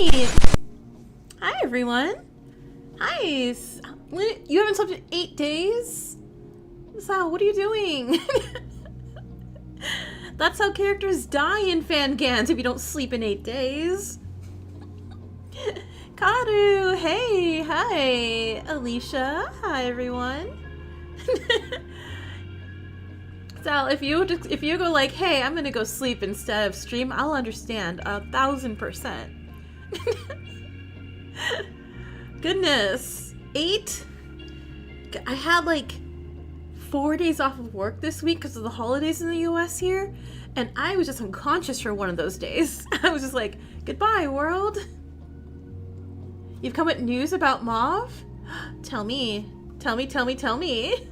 Alright! Hi everyone! Hi! You haven't slept in 8 days? Sal, what are you doing? That's how characters die in Fangans if you don't sleep in 8 days. Karu, hey, hi. Alicia, hi everyone. Sal, if you go like, hey, I'm gonna go sleep instead of stream, I'll understand 1000%. Goodness, 8? I had like 4 days off of work this week because of the holidays in the US here, and I was just unconscious for one of those days. I was just like, goodbye world. You've come with news about Mauve? Tell me. Tell me, tell me, tell me.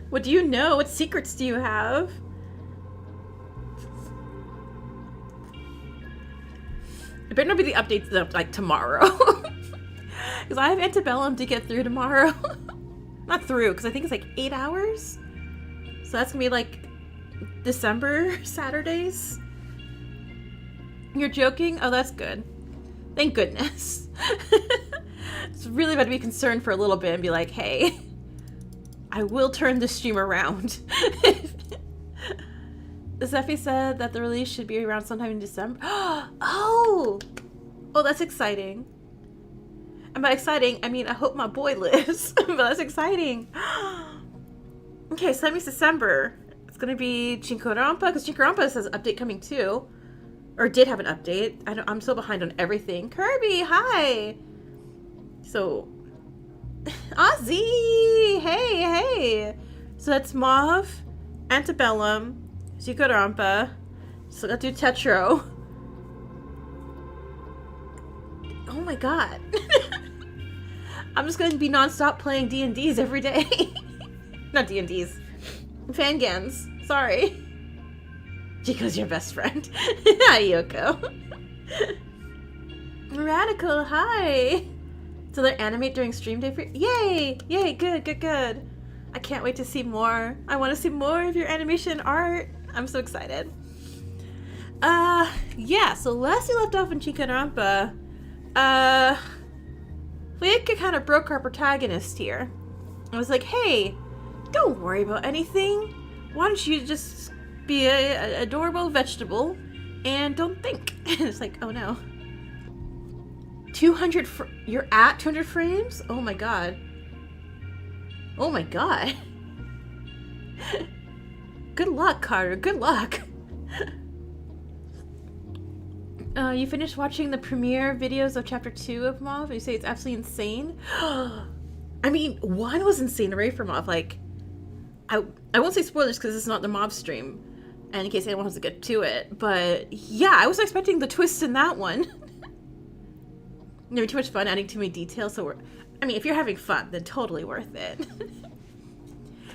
What do you know? What secrets do you have? It better not be the updates that like tomorrow. Because I have Antebellum to get through tomorrow. Not through, because I think it's like 8 hours. So that's going to be like December Saturdays. You're joking? Oh, that's good. Thank goodness. It's really about to be concerned for a little bit and be like, hey, I will turn this stream around. Zephy said that the release should be around sometime in December. Oh, that's exciting. And by exciting, I mean I hope my boy lives. But that's exciting. Okay, so that means December. It's gonna be Jikoronpa, because Jikoronpa says an update coming too, or did have an update. I'm so behind on everything. Kirby, hi. So, Ozzy, hey. So that's Mauve, Antebellum, Jikoronpa. So gotta do Tetro. Oh my god. I'm just gonna be non-stop playing D&Ds every day. Not D&Ds. Fangans. Sorry. Jiko's your best friend. Hi, Yoko. Radical, hi. So they animate during stream day for you? Yay, good. I can't wait to see more. I want to see more of your animation art. I'm so excited. Yeah, so last we left off in Jikoronpa, we kind of broke our protagonist here. I was like, hey, don't worry about anything. Why don't you just be a adorable vegetable and don't think? And it's like, oh no. 200 you're at 200 frames? Oh my god. Oh my god. Good luck, Carter. Good luck. You finished watching the premiere videos of Chapter 2 of Mauve, and you say it's absolutely insane? I mean, 1 was insane, right, for Mauve. Like, I won't say spoilers because it's not the Mauve stream, and in case anyone wants to get to it, but yeah, I was expecting the twist in that one. Too much fun, adding too many details, so I mean, if you're having fun, then totally worth it.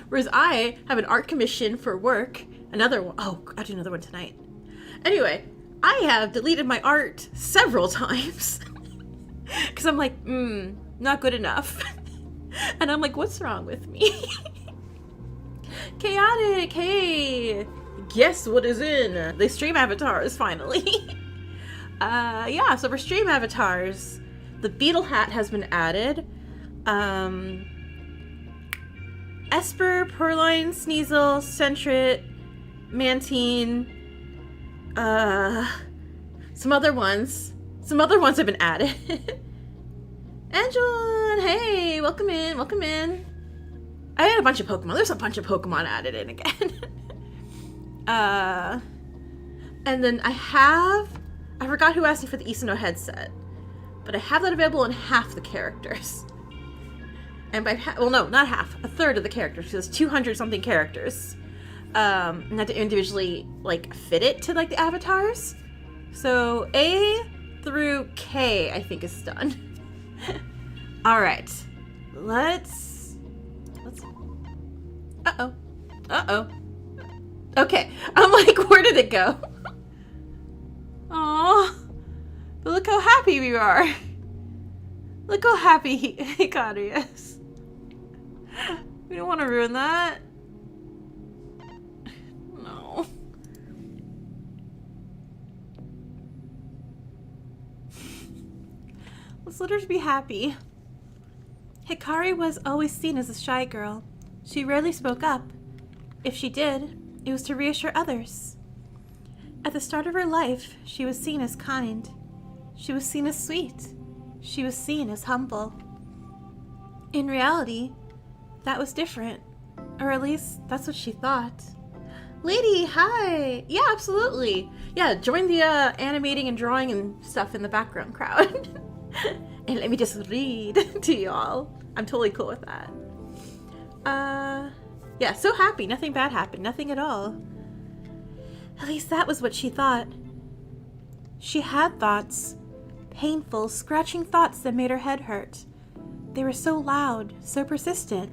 Whereas I have an art commission for work, another one. Oh, I'll do another one tonight. Anyway, I have deleted my art several times. Because I'm like, not good enough. And I'm like, what's wrong with me? Chaotic, hey! Guess what is in the stream avatars, finally. Yeah, so for stream avatars, the beetle hat has been added. Esper, Purloin, Sneasel, Centrit, Mantine, some other ones have been added. Angelin, hey, welcome in. I had a bunch of Pokemon. There's a bunch of Pokemon added in again. And then I forgot who asked me for the Isano headset, but I have that available in half the characters. And by well, no, not half, a third of the characters, because there's 200 something characters. And I have to individually, like, fit it to, like, the avatars. So A through K, I think, is done. Alright. Let's... Uh-oh. Okay. I'm like, where did it go? Aww. But look how happy we are. Look how happy Hikaru is. We don't want to ruin that. No. Let's let her be happy. Hikari was always seen as a shy girl. She rarely spoke up. If she did, it was to reassure others. At the start of her life, she was seen as kind. She was seen as sweet. She was seen as humble. In reality, that was different. Or at least, that's what she thought. Lady, hi! Yeah, absolutely. Yeah, join the animating and drawing and stuff in the background crowd. And let me just read to y'all. I'm totally cool with that. Yeah, so happy. Nothing bad happened. Nothing at all. At least that was what she thought. She had thoughts. Painful, scratching thoughts that made her head hurt. They were so loud, so persistent,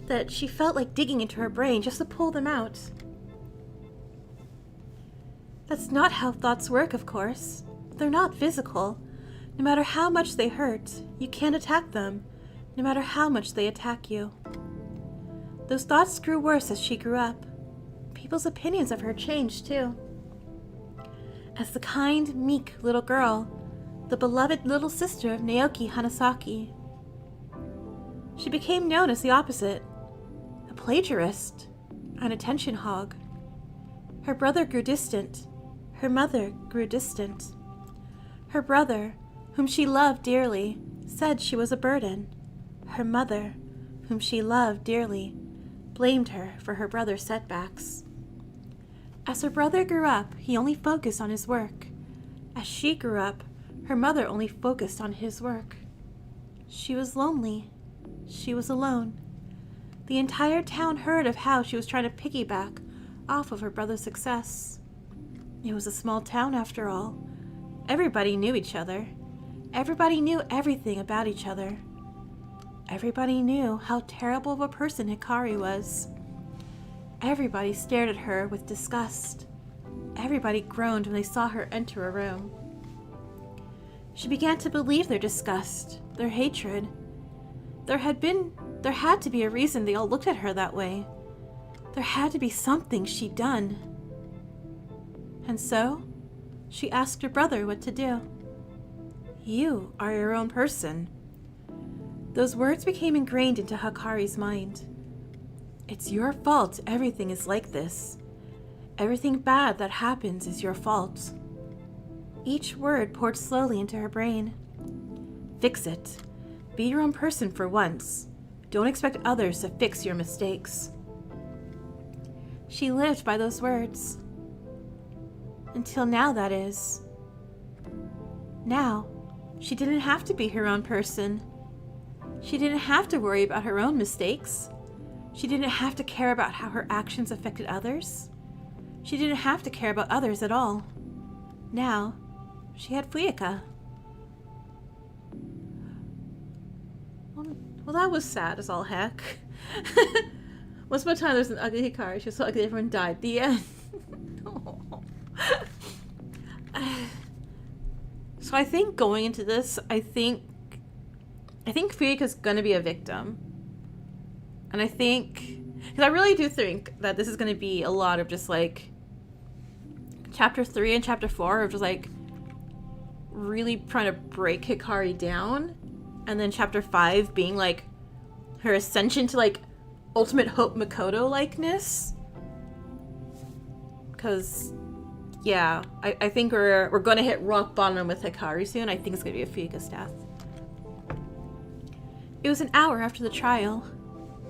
that she felt like digging into her brain just to pull them out. That's not how thoughts work, of course. They're not physical. No matter how much they hurt, you can't attack them, no matter how much they attack you. Those thoughts grew worse as she grew up. People's opinions of her changed, too. As the kind, meek little girl, the beloved little sister of Naoki Hanasaki, she became known as the opposite, a plagiarist, an attention hog. Her brother grew distant. Her mother grew distant. Her brother, whom she loved dearly, said she was a burden. Her mother, whom she loved dearly, blamed her for her brother's setbacks. As her brother grew up, he only focused on his work. As she grew up, her mother only focused on his work. She was lonely. She was alone. The entire town heard of how she was trying to piggyback off of her brother's success. It was a small town after all. Everybody knew each other. Everybody knew everything about each other. Everybody knew how terrible of a person Hikari was. Everybody stared at her with disgust. Everybody groaned when they saw her enter a room. She began to believe their disgust, their hatred. There had to be a reason they all looked at her that way. There had to be something she'd done. And so, she asked her brother what to do. You are your own person. Those words became ingrained into Hikari's mind. It's your fault everything is like this. Everything bad that happens is your fault. Each word poured slowly into her brain. Fix it. Be your own person for once. Don't expect others to fix your mistakes. She lived by those words. Until now, that is. Now, she didn't have to be her own person. She didn't have to worry about her own mistakes. She didn't have to care about how her actions affected others. She didn't have to care about others at all. Now, she had Fuyuka. Well, that was sad as all heck. Once upon a time, there was an ugly Hikari. She was so ugly, everyone died. The end. So I think going into this, I think Fuyuka's gonna be a victim. And I think, because I really do think that this is gonna be a lot of just like chapter 3 and chapter 4 of just like really trying to break Hikari down, and then chapter 5 being like her ascension to like ultimate Hope Makoto likeness. Because yeah, I think we're gonna hit rock bottom with Hikari soon. I think it's gonna be a Fuyuka's death. It was an hour after the trial.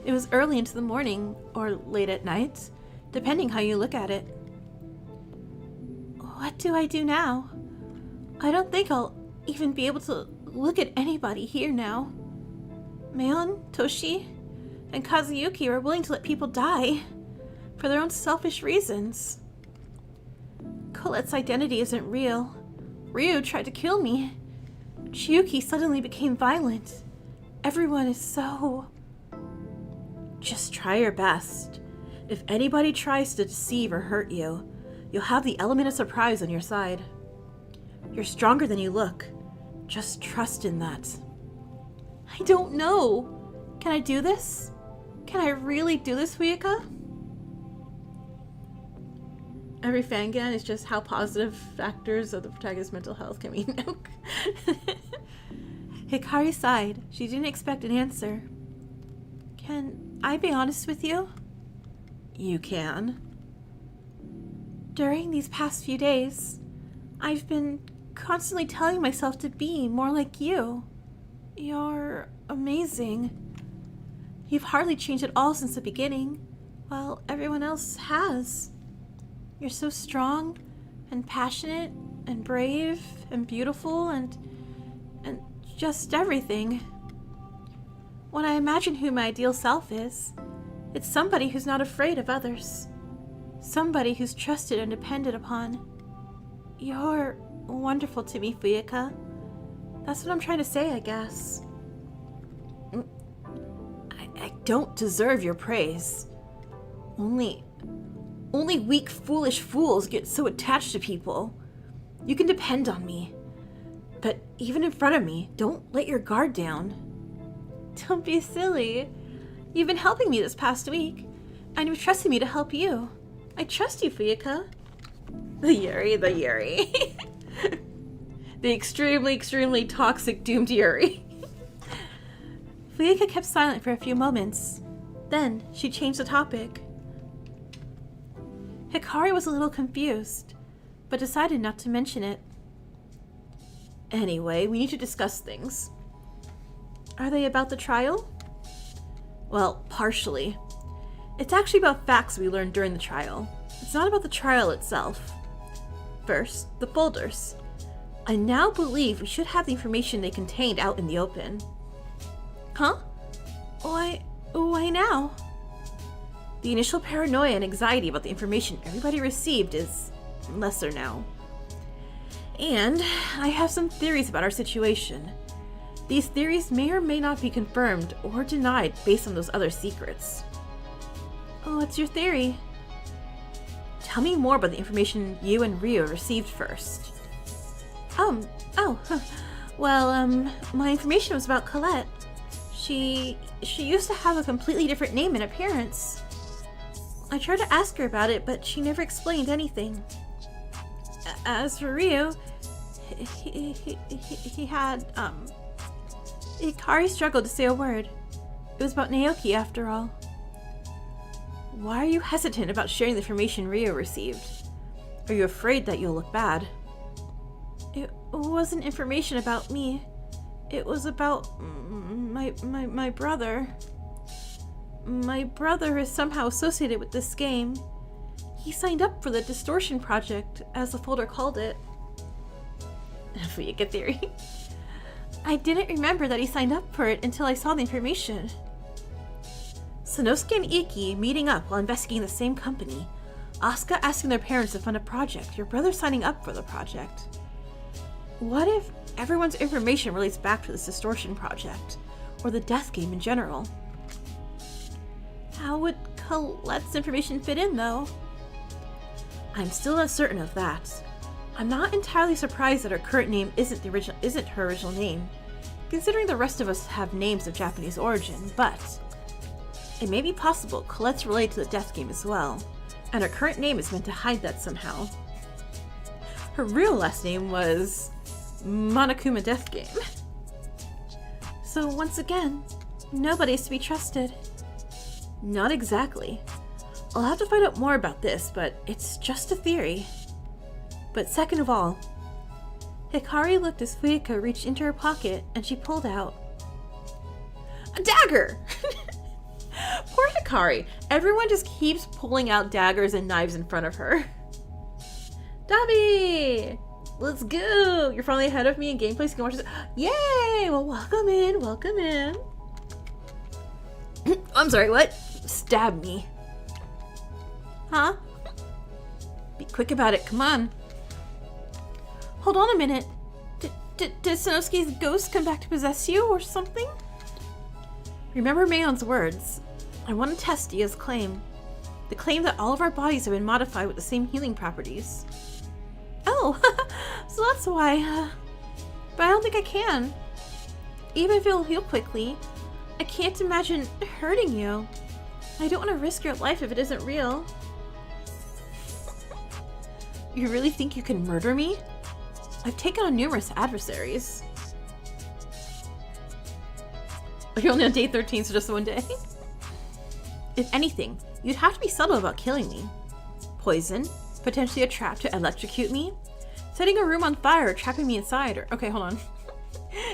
It was early into the morning, or late at night, depending how you look at it. What do I do now? I don't think I'll even be able to look at anybody here now. Mayon, Toshi, and Kazuyuki are willing to let people die for their own selfish reasons. Colette's identity isn't real. Ryu tried to kill me. Chiyuki suddenly became violent. Everyone is so... Just try your best. If anybody tries to deceive or hurt you, you'll have the element of surprise on your side. You're stronger than you look. Just trust in that. I don't know. Can I do this? Can I really do this, Fuyuka? Every fangan is just how positive factors of the protagonist's mental health can we know. Hikari sighed. She didn't expect an answer. Can I be honest with you? You can. During these past few days, I've been constantly telling myself to be more like you. You're amazing. You've hardly changed at all since the beginning, while everyone else has. You're so strong and passionate and brave and beautiful and just everything. When I imagine who my ideal self is, it's somebody who's not afraid of others. Somebody who's trusted and depended upon. You're wonderful to me, Fuyuka. That's what I'm trying to say, I guess. I don't deserve your praise. Only weak, foolish fools get so attached to people. You can depend on me. But even in front of me, don't let your guard down. Don't be silly. You've been helping me this past week, and you've trusted me to help you. I trust you, Fuyuka. The Yuri. The extremely, extremely toxic doomed Yuri. Fuyuka kept silent for a few moments. Then she changed the topic. Hikari was a little confused, but decided not to mention it. Anyway, we need to discuss things. Are they about the trial? Well, partially. It's actually about facts we learned during the trial. It's not about the trial itself. First, the folders. I now believe we should have the information they contained out in the open. Huh? Why now? The initial paranoia and anxiety about the information everybody received is lesser now. And I have some theories about our situation. These theories may or may not be confirmed or denied based on those other secrets. What's your theory? Tell me more about the information you and Ryo received first. My information was about Colette. She used to have a completely different name and appearance. I tried to ask her about it, but she never explained anything. As for Ryo, he had, Hikari struggled to say a word. It was about Naoki, after all. Why are you hesitant about sharing the information Ryo received? Are you afraid that you'll look bad? It wasn't information about me. It was about my brother. My brother is somehow associated with this game. He signed up for the Distortion Project, as the folder called it. Fuyuka theory. I didn't remember that he signed up for it until I saw the information. Sanosuke and Iki meeting up while investigating the same company. Asuka asking their parents to fund a project. Your brother signing up for the project. What if everyone's information relates back to this Distortion Project? Or the death game in general? How would Colette's information fit in, though? I'm still uncertain of that. I'm not entirely surprised that her current name isn't her original name, considering the rest of us have names of Japanese origin, but it may be possible Colette's related to the death game as well, and her current name is meant to hide that somehow. Her real last name was Monokuma Death Game. So once again, nobody's to be trusted. Not exactly. I'll have to find out more about this, but it's just a theory. But second of all, Hikari looked as Fuyuka reached into her pocket and she pulled out a dagger! Poor Hikari. Everyone just keeps pulling out daggers and knives in front of her. Dabi! Let's go! You're finally ahead of me in gameplay, so you can watch this. Yay! Well, welcome in, welcome in. I'm sorry, what? Stab me. Huh? Be quick about it, come on. Hold on a minute. Did Sanosuke's ghost come back to possess you or something? Remember Mayon's words. I want to test Dia's claim. The claim that all of our bodies have been modified with the same healing properties. Oh, so that's why, but I don't think I can. Even if it'll heal quickly, I can't imagine hurting you. I don't want to risk your life if it isn't real. You really think you can murder me? I've taken on numerous adversaries. You're only on day 13, so just one day. If anything, you'd have to be subtle about killing me. Poison, potentially a trap to electrocute me, setting a room on fire or trapping me inside, or... Okay, hold on.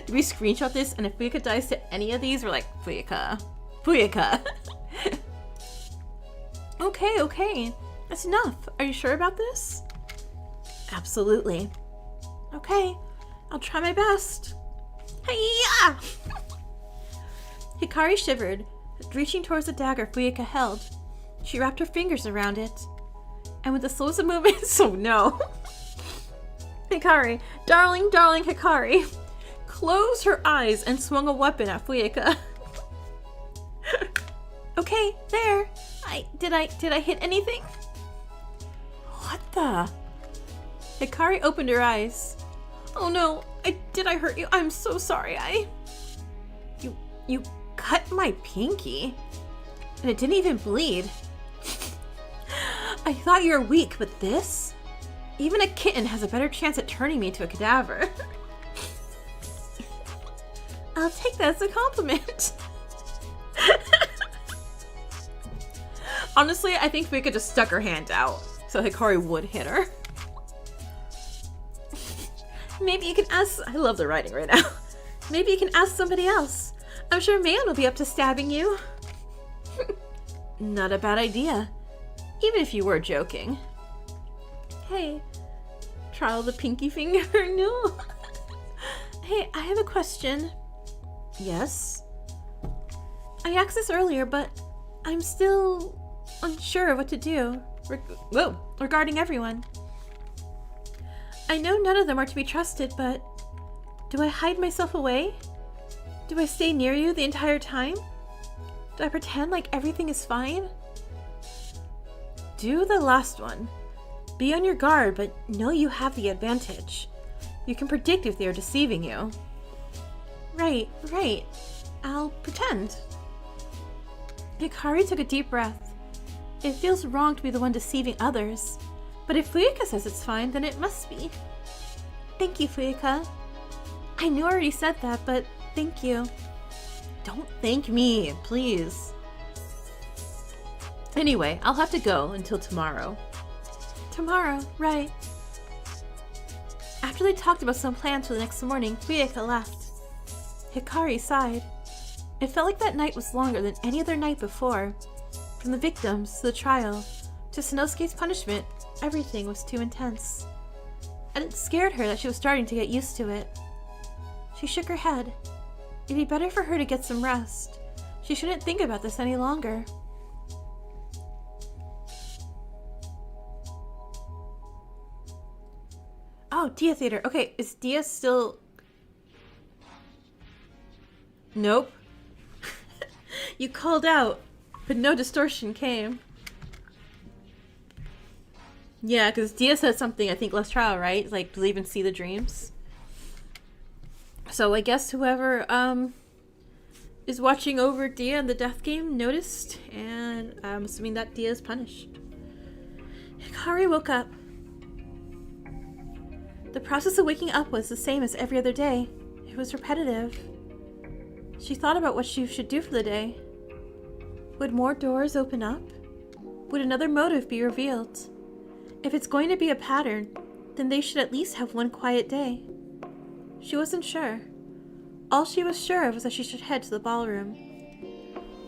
Do we screenshot this? And if Fuyuka dies to any of these, we're like, Fuyuka. Fuyuka. Okay. That's enough. Are you sure about this? Absolutely. Okay, I'll try my best. Hiya! Hikari shivered, reaching towards the dagger Fuyuka held. She wrapped her fingers around it, and with the slowest of movements, oh no. Hikari, darling Hikari, closed her eyes and swung a weapon at Fuyuka. Okay, there. Did I hit anything? What the? Hikari opened her eyes. Oh no, did I hurt you? I'm so sorry. You cut my pinky, and it didn't even bleed. I thought you were weak, but this? Even a kitten has a better chance at turning me into a cadaver. I'll take that as a compliment. Honestly, I think Fuyuka just stuck her hand out, so Hikari would hit her. Maybe you can ask... I love the writing right now. Maybe you can ask somebody else. I'm sure Mayon will be up to stabbing you. Not a bad idea. Even if you were joking. Hey. Trial the pinky finger? No. Hey, I have a question. Yes? I asked this earlier, but I'm still unsure of what to do. Regarding everyone. I know none of them are to be trusted, but do I hide myself away? Do I stay near you the entire time? Do I pretend like everything is fine? Do the last one. Be on your guard, but know you have the advantage. You can predict if they are deceiving you. Right. I'll pretend. Hikari took a deep breath. It feels wrong to be the one deceiving others. But if Fuyuka says it's fine, then it must be. Thank you, Fuyuka. I knew I already said that, but thank you. Don't thank me, please. Anyway, I'll have to go until tomorrow. Tomorrow, right. After they talked about some plans for the next morning, Fuyuka left. Hikari sighed. It felt like that night was longer than any other night before. From the victims to the trial, to Sanosuke's punishment, everything was too intense. And it scared her that she was starting to get used to it. She shook her head. It'd be better for her to get some rest. She shouldn't think about this any longer. Oh, Dia Theater. Okay, is Dia still... Nope. You called out, but no distortion came. Yeah, because Dia said something, I think, last trial, right? It's like, believe and see the dreams. So I guess whoever is watching over Dia in the death game noticed, and I'm assuming that Dia is punished. Hikari woke up. The process of waking up was the same as every other day. It was repetitive. She thought about what she should do for the day. Would more doors open up? Would another motive be revealed? If it's going to be a pattern, then they should at least have one quiet day. She wasn't sure. All she was sure of was that she should head to the ballroom.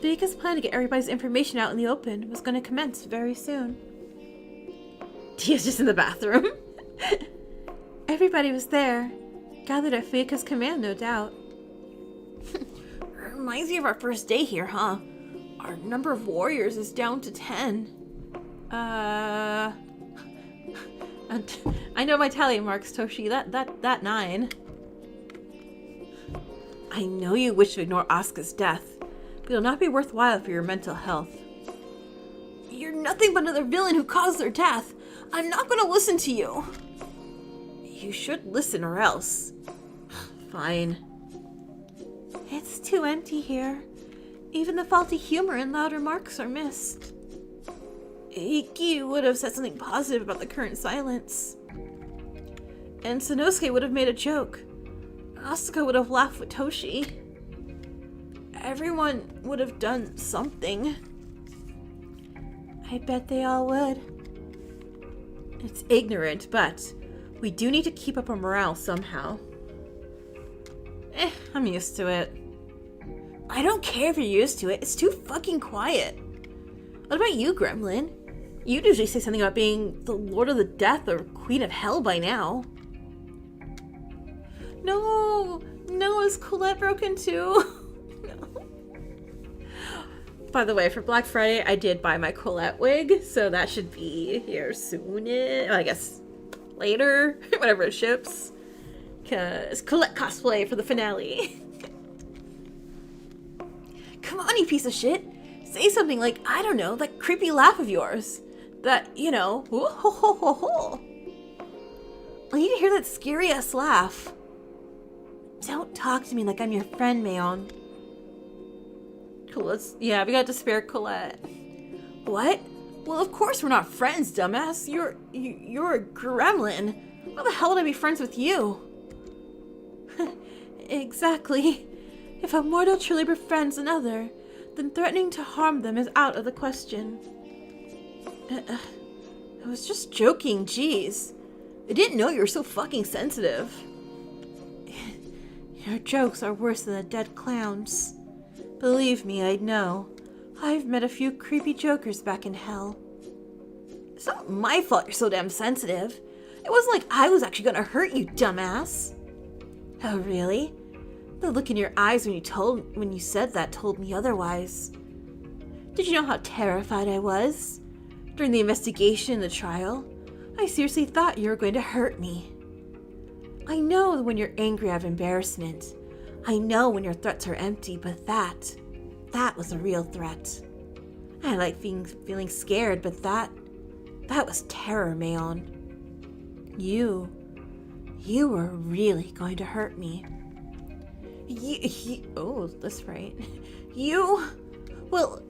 Fuyuka's plan to get everybody's information out in the open was going to commence very soon. Dia's just in the bathroom. Everybody was there, gathered at Fuyuka's command, no doubt. Reminds me of our first day here, huh? Our number of warriors is down to 10. I know my tally marks, Toshi. That 9. I know you wish to ignore Asuka's death, but it'll not be worthwhile for your mental health. You're nothing but another villain who caused their death. I'm not going to listen to you. You should listen or else. Fine. It's too empty here. Even the faulty humor and loud remarks are missed. Iki would have said something positive about the current silence. And Sanosuke would have made a joke. Asuka would have laughed with Toshi. everyone would have done something. I bet they all would. It's ignorant, but we do need to keep up our morale somehow. I'm used to it. I don't care if you're used to it. It's too fucking quiet. What about you, Gremlin? You'd usually say something about being the Lord of the Death or Queen of Hell by now. No, is Colette broken too? No. By the way, for Black Friday, I did buy my Colette wig, so that should be here soon. I guess later, whenever it ships. Because Colette cosplay for the finale. Come on, you piece of shit. Say something like, I don't know, that creepy laugh of yours. That, you know, ho ho ho ho ho. I need to hear that scary-ass laugh. Don't talk to me like I'm your friend, Mayon. Colette's, yeah, we got to spare Colette. What? Well, of course we're not friends, dumbass. You're a gremlin. How the hell would I be friends with you? Exactly. If a mortal truly befriends another, then threatening to harm them is out of the question. I was just joking, jeez. I didn't know you were so fucking sensitive. Your jokes are worse than the dead clowns. Believe me, I know. I've met a few creepy jokers back in hell. It's not my fault you're so damn sensitive. It wasn't like I was actually gonna hurt you, dumbass. Oh, really? The look in your eyes when you said that told me otherwise. Did you know how terrified I was? During the investigation and the trial, I seriously thought you were going to hurt me. I know when you're angry out of embarrassment. I know when your threats are empty, but that was a real threat. I like feeling scared, but that was terror, Mayon. You were really going to hurt me. Oh, that's right. Well,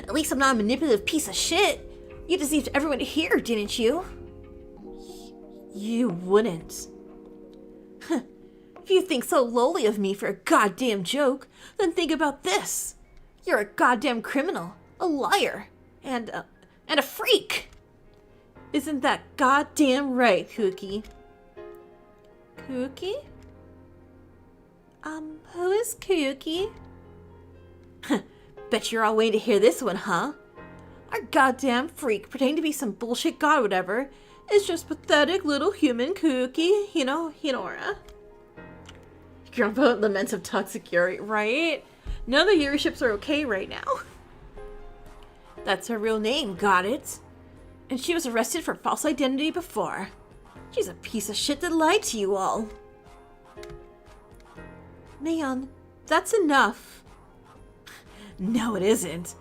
at least I'm not a manipulative piece of shit. You deceived everyone here, didn't you? You wouldn't. If you think so lowly of me for a goddamn joke, then think about this. You're a goddamn criminal, a liar, and a freak. Isn't that goddamn right, Cookie? Cookie? Who is Cookie? Bet you're all waiting to hear this one, huh? Our goddamn freak, pretending to be some bullshit god or whatever, is just pathetic little human Cookie, you know, Hinora. Grandpa laments of toxic Yuri, right? None of the Yuri ships are okay right now. That's her real name, got it? And she was arrested for false identity before. She's a piece of shit that lied to you all. Mayon, that's enough. No, it isn't.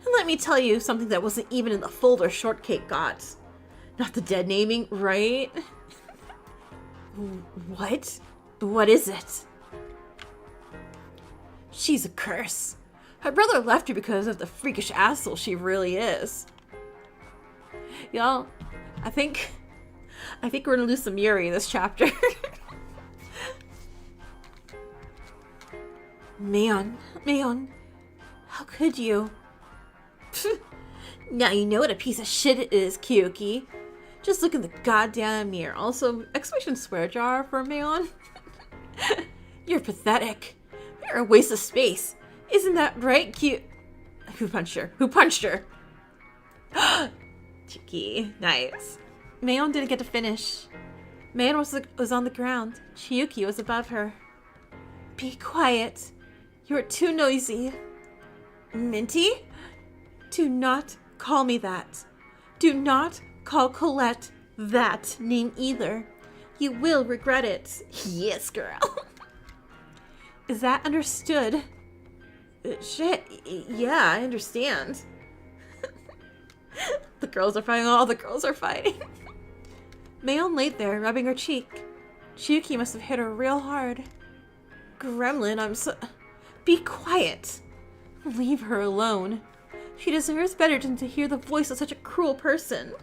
And let me tell you something that wasn't even in the folder Shortcake got. Not the dead naming, right? What? What is it? She's a curse. Her brother left her because of the freakish asshole she really is. Y'all, I think we're gonna lose some Yuri in this chapter. Mayon, how could you? Now you know what a piece of shit it is, Kyoki. Just look in the goddamn mirror. Also, exclamation swear jar for Mayon. You're pathetic. You're a waste of space. Isn't that right, cute? Who punched her? Who punched her? Chiki, nice. Mayon didn't get to finish. Mayon was on the ground. Chiyuki was above her. Be quiet. You're too noisy. Minty? Do not call me that. Do not call Colette that name either. You will regret it. Yes, girl. Is that understood? Shit, yeah, I understand. The girls are fighting. All the girls are fighting. Mayon laid there, rubbing her cheek. Chiyuki must have hit her real hard. Gremlin, I'm so... Be quiet. Leave her alone. She deserves better than to hear the voice of such a cruel person.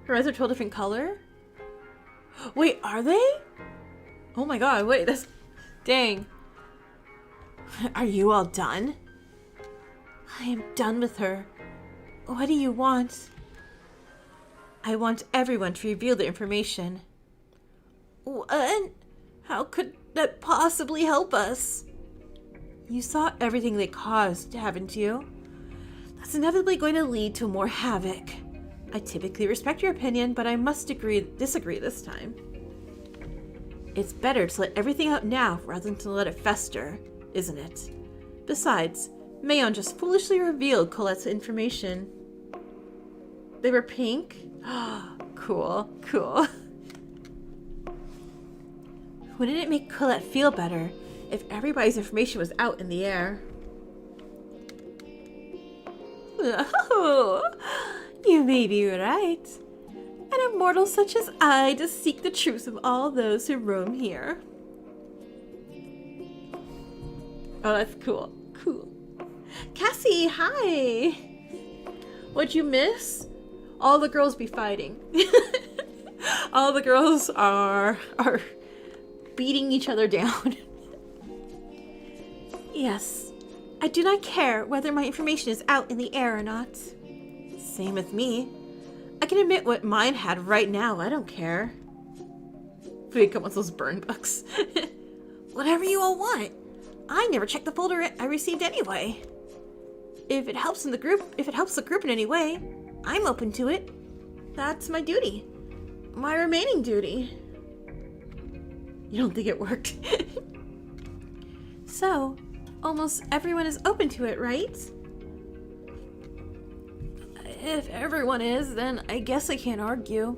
Her eyes are told a different color? Wait, are they? Oh my god, wait, that's... Dang. Are you all done? I am done with her. What do you want? I want everyone to reveal the information. What? How could that possibly help us? You saw everything they caused, haven't you? That's inevitably going to lead to more havoc. I typically respect your opinion, but I must disagree this time. It's better to let everything out now rather than to let it fester, isn't it? Besides, Mayon just foolishly revealed Colette's information. They were pink? Cool. Wouldn't it make Colette feel better if everybody's information was out in the air? Oh, you may be right. An immortal such as I to seek the truth of all those who roam here. Oh, that's cool. Cassie, hi! What'd you miss? All the girls be fighting. All the girls are beating each other down. Yes, I do not care whether my information is out in the air or not. Same with me. I can admit what mine had right now. I don't care. Wait, come on, those burn books. Whatever you all want. I never checked the folder I received anyway. If it helps the group in any way, I'm open to it. That's my duty. My remaining duty. You don't think it worked? So, almost everyone is open to it, right? If everyone is, then I guess I can't argue.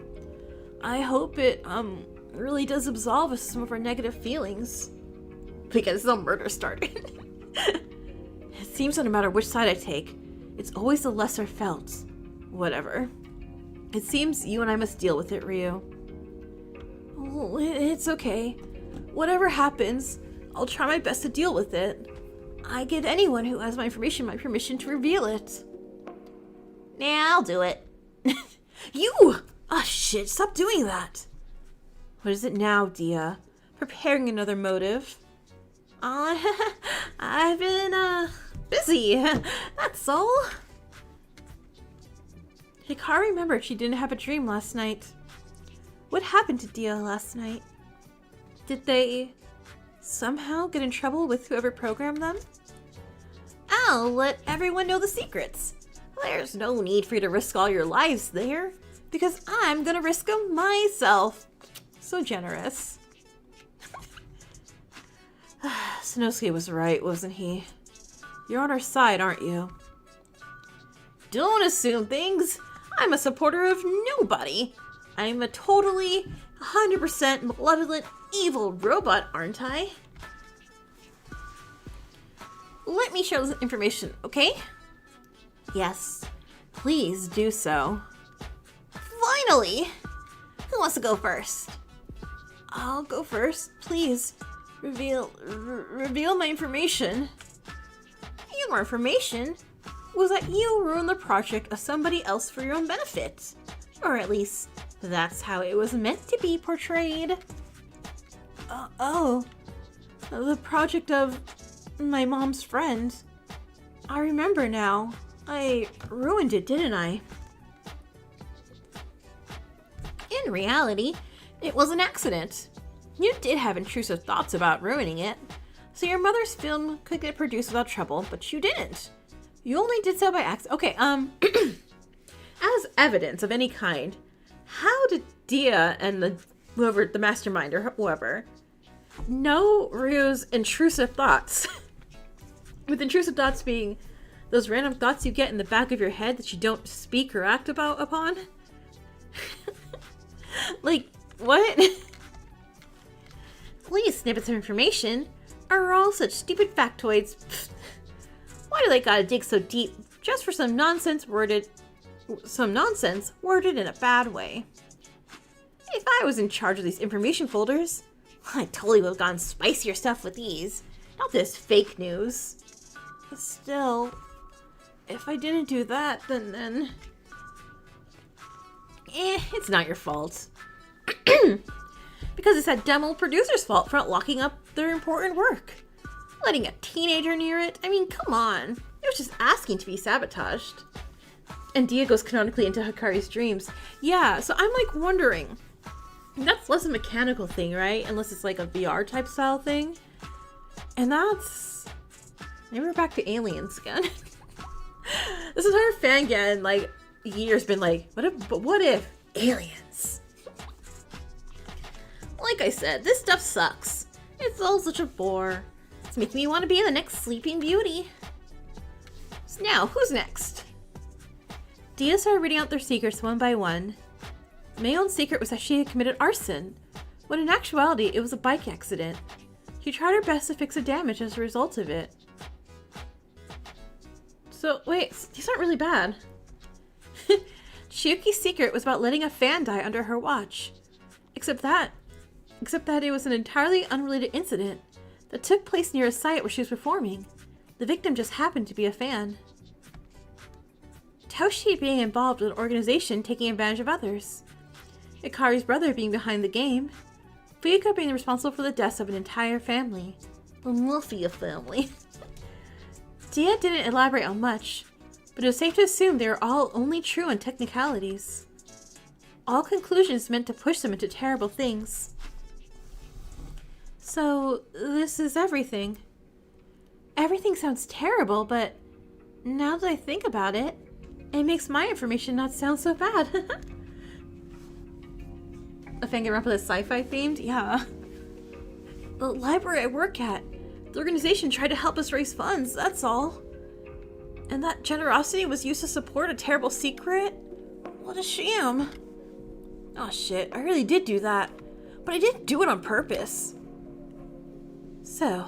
I hope it, really does absolve us of some of our negative feelings. Because the murder started. It seems that no matter which side I take, it's always the lesser felt. Whatever. It seems you and I must deal with it, Ryu. Oh, it's okay. Whatever happens, I'll try my best to deal with it. I give anyone who has my information my permission to reveal it. Nah, I'll do it. You! Ah, shit, stop doing that. What is it now, Dia? Preparing another motive? I've been, busy. That's all. Hikaru remembered she didn't have a dream last night. What happened to Dia last night? Did they somehow get in trouble with whoever programmed them? I'll let everyone know the secrets. There's no need for you to risk all your lives there, because I'm gonna risk them myself. So generous. Sanosuke was right, wasn't he? You're on our side, aren't you? Don't assume things. I'm a supporter of nobody. I'm a totally 100% malevolent evil robot, aren't I? Let me share this information, okay? Yes, please do so. Finally! Who wants to go first? I'll go first. Please, reveal my information. Your information was that you ruined the project of somebody else for your own benefit. Or at least, that's how it was meant to be portrayed. The project of my mom's friend. I remember now. I ruined it, didn't I? In reality, it was an accident. You did have intrusive thoughts about ruining it, so your mother's film could get produced without trouble, but you didn't. You only did so by accident. Okay, as evidence of any kind, how did Dia and the mastermind or whoever know Ryu's intrusive thoughts? With intrusive thoughts being those random thoughts you get in the back of your head that you don't speak or act upon? Like, what? These snippets of information are all such stupid factoids. Why do they gotta dig so deep just for some nonsense worded in a bad way? If I was in charge of these information folders, I totally would have gone spicier stuff with these, not this fake news. But still, if I didn't do that, then... it's not your fault. Because it's that dumb old producer's fault for not locking up their important work. Letting a teenager near it? I mean, come on. It was just asking to be sabotaged. And Dia goes canonically into Hikari's dreams. Yeah, so I'm like wondering. That's less a mechanical thing, right? Unless it's like a VR type style thing. And that's... Maybe we're back to aliens again. This entire Fangan, like, year's been like, what if aliens? Like I said, this stuff sucks. It's all such a bore. It's making me want to be the next Sleeping Beauty. So now, who's next? Dia started reading out their secrets one by one. Mayon's secret was that she had committed arson, when in actuality it was a bike accident. She tried her best to fix the damage as a result of it. So, wait, these aren't really bad. Chiyuki's secret was about letting a fan die under her watch. Except that it was an entirely unrelated incident that took place near a site where she was performing. The victim just happened to be a fan. Toshi being involved with an organization taking advantage of others. Ikari's brother being behind the game. Fuyuka being responsible for the deaths of an entire family. The Mafia family. Dia didn't elaborate on much, but it was safe to assume they were all only true on technicalities. All conclusions meant to push them into terrible things. So, this is everything. Everything sounds terrible, but now that I think about it, it makes my information not sound so bad. A Fangan that's sci-fi themed? Yeah. The library I work at. The organization tried to help us raise funds, that's all. And that generosity was used to support a terrible secret? What a sham. Oh shit, I really did do that. But I didn't do it on purpose. So,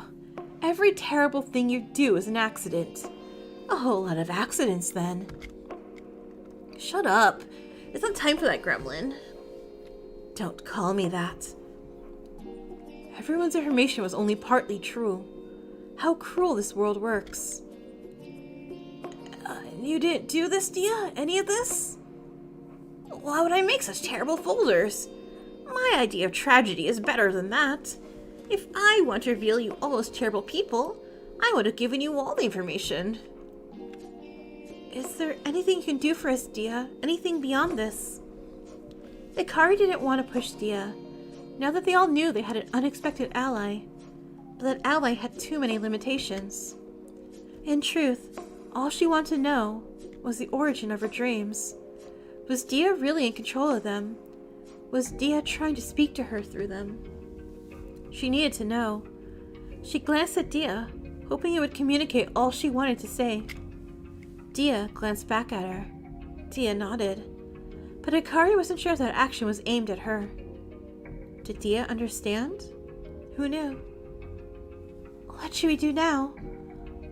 every terrible thing you do is an accident. A whole lot of accidents, then. Shut up. It's not time for that gremlin. Don't call me that. Everyone's information was only partly true. How cruel this world works. You didn't do this, Dia? Any of this? Why would I make such terrible folders? My idea of tragedy is better than that. If I want to reveal you all as terrible people, I would have given you all the information. Is there anything you can do for us, Dia? Anything beyond this? Ikari didn't want to push Dia, now that they all knew they had an unexpected ally. But that ally had too many limitations. In truth, all she wanted to know was the origin of her dreams. Was Dia really in control of them? Was Dia trying to speak to her through them? She needed to know. She glanced at Dia, hoping it would communicate all she wanted to say. Dia glanced back at her. Dia nodded. But Ikari wasn't sure if that action was aimed at her. Did Dia understand? Who knew? What should we do now?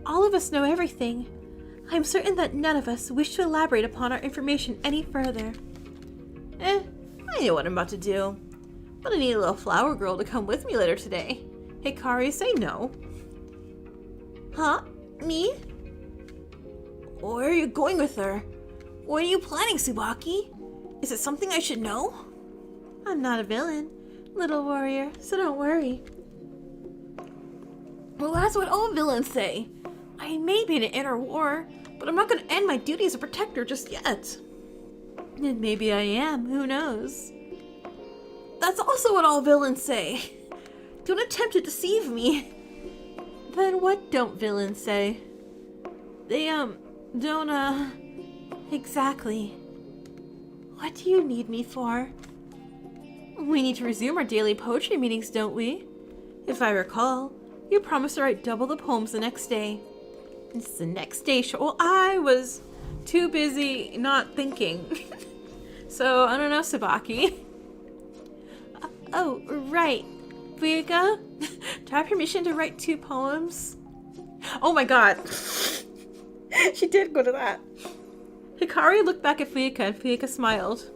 All of us know everything. I am certain that none of us wish to elaborate upon our information any further. I know what I'm about to do. But I need a little flower girl to come with me later today. Hikari, say no. Huh? Me? Where are you going with her? What are you planning, Tsubaki? Is it something I should know? I'm not a villain, little warrior, so don't worry. Well, that's what all villains say. I may be in an inner war, but I'm not going to end my duty as a protector just yet. And maybe I am, who knows? That's also what all villains say. Don't attempt to deceive me. Then what don't villains say? They, don't, exactly. What do you need me for? We need to resume our daily poetry meetings, don't we? If I recall, you promised to write double the poems the next day. It's the next day well, I was too busy not thinking. So, I don't know, Tsubaki. Oh, right. Fuyuka, do I have permission to write 2 poems? Oh my god. She did go to that. Hikari looked back at Fuyuka and Fuyuka smiled.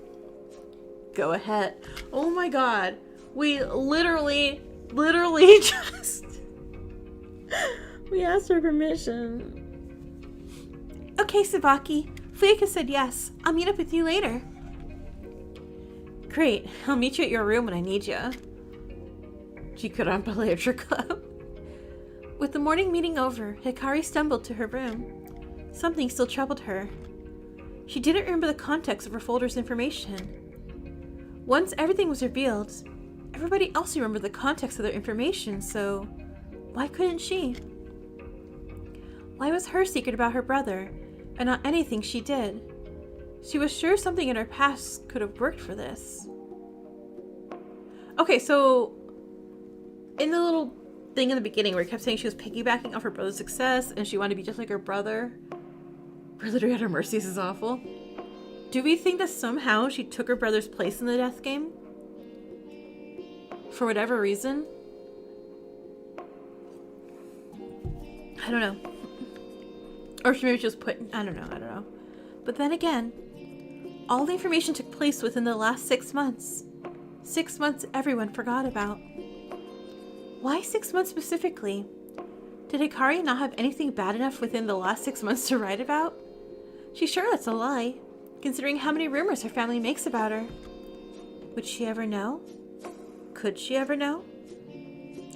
Go ahead. Oh my god. We literally just... We asked her permission. Okay, Tsubaki. Fuyuka said yes. I'll meet up with you later. Great. I'll meet you at your room when I need you. Jikoronpa Literature Club. With the morning meeting over, Hikari stumbled to her room. Something still troubled her. She didn't remember the context of her folder's information. Once everything was revealed, everybody else remembered the context of their information, so why couldn't she? Why was her secret about her brother, and not anything she did? She was sure something in her past could have worked for this. Okay, so in the little thing in the beginning where it kept saying she was piggybacking off her brother's success and she wanted to be just like her brother, literally at her mercies is awful. Do we think that somehow she took her brother's place in the death game? For whatever reason? I don't know. Or she maybe just put, I don't know. But then again, all the information took place within the last 6 months. 6 months everyone forgot about. Why 6 months specifically? Did Hikari not have anything bad enough within the last 6 months to write about? She's sure that's a lie, considering how many rumors her family makes about her. Would she ever know? Could she ever know?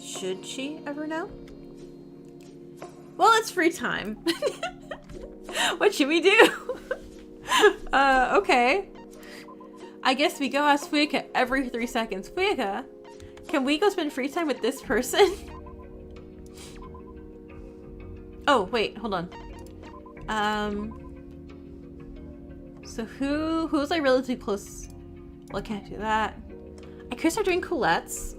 Should she ever know? Well, it's free time. What should we do? Okay. I guess we go ask Fuyuka every 3 seconds. Fuyuka, can we go spend free time with this person? Oh, wait, hold on. So who's like relatively close? Well, I can't do that. I could start doing Colette's.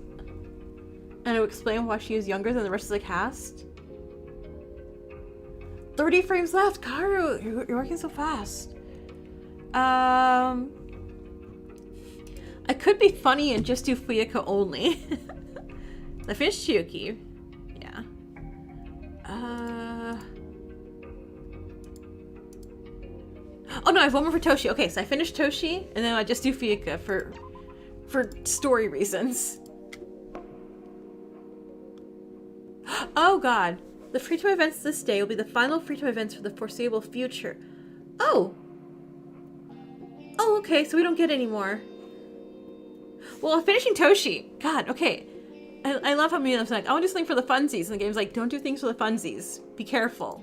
And it would explain why she is younger than the rest of the cast. 30 frames left! Karu, you're working so fast. I could be funny and just do Fuyuka only. I finished Chiyuki. Yeah. Oh no, I have one more for Toshi. Okay, so I finished Toshi, and then I just do Fuyuka for story reasons. Oh god. The free time events this day will be the final free time events for the foreseeable future. Oh! Oh, okay, so we don't get any more. Well, I'm finishing Toshi. God, okay. I love how Mila's like, I want to do something for the funsies. And the game's like, don't do things for the funsies. Be careful.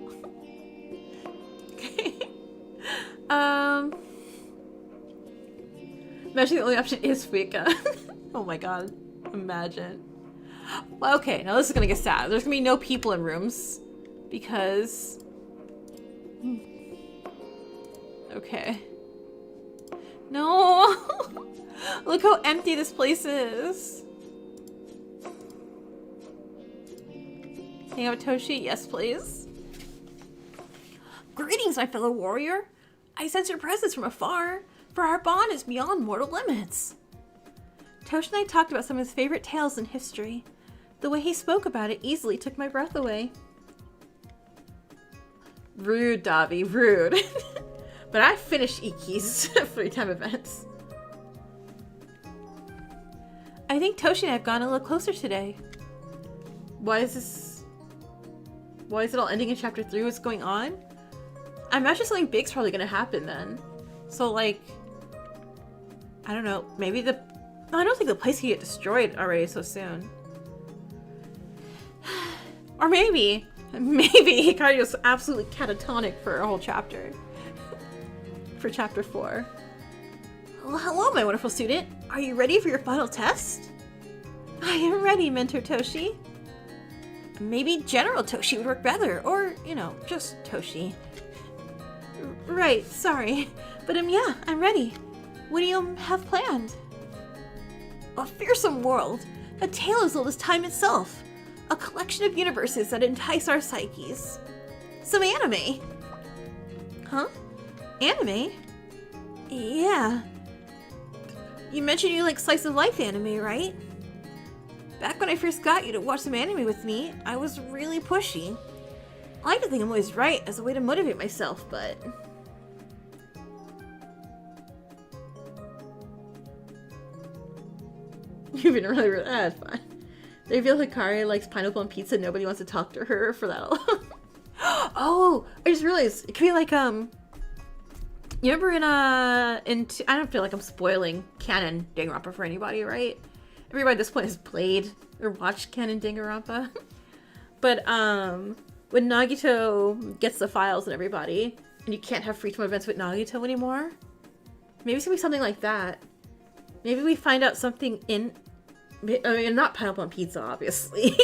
Okay. Imagine the only option is Fuyuka. Oh my god. Imagine. Well, okay, now this is gonna get sad. There's gonna be no people in rooms. Because... Okay. No! Look how empty this place is. Hang out with Toshi? Yes, please. Greetings, my fellow warrior. I sense your presence from afar, for our bond is beyond mortal limits. Toshi and I talked about some of his favorite tales in history. The way he spoke about it easily took my breath away. Rude, Davi, rude. But I finished Iki's free time events. I think Toshi and I have gone a little closer today. Why is it all ending in chapter 3? What's going on? I imagine something big's probably gonna happen then. So like, I don't know, maybe no, I don't think the place can get destroyed already so soon. Or maybe Hikari was absolutely catatonic for a whole chapter. For chapter 4. Well, hello, my wonderful student. Are you ready for your final test? I am ready, Mentor Toshi. Maybe General Toshi would work better, or, you know, just Toshi. Right, sorry. But yeah, I'm ready. What do you have planned? A fearsome world. A tale as old as time itself. A collection of universes that entice our psyches. Some anime. Huh? Anime? Yeah. You mentioned you like slice of life anime, right? Back when I first got you to watch some anime with me, I was really pushy. I like to think I'm always right as a way to motivate myself, but... You've been really that's fine. They reveal Hikari likes pineapple and pizza, nobody wants to talk to her for that alone. Oh! I just realized, it could be like, you remember I don't feel like I'm spoiling canon Danganronpa for anybody, right? Everybody at this point has played or watched canon Danganronpa. But when Nagito gets the files and everybody, and you can't have free time events with Nagito anymore, maybe it's gonna be something like that. Maybe we find out something not pineapple on pizza, obviously.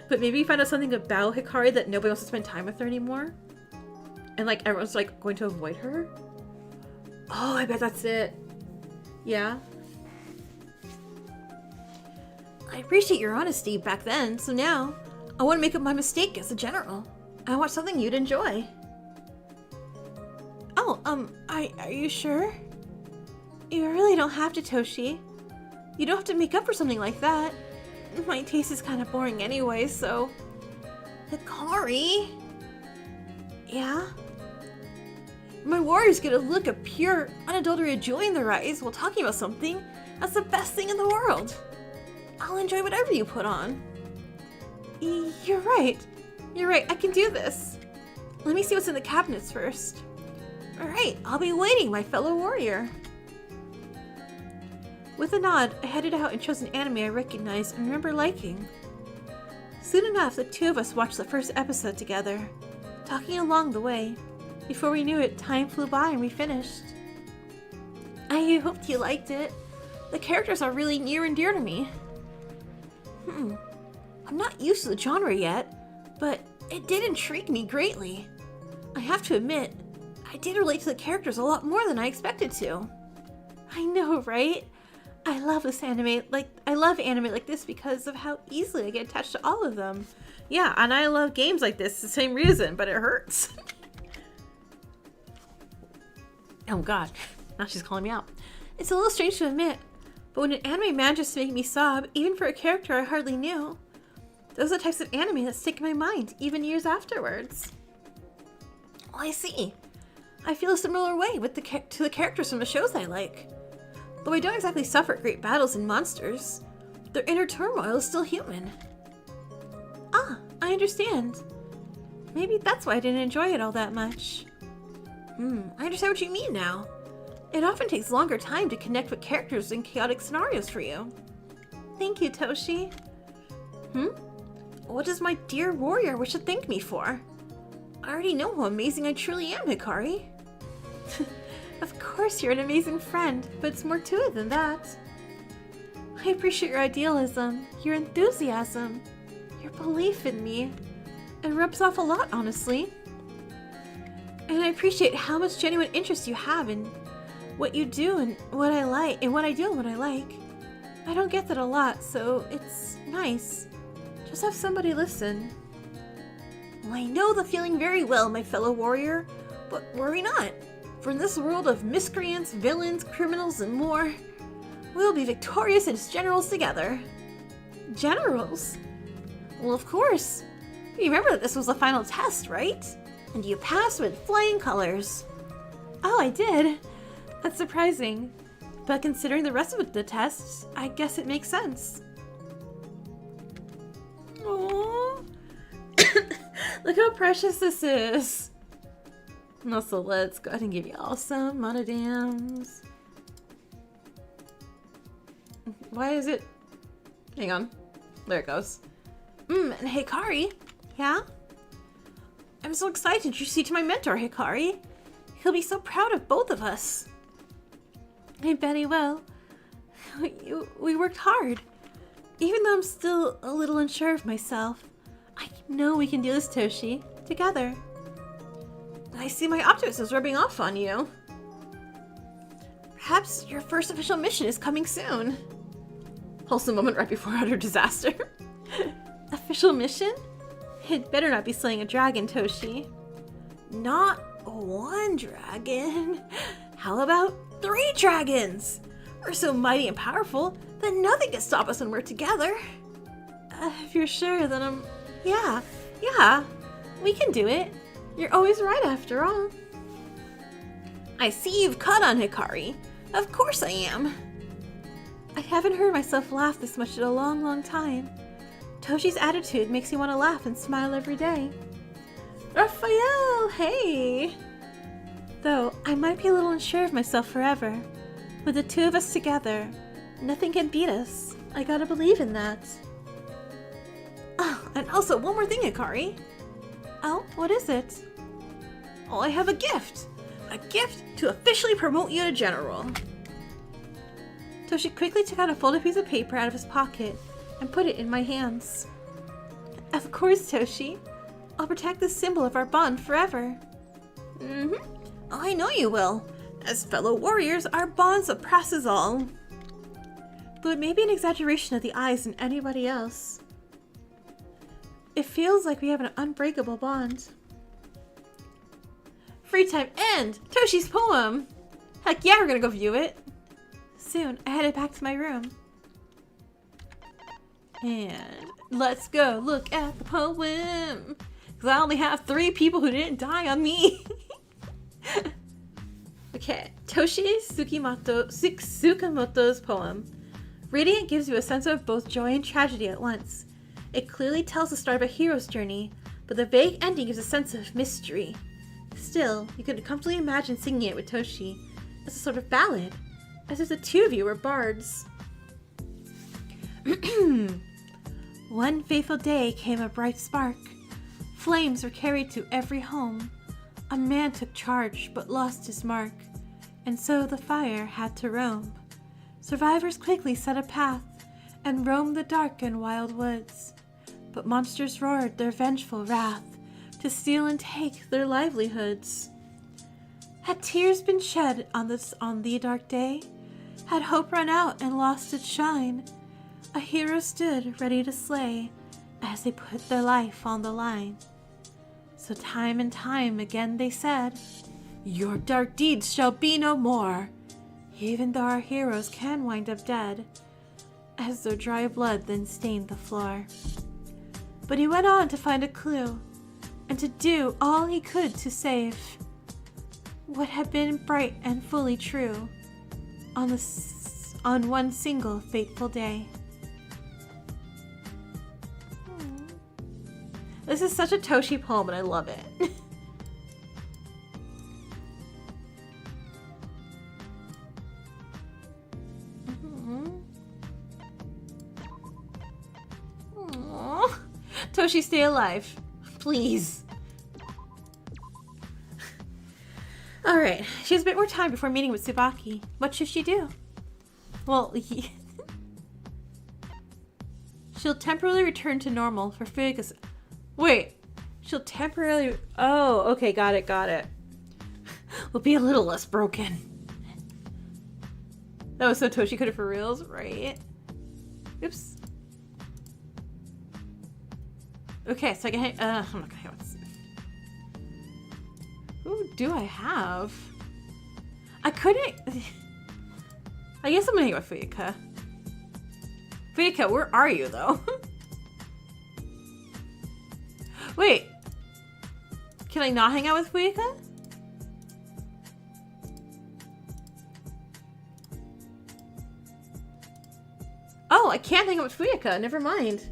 But maybe we find out something about Hikari that nobody wants to spend time with her anymore. And like everyone's like going to avoid her. Oh, I bet that's it. Yeah. I appreciate your honesty back then, so now I want to make up my mistake as a general. I want something you'd enjoy. Oh, are you sure? You really don't have to, Toshi. You don't have to make up for something like that. My taste is kind of boring anyway, so... Hikari? Yeah? My warriors get a look of pure, unadulterated joy in their eyes while talking about something that's the best thing in the world. I'll enjoy whatever you put on. You're right. You're right, I can do this. Let me see what's in the cabinets first. Alright, I'll be waiting, my fellow warrior. With a nod, I headed out and chose an anime I recognized and remember liking. Soon enough, the two of us watched the first episode together, talking along the way. Before we knew it, time flew by and we finished. I hoped you liked it. The characters are really near and dear to me. I'm not used to the genre yet, but it did intrigue me greatly. I have to admit, I did relate to the characters a lot more than I expected to. I know, right? I love anime like this because of how easily I get attached to all of them. Yeah, and I love games like this, the same reason, but it hurts. Oh god, now she's calling me out. It's a little strange to admit, but when an anime manages to make me sob, even for a character I hardly knew, those are the types of anime that stick in my mind, even years afterwards. Oh, I see. I feel a similar way to the characters from the shows I like. Though I don't exactly suffer at great battles and monsters, their inner turmoil is still human. Ah, I understand. Maybe that's why I didn't enjoy it all that much. I understand what you mean now. It often takes longer time to connect with characters in chaotic scenarios for you. Thank you, Toshi. What does my dear warrior wish to thank me for? I already know how amazing I truly am, Hikari. Of course you're an amazing friend, but it's more to it than that. I appreciate your idealism, your enthusiasm, your belief in me. It rubs off a lot, honestly. And I appreciate how much genuine interest you have in what you do and what I like, and what I do and what I like. I don't get that a lot, so it's nice. Just have somebody listen. Well, I know the feeling very well, my fellow warrior, but worry not. For in this world of miscreants, villains, criminals, and more, we'll be victorious as generals together. Generals? Well, of course. You remember that this was the final test, right? And you passed with flying colors. Oh, I did. That's surprising. But considering the rest of the tests, I guess it makes sense. Aww. Look how precious this is. Also, let's go ahead and give you all some monodams. Why is it? Hang on. There it goes. And Hikari. Yeah? I'm so excited to introduce you to my mentor, Hikari. He'll be so proud of both of us. I bet he will. We worked hard. Even though I'm still a little unsure of myself, I know we can do this, Toshi. Together. I see my optimism is rubbing off on you. Perhaps your first official mission is coming soon. Wholesome moment right before utter disaster. Official mission? It better not be slaying a dragon, Toshi. Not one dragon. How about 3 dragons? We're so mighty and powerful that nothing can stop us when we're together. If you're sure, then yeah, we can do it. You're always right after all. I see you've caught on, Hikari. Of course I am. I haven't heard myself laugh this much in a long, long time. Toshi's attitude makes me want to laugh and smile every day. Raphael, hey! Though, I might be a little unsure of myself forever. With the two of us together, nothing can beat us. I gotta believe in that. Oh, And also, one more thing, Hikari. Oh, what is it? Oh, I have a gift. A gift to officially promote you to General. Toshi quickly took out a folded piece of paper out of his pocket and put it in my hands. Of course, Toshi. I'll protect the symbol of our bond forever. Mm-hmm. Oh, I know you will. As fellow warriors, our bond surpasses all. Though it may be an exaggeration of the eyes in anybody else. It feels like we have an unbreakable bond. Free time and Toshi's poem! Heck yeah, we're gonna go view it! Soon, I headed back to my room. And let's go look at the poem! Because I only have 3 people who didn't die on me! Okay, Toshi Tsukamoto's poem. Reading it gives you a sense of both joy and tragedy at once. It clearly tells the story of a hero's journey, but the vague ending gives a sense of mystery. Still, you could comfortably imagine singing it with Toshi as a sort of ballad, as if the 2 of you were bards. One fateful day came a bright spark. Flames were carried to every home. A man took charge but lost his mark, and so the fire had to roam. Survivors quickly set a path and roamed the dark and wild woods. But monsters roared their vengeful wrath to steal and take their livelihoods. Had tears been shed on the dark day? Had hope run out and lost its shine? A hero stood ready to slay as they put their life on the line. So time and time again they said, "Your dark deeds shall be no more," even though our heroes can wind up dead, as their dry blood then stained the floor. But he went on to find a clue, and to do all he could to save what had been bright and fully true on one single fateful day. This is such a Toshi poem and I love it. Aww. Toshi, stay alive. Please. Alright, she has a bit more time before meeting with Tsubaki. What should she do? Well, she'll temporarily return to normal for Fuyuka's... Wait, she'll temporarily... Oh, okay, got it. We'll be a little less broken. That was so Toshi could have for reals, right? Oops. Okay, so I can hang... I'm not gonna hang with... Who do I have? I couldn't... I guess I'm gonna hang with Fuyuka. Fuyuka, where are you, though? Wait. Can I not hang out with Fuyuka? Oh, I can't hang out with Fuyuka. Never mind.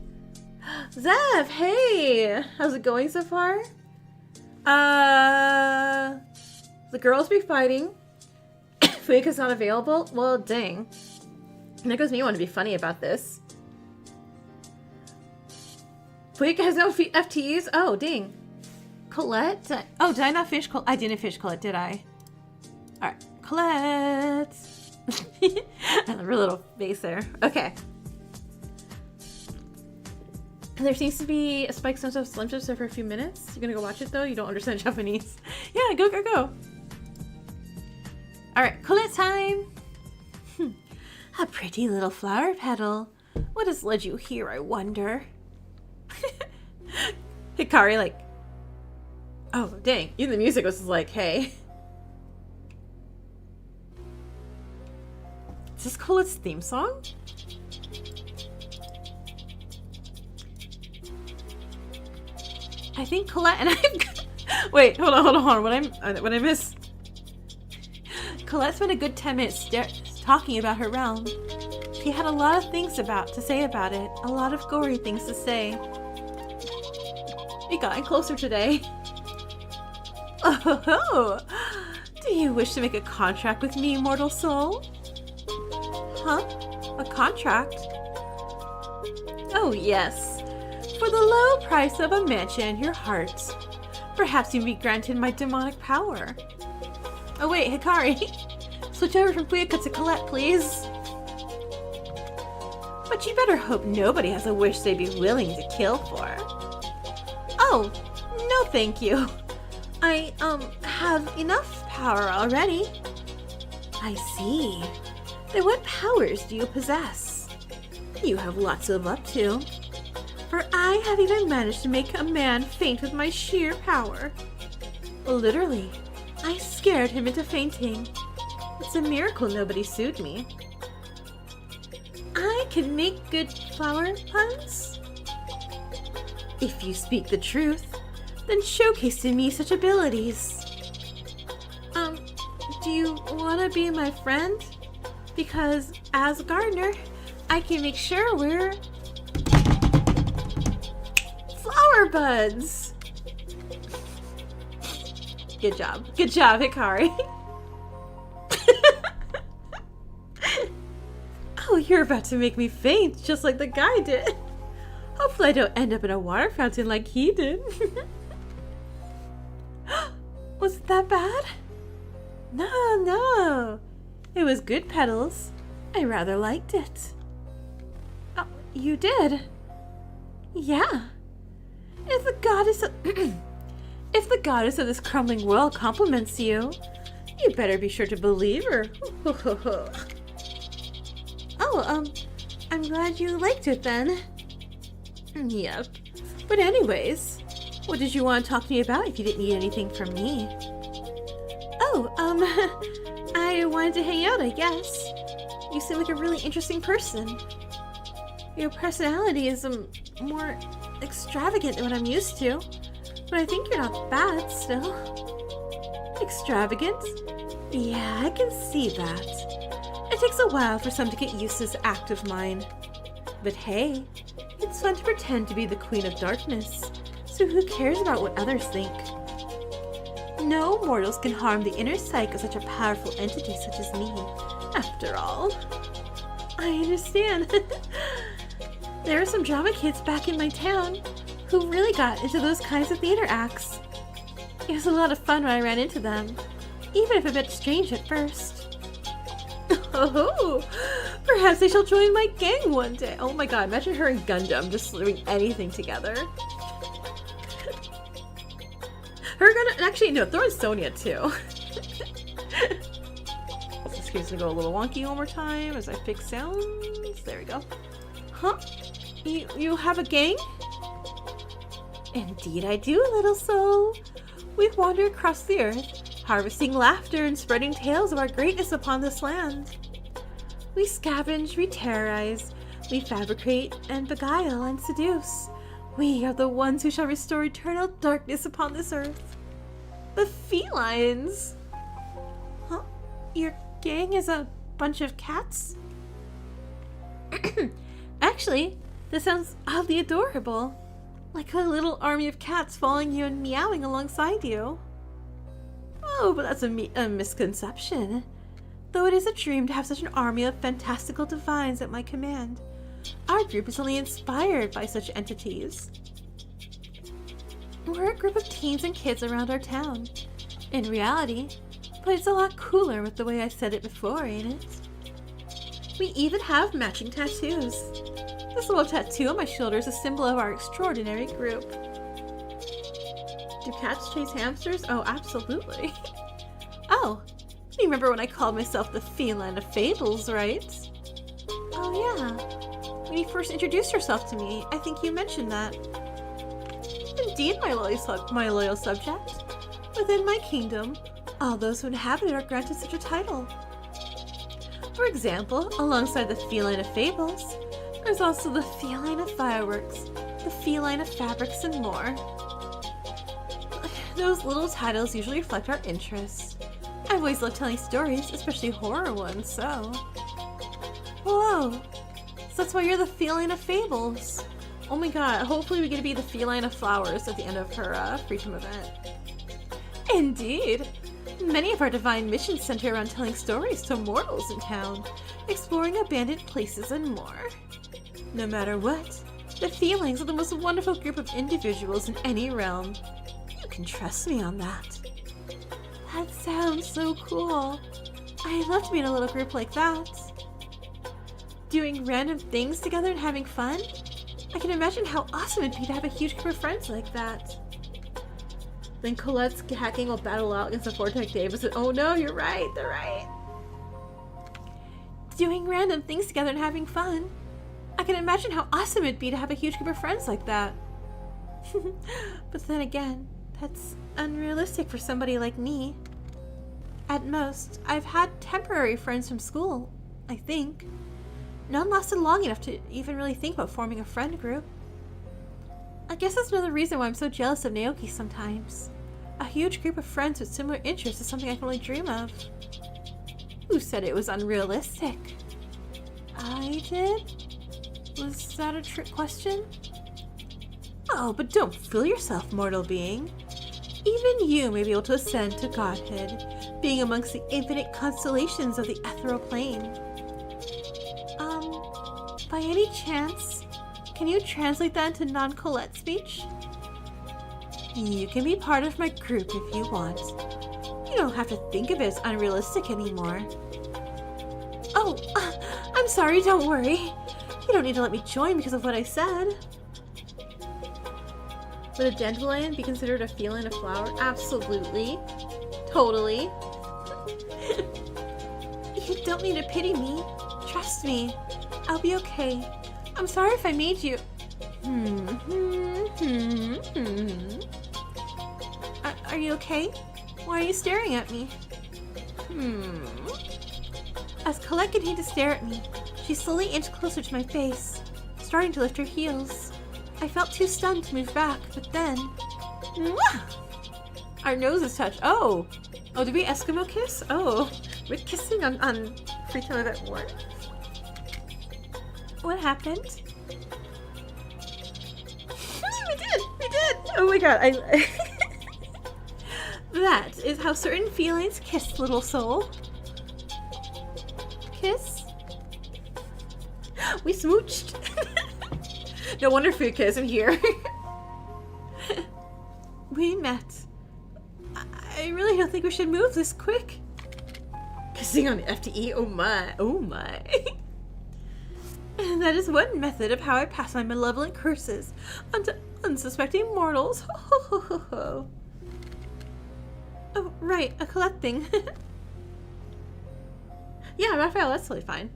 Zev, hey! How's it going so far? The girls be fighting. Fuyuka's not available? Well, dang. And there goes me wanting to be funny about this. Fuyuka has no FTEs? Oh, dang. Colette? Did I not finish Colette? I didn't finish Colette, did I? Alright, Colette. A real little face there. Okay. There seems to be a Spike Slim Jump for a few minutes. You're gonna go watch it though? You don't understand Japanese. Yeah, go. Alright, Colette time! A pretty little flower petal. What has led you here, I wonder? Hikari like... Oh, dang. Even the music was like, hey. Is this Colette's theme song? I think Colette and I've... Wait, hold on. What I missed? Colette spent a good 10 minutes talking about her realm. She had a lot of things to say about it. A lot of gory things to say. We got closer today. Oh, do you wish to make a contract with me, mortal soul? Huh? A contract? Oh, yes. For the low the price of a mansion in your heart. Perhaps you'll be granted my demonic power. Oh wait, Hikari. Switch over from Fuyuka to Colette, please. But you better hope nobody has a wish they'd be willing to kill for. Oh, no thank you. I, have enough power already. I see. Then what powers do you possess? You have lots to live up to. For I have even managed to make a man faint with my sheer power. Literally, I scared him into fainting. It's a miracle nobody sued me. I can make good flower puns? If you speak the truth, then showcase to me such abilities. Do you want to be my friend? Because as a gardener, I can make sure we're flower buds. Good job. Good job, Hikari. Oh, you're about to make me faint, just like the guy did. Hopefully I don't end up in a water fountain like he did. Was it that bad? No. It was good petals. I rather liked it. Oh, you did? Yeah. If the goddess of if the goddess of this crumbling world compliments you, you better be sure to believe her. Oh, I'm glad you liked it then. Yep. But anyways, what did you want to talk to me about if you didn't need anything from me? Oh, I wanted to hang out, I guess. You seem like a really interesting person. Your personality is more extravagant than what I'm used to, but I think you're not bad still. Extravagant? Yeah, I can see that. It takes a while for some to get used to this act of mine. But hey, it's fun to pretend to be the Queen of Darkness, so who cares about what others think? No mortals can harm the inner psyche of such a powerful entity such as me, after all. I understand. There are some drama kids back in my town who really got into those kinds of theater acts. It was a lot of fun when I ran into them, even if a bit strange at first. Oh, perhaps I shall join my gang one day. Oh my god, imagine her and Gundam just doing anything together. Her gonna actually no, throw in Sonia too. This screen's gonna go a little wonky one more time as I fix sounds. There we go. Huh? You have a gang? Indeed I do, little soul. We wander across the earth, harvesting laughter and spreading tales of our greatness upon this land. We scavenge, we terrorize, we fabricate and beguile and seduce. We are the ones who shall restore eternal darkness upon this earth. The felines! Huh? Your gang is a bunch of cats? Actually, this sounds oddly adorable. Like a little army of cats following you and meowing alongside you. Oh, but that's a misconception. Though it is a dream to have such an army of fantastical divines at my command, our group is only inspired by such entities. We're a group of teens and kids around our town. In reality, but it's a lot cooler with the way I said it before, ain't it? We even have matching tattoos. This little tattoo on my shoulder is a symbol of our extraordinary group. Do cats chase hamsters? Oh, absolutely. Oh, you remember when I called myself the Feline of Fables, right? Oh yeah. When you first introduced yourself to me, I think you mentioned that. Indeed, my loyal subject. Within my kingdom, all those who inhabit it are granted such a title. For example, alongside the Feline of Fables, there's also the Feline of Fireworks, the Feline of Fabrics, and more. Those little titles usually reflect our interests. I've always loved telling stories, especially horror ones, so... Whoa! So that's why you're the Feline of Fables. Oh my god, hopefully we get to be the Feline of Flowers at the end of her Freedom event. Indeed! Many of our divine missions center around telling stories to mortals in town, exploring abandoned places and more. No matter what, The Felines are the most wonderful group of individuals in any realm. You can trust me on that. That sounds so cool. I'd love to be in a little group like that. Doing random things together and having fun? I can imagine how awesome it'd be to have a huge group of friends like that. Then Colette's hacking will battle out against the Vortex Davis and oh no, you're right, they're right. Doing random things together and having fun. I can imagine how awesome it'd be to have a huge group of friends like that. But then again, that's unrealistic for somebody like me. At most, I've had temporary friends from school, I think. None lasted long enough to even really think about forming a friend group. I guess that's another reason why I'm so jealous of Naoki sometimes. A huge group of friends with similar interests is something I can only dream of. Who said it was unrealistic? I did? Was that a trick question? Oh, but don't fool yourself, mortal being. Even you may be able to ascend to godhood, being amongst the infinite constellations of the ethereal plane. By any chance, can you translate that into non-Colette speech? You can be part of my group if you want. You don't have to think of it as unrealistic anymore. Oh, I'm sorry, don't worry. You don't need to let me join because of what I said. Would a dandelion be considered a feline, a flower? Absolutely. Totally. You don't need to pity me. Trust me. I'll be okay. I'm sorry if I made you... Are you okay? Why are you staring at me? As Colette continued to stare at me, she slowly inched closer to my face, starting to lift her heels. I felt too stunned to move back, but then... Mwah! Our noses touched. Oh, did we Eskimo kiss? Oh, we're kissing on free time at work. What happened? We did! Oh my god, That is how certain felines kiss, little soul. Kiss? We smooched. No wonder food kiss in here. We met. I really don't think we should move this quick. Kissing on the FTE? Oh my. And that is one method of how I pass my malevolent curses onto unsuspecting mortals. Oh, right, a Colette thing. Yeah, Raphael, that's totally fine.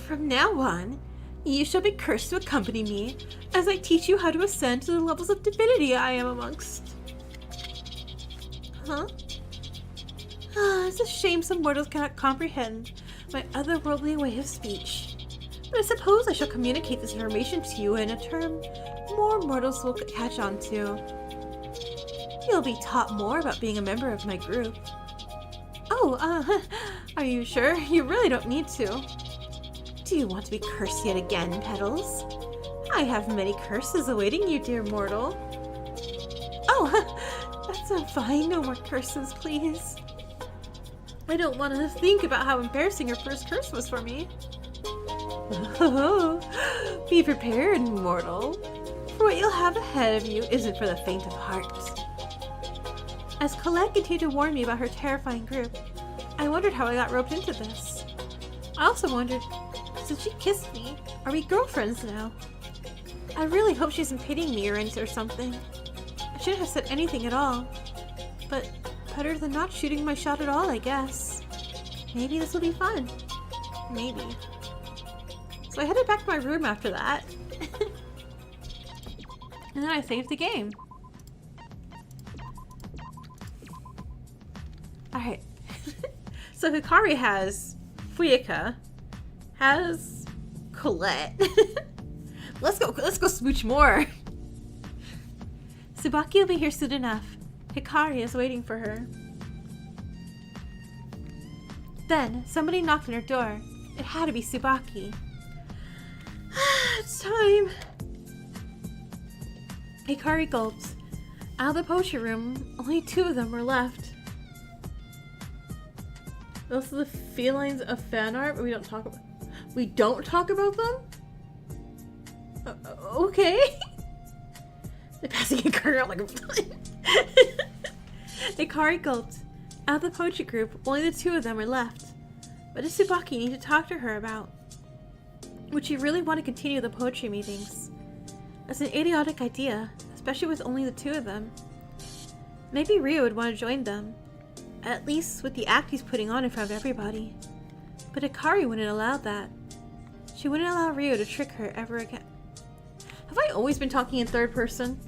From now on, you shall be cursed to accompany me as I teach you how to ascend to the levels of divinity I am amongst. Huh? It's a shame some mortals cannot comprehend my otherworldly way of speech. But I suppose I shall communicate this information to you in a term more mortals will catch on to. You'll be taught more about being a member of my group. Oh, are you sure? You really don't need to. Do you want to be cursed yet again, Petals? I have many curses awaiting you, dear mortal. Oh, that's fine. No more curses, please. I don't want to think about how embarrassing your first curse was for me. Oh, be prepared, mortal. For what you'll have ahead of you isn't for the faint of heart. As Colette continued to warn me about her terrifying group, I wondered how I got roped into this. I also wondered, since she kissed me, are we girlfriends now? I really hope she isn't pitying me or something. I shouldn't have said anything at all. But better than not shooting my shot at all, I guess. Maybe this will be fun. Maybe. So I headed back to my room after that. And then I saved the game. Alright. So Hikari has Fuyuka, has Colette. Let's go smooch more. Tsubaki will be here soon enough. Hikari is waiting for her. Then somebody knocked on her door. It had to be Tsubaki. It's time. Hikari gulped. Out of the poetry room, only 2 of them were left. Those are the felines of fan art, but we don't talk about them? Okay. They're passing Hikari around like a Hikari gulped. Out of the poetry group, only the two of them were left. What does Tsubaki need to talk to her about? Would she really want to continue the poetry meetings? It's an idiotic idea, especially with only the two of them. Maybe Ryo would want to join them. At least with the act he's putting on in front of everybody. But Hikari wouldn't allow that. She wouldn't allow Ryo to trick her ever again. Have I always been talking in third person?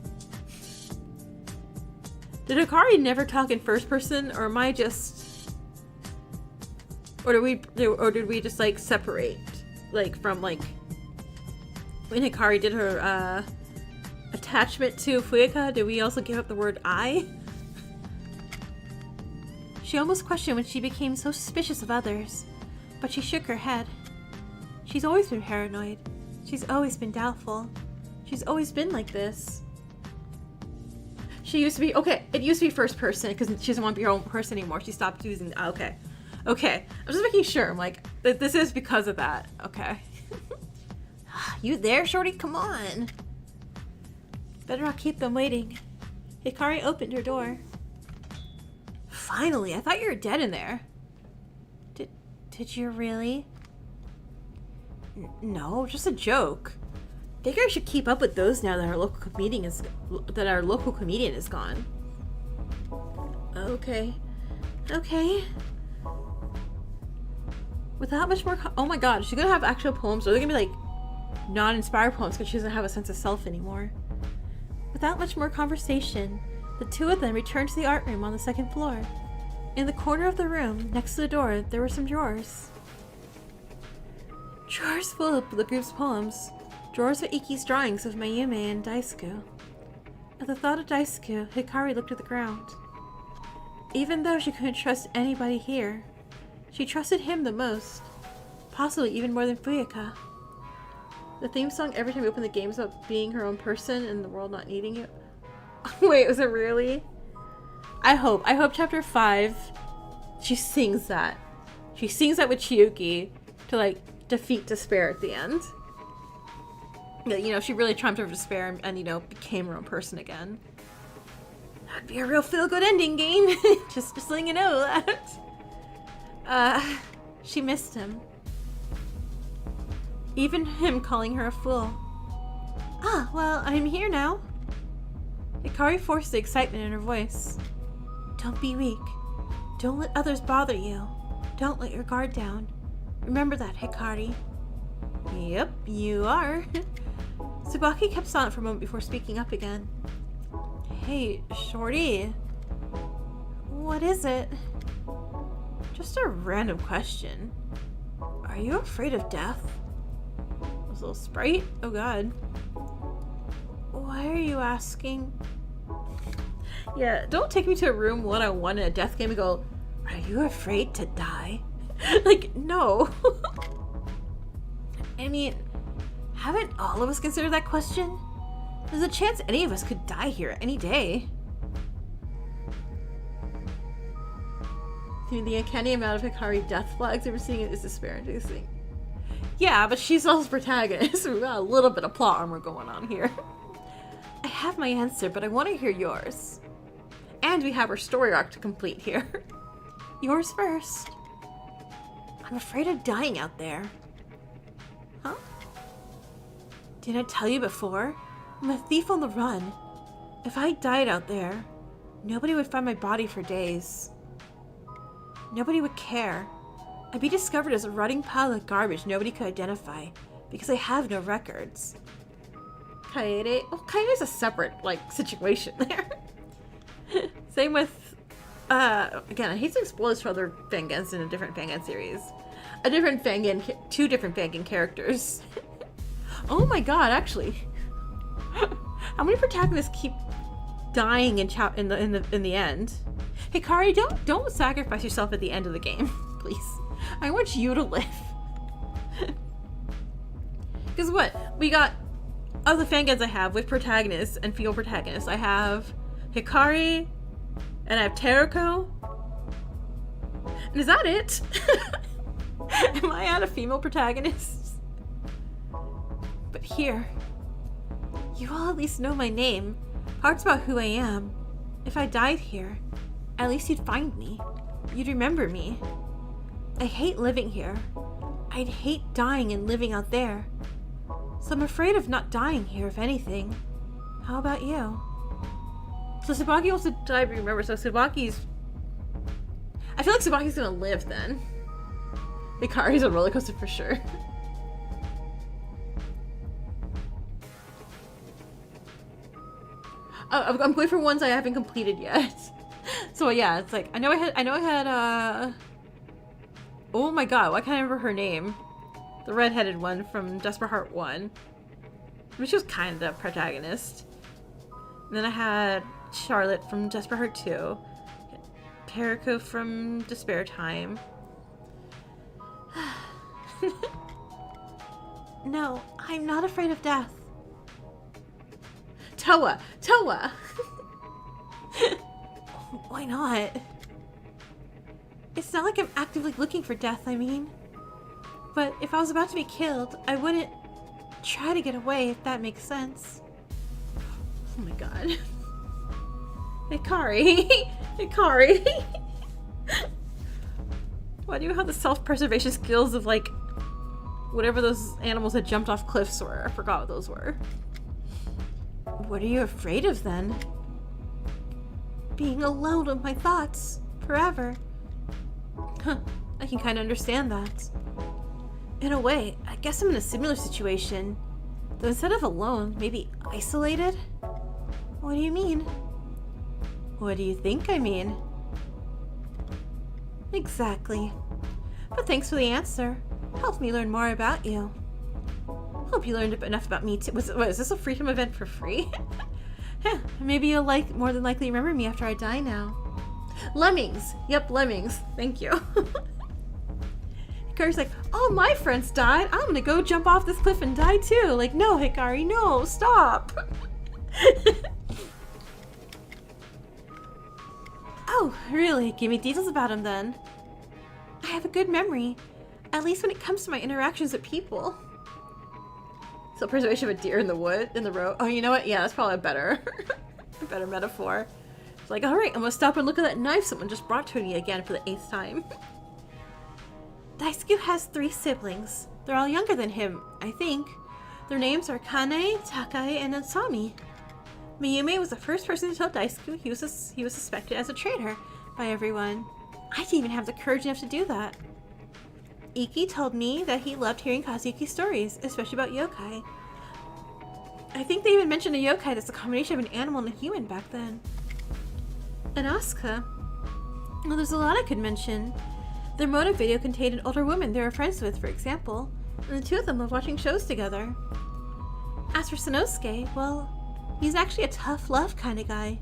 Did Hikari never talk in first person, or am I just... Or did we just, like, separate? Like, from, like... When Hikari did her, attachment to Fuyuka, did we also give up the word I? She almost questioned when she became so suspicious of others, but she shook her head. She's always been paranoid. She's always been doubtful. She's always been like this. She used to be, okay, it used to be first person because she doesn't want to be her own person anymore. She stopped using, okay. Okay, I'm just making sure. I'm like, this is because of that. Okay. You there, shorty? Come on. Better not keep them waiting. Hikari opened her door. Finally, I thought you were dead in there. Did you really? No, just a joke. I think I should keep up with those now that our local comedian is gone. Okay. Okay. Without much more oh my god, she's gonna have actual poems, or they're gonna be like non-inspired poems because she doesn't have a sense of self anymore. Without much more conversation, the two of them returned to the art room on the second floor. In the corner of the room, next to the door, there were some drawers. Drawers full of the group's poems. Drawers with Iki's drawings of Mayume and Daisuke. At the thought of Daisuke, Hikari looked at the ground. Even though she couldn't trust anybody here, she trusted him the most. Possibly even more than Fuyuka. The theme song every time we open the game is about being her own person and the world not needing you. Wait, was it really? I hope chapter 5, she sings that. She sings that with Chiyuki to, like, defeat despair at the end. You know, she really triumphed over despair and, you know, became her own person again. That'd be a real feel-good ending game. just letting you know that. She missed him. Even him calling her a fool. Ah, well, I'm here now. Hikari forced the excitement in her voice. Don't be weak. Don't let others bother you. Don't let your guard down. Remember that, Hikari. Yep, you are. Tsubaki kept silent for a moment before speaking up again. Hey, shorty. What is it? Just a random question. Are you afraid of death? This little sprite? Oh god. Why are you asking? Yeah, don't take me to a room 101 in a death game and go, are you afraid to die? Like, no. I mean, haven't all of us considered that question? There's a chance any of us could die here any day. The uncanny amount of Hikari death flags ever seeing is despair-inducing. Yeah, but she's also protagonist. We've got a little bit of plot armor going on here. I have my answer, but I want to hear yours. And we have our story arc to complete here. Yours first. I'm afraid of dying out there. Huh? Didn't I tell you before? I'm a thief on the run. If I died out there, nobody would find my body for days. Nobody would care. I'd be discovered as a rotting pile of garbage nobody could identify, because I have no records. Kaede? Well, Kaede's a separate, like, situation there. Same with, again, I hate to spoil this for other Fangans in a different Fangan series. Two different Fangan characters. Oh my god, actually. How many protagonists keep dying in the end? Hikari, don't sacrifice yourself at the end of the game, please. I want you to live. Because what? We got, of the Fangans I have with protagonists and female protagonists, I have Hikari, and I have Teruko. And is that it? Am I out of female protagonists? But here, You all at least know my name. Parts about who I am. If I died here, at least you'd find me. You'd remember me. I hate living here. I'd hate dying and living out there. So I'm afraid of not dying here, if anything. How about you? So Tsubaki wants to die, but remember, so Tsubaki's... I feel like Tsubaki's gonna live then. Hikari's a roller coaster for sure. I'm going for ones I haven't completed yet. So yeah, it's like I know I had oh my god, why can't I remember her name? The redheaded one from Desperate Heart 1. I mean, she was kind of the protagonist. And then I had Charlotte from Desperate Heart 2. Periko from Despair Time. No, I'm not afraid of death. Toa! Toa! Why not? It's not like I'm actively looking for death, I mean. But if I was about to be killed, I wouldn't try to get away, if that makes sense. Oh my god. Hikari! Hikari! Why do you have the self-preservation skills of, like, whatever those animals that jumped off cliffs were? I forgot what those were. What are you afraid of, then? Being alone with my thoughts. Forever. Huh. I can kind of understand that. In a way, I guess I'm in a similar situation. Though instead of alone, maybe isolated? What do you mean? What do you think I mean? Exactly. But thanks for the answer. Helped me learn more about you. Hope you learned enough about me too. Was this a freedom event for free? Maybe you'll more than likely remember me after I die now. Lemmings! Yep, lemmings. Thank you. Hikari's like, oh, my friends died. I'm gonna go jump off this cliff and die too. Like, no, Hikari, no, stop. Oh, really? Give me details about him then. I have a good memory. At least when it comes to my interactions with people. So preservation of a deer in the wood, in the road. Oh, you know what? Yeah, that's probably a better metaphor. It's like, all right, I'm gonna stop and look at that knife someone just brought to me again for the 8th time. Daisuke has 3 siblings. They're all younger than him, I think. Their names are Kane, Takai, and Natsami. Miyume was the first person to tell Daisuke he was suspected as a traitor by everyone. I didn't even have the courage enough to do that. Iki told me that he loved hearing Kazuyuki's stories, especially about yokai. I think they even mentioned a yokai that's a combination of an animal and a human back then. And Asuka. Well, there's a lot I could mention. Their motive video contained an older woman they were friends with, for example, and the two of them love watching shows together. As for Sanosuke, well, he's actually a tough love kind of guy.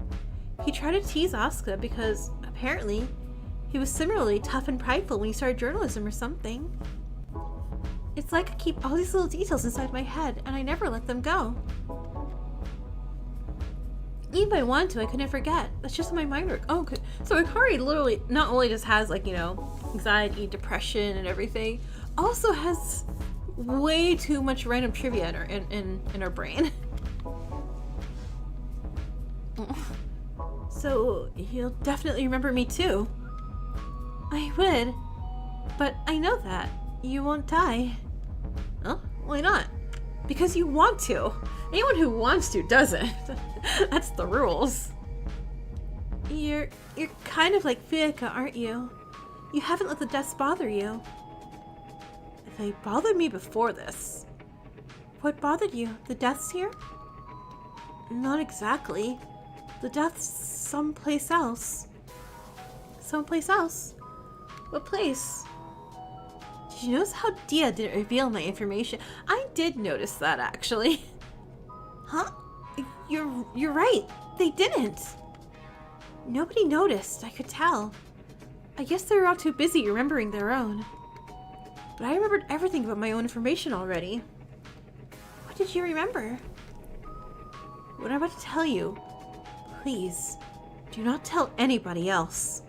He tried to tease Asuka because, apparently, he was similarly tough and prideful when he started journalism or something. It's like I keep all these little details inside my head, and I never let them go. Even if I wanted to, I couldn't forget. That's just how my mind works. Oh, so Hikari literally not only just has, like, you know, anxiety, depression, and everything, also has way too much random trivia in her brain. So, you'll definitely remember me too. I would, but I know that. You won't die. Oh, why not? Because you want to. Anyone who wants to doesn't. That's the rules. You're kind of like Fueka, aren't you? You haven't let the deaths bother you. They bothered me before this. What bothered you? The deaths here? Not exactly. The deaths someplace else. Someplace else? What place? Did you notice how Dia didn't reveal my information? I did notice that, actually. Huh? You're right. They didn't. Nobody noticed, I could tell. I guess they were all too busy remembering their own. But I remembered everything about my own information already. What did you remember? What I'm about to tell you, please, do not tell anybody else.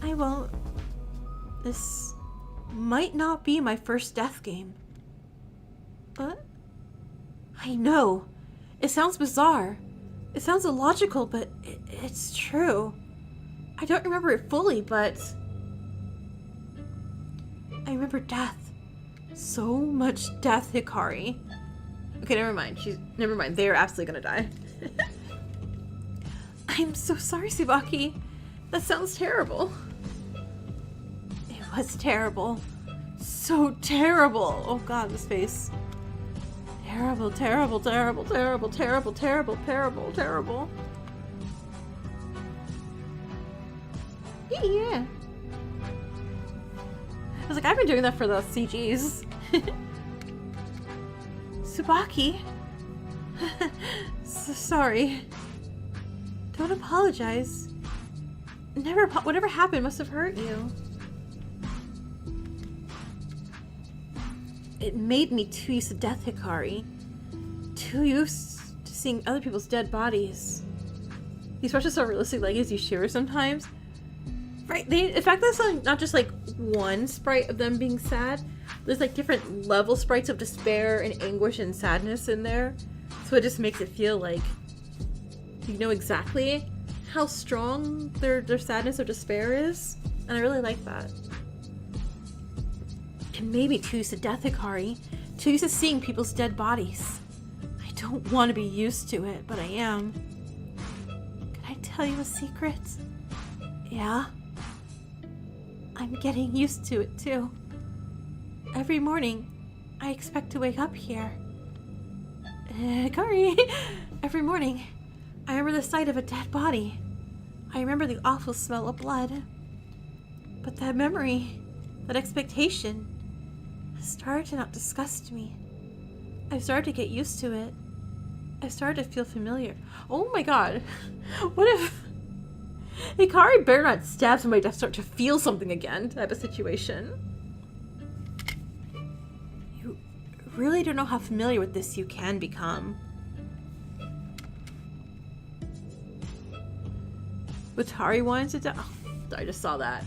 I won't. This might not be my first death game. But I know. It sounds bizarre. It sounds illogical, but it's true. I don't remember it fully, but I remember death. So much death, Hikari. Okay, never mind. Never mind. They are absolutely gonna die. I'm so sorry, Tsubaki. That sounds terrible. It was terrible. So terrible. Oh god, this face. Terrible, terrible, terrible, terrible, terrible, terrible, terrible, terrible. Yeah. I was like, I've been doing that for the CGs. Tsubaki. So sorry. Don't apologize. Whatever happened must have hurt you. It made me too used to death, Hikari. Too used to seeing other people's dead bodies. These brushes so realistic, like gives you shivers sometimes. Right? In fact, that's not just like one sprite of them being sad. There's like different level sprites of despair and anguish and sadness in there. So it just makes it feel like you know exactly how strong their sadness or despair is. And I really like that. And maybe too used to death, Hikari. Too used to seeing people's dead bodies. I don't want to be used to it, but I am. Can I tell you a secret? Yeah? I'm getting used to it too. Every morning, I expect to wake up here. Hikari! Every morning, I remember the sight of a dead body. I remember the awful smell of blood. But that memory, that expectation, has started to not disgust me. I've started to get used to it. I've started to feel familiar. Oh my god. What if Hikari better not stab somebody to start to feel something again type of situation? You really don't know how familiar with this you can become. Watari wanted to die. Oh, I just saw that.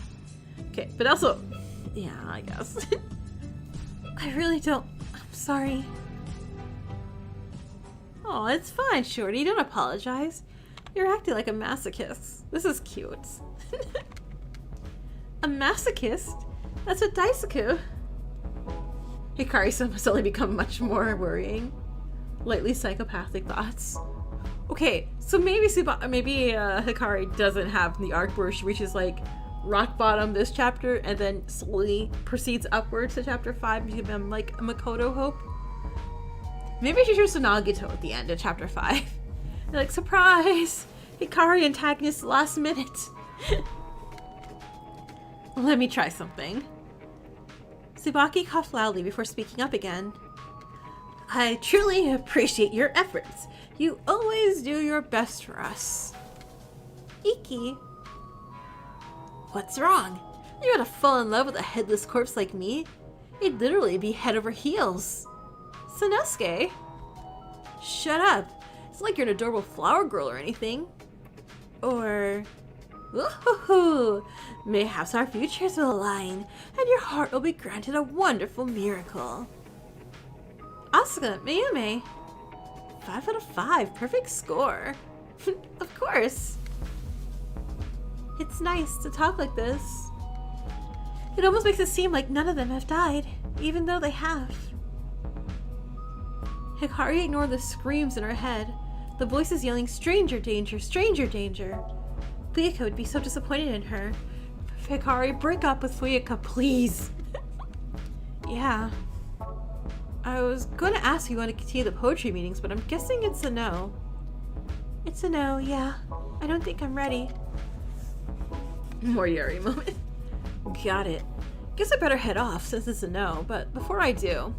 Okay, but also, yeah, I guess. I really don't. I'm sorry. Oh, it's fine, Shorty. Don't apologize. You're acting like a masochist. This is cute. A masochist? That's what Daisuke. Hikari must only become much more worrying. Lightly psychopathic thoughts. Okay, so maybe Hikari doesn't have the arc where she reaches like rock bottom this chapter and then slowly proceeds upwards to chapter 5 to give him like a Makoto hope. Maybe she hears Nagito at the end of chapter 5. They're like, surprise! Hikari antagonist last minute. Let me try something. Tsubaki coughed loudly before speaking up again. I truly appreciate your efforts. You always do your best for us. Iki. What's wrong? You gotta fall in love with a headless corpse like me? You'd literally be head over heels. Sanosuke? Shut up. It's like you're an adorable flower girl or anything. Or... Ooh, mayhaps our futures will align, and your heart will be granted a wonderful miracle. Asuka, Mayume. 5 out of 5, perfect score. Of course. It's nice to talk like this. It almost makes it seem like none of them have died, even though they have. Hikari ignored the screams in her head, the voices yelling, stranger danger, stranger danger. Fuyuka would be so disappointed in her. Hikari, break up with Fuyuka, please. Yeah. I was going to ask if you want to continue the poetry meetings, but I'm guessing it's a no. It's a no, yeah. I don't think I'm ready. More Yuri moment. Got it. Guess I better head off since it's a no, but before I do,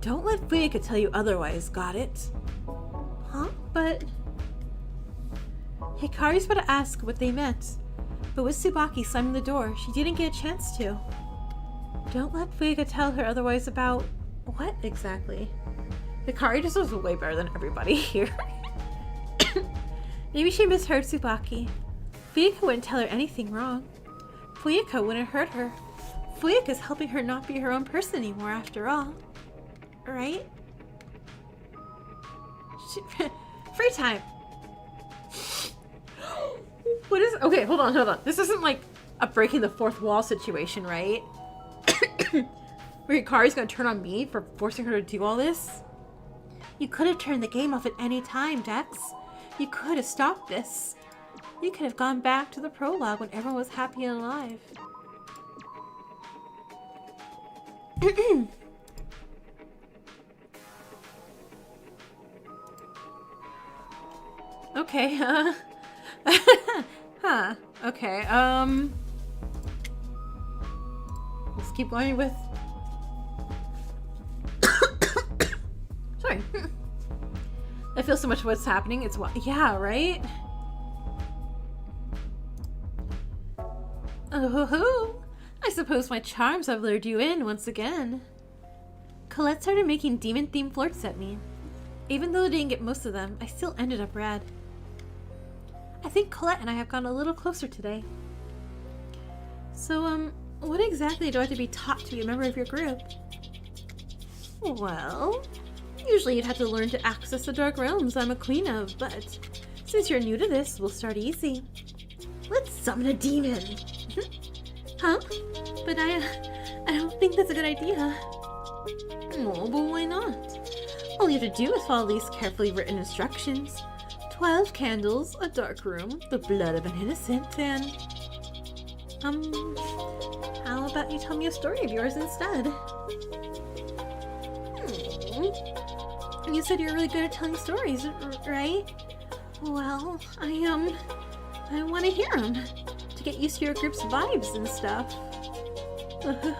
don't let Fuyuka tell you otherwise, got it? Huh? But... Hikari's about to ask what they meant, but with Tsubaki slamming the door, she didn't get a chance to. Don't let Fuyuka tell her otherwise about... what exactly? Hikari just was way better than everybody here. Maybe she misheard Tsubaki. Fuyuka wouldn't tell her anything wrong. Fuyuka wouldn't hurt her. Fuyuka's helping her not be her own person anymore after all. Right? Free time. What is... Okay, hold on. This isn't like a breaking the fourth wall situation, right? Where Hikari's gonna turn on me for forcing her to do all this? You could have turned the game off at any time, Dex. You could have stopped this. You could have gone back to the prologue when everyone was happy and alive. Okay, huh, okay, let's keep going with... Sorry. I feel so much what's happening, it's what... Yeah, right? Oh, I suppose my charms have lured you in once again. Colette started making demon-themed flirts at me. Even though I didn't get most of them, I still ended up rad. I think Colette and I have gotten a little closer today. So, what exactly do I have to be taught to be a member of your group? Well, usually you'd have to learn to access the Dark Realms I'm a queen of, but since you're new to this, we'll start easy. Let's summon a demon! Huh? But I don't think that's a good idea. Oh, but why not? All you have to do is follow these carefully written instructions. 12 candles, a dark room, the blood of an innocent, and... how about you tell me a story of yours instead? You said you're really good at telling stories, right? Well, I want to hear them, to get used to your group's vibes and stuff.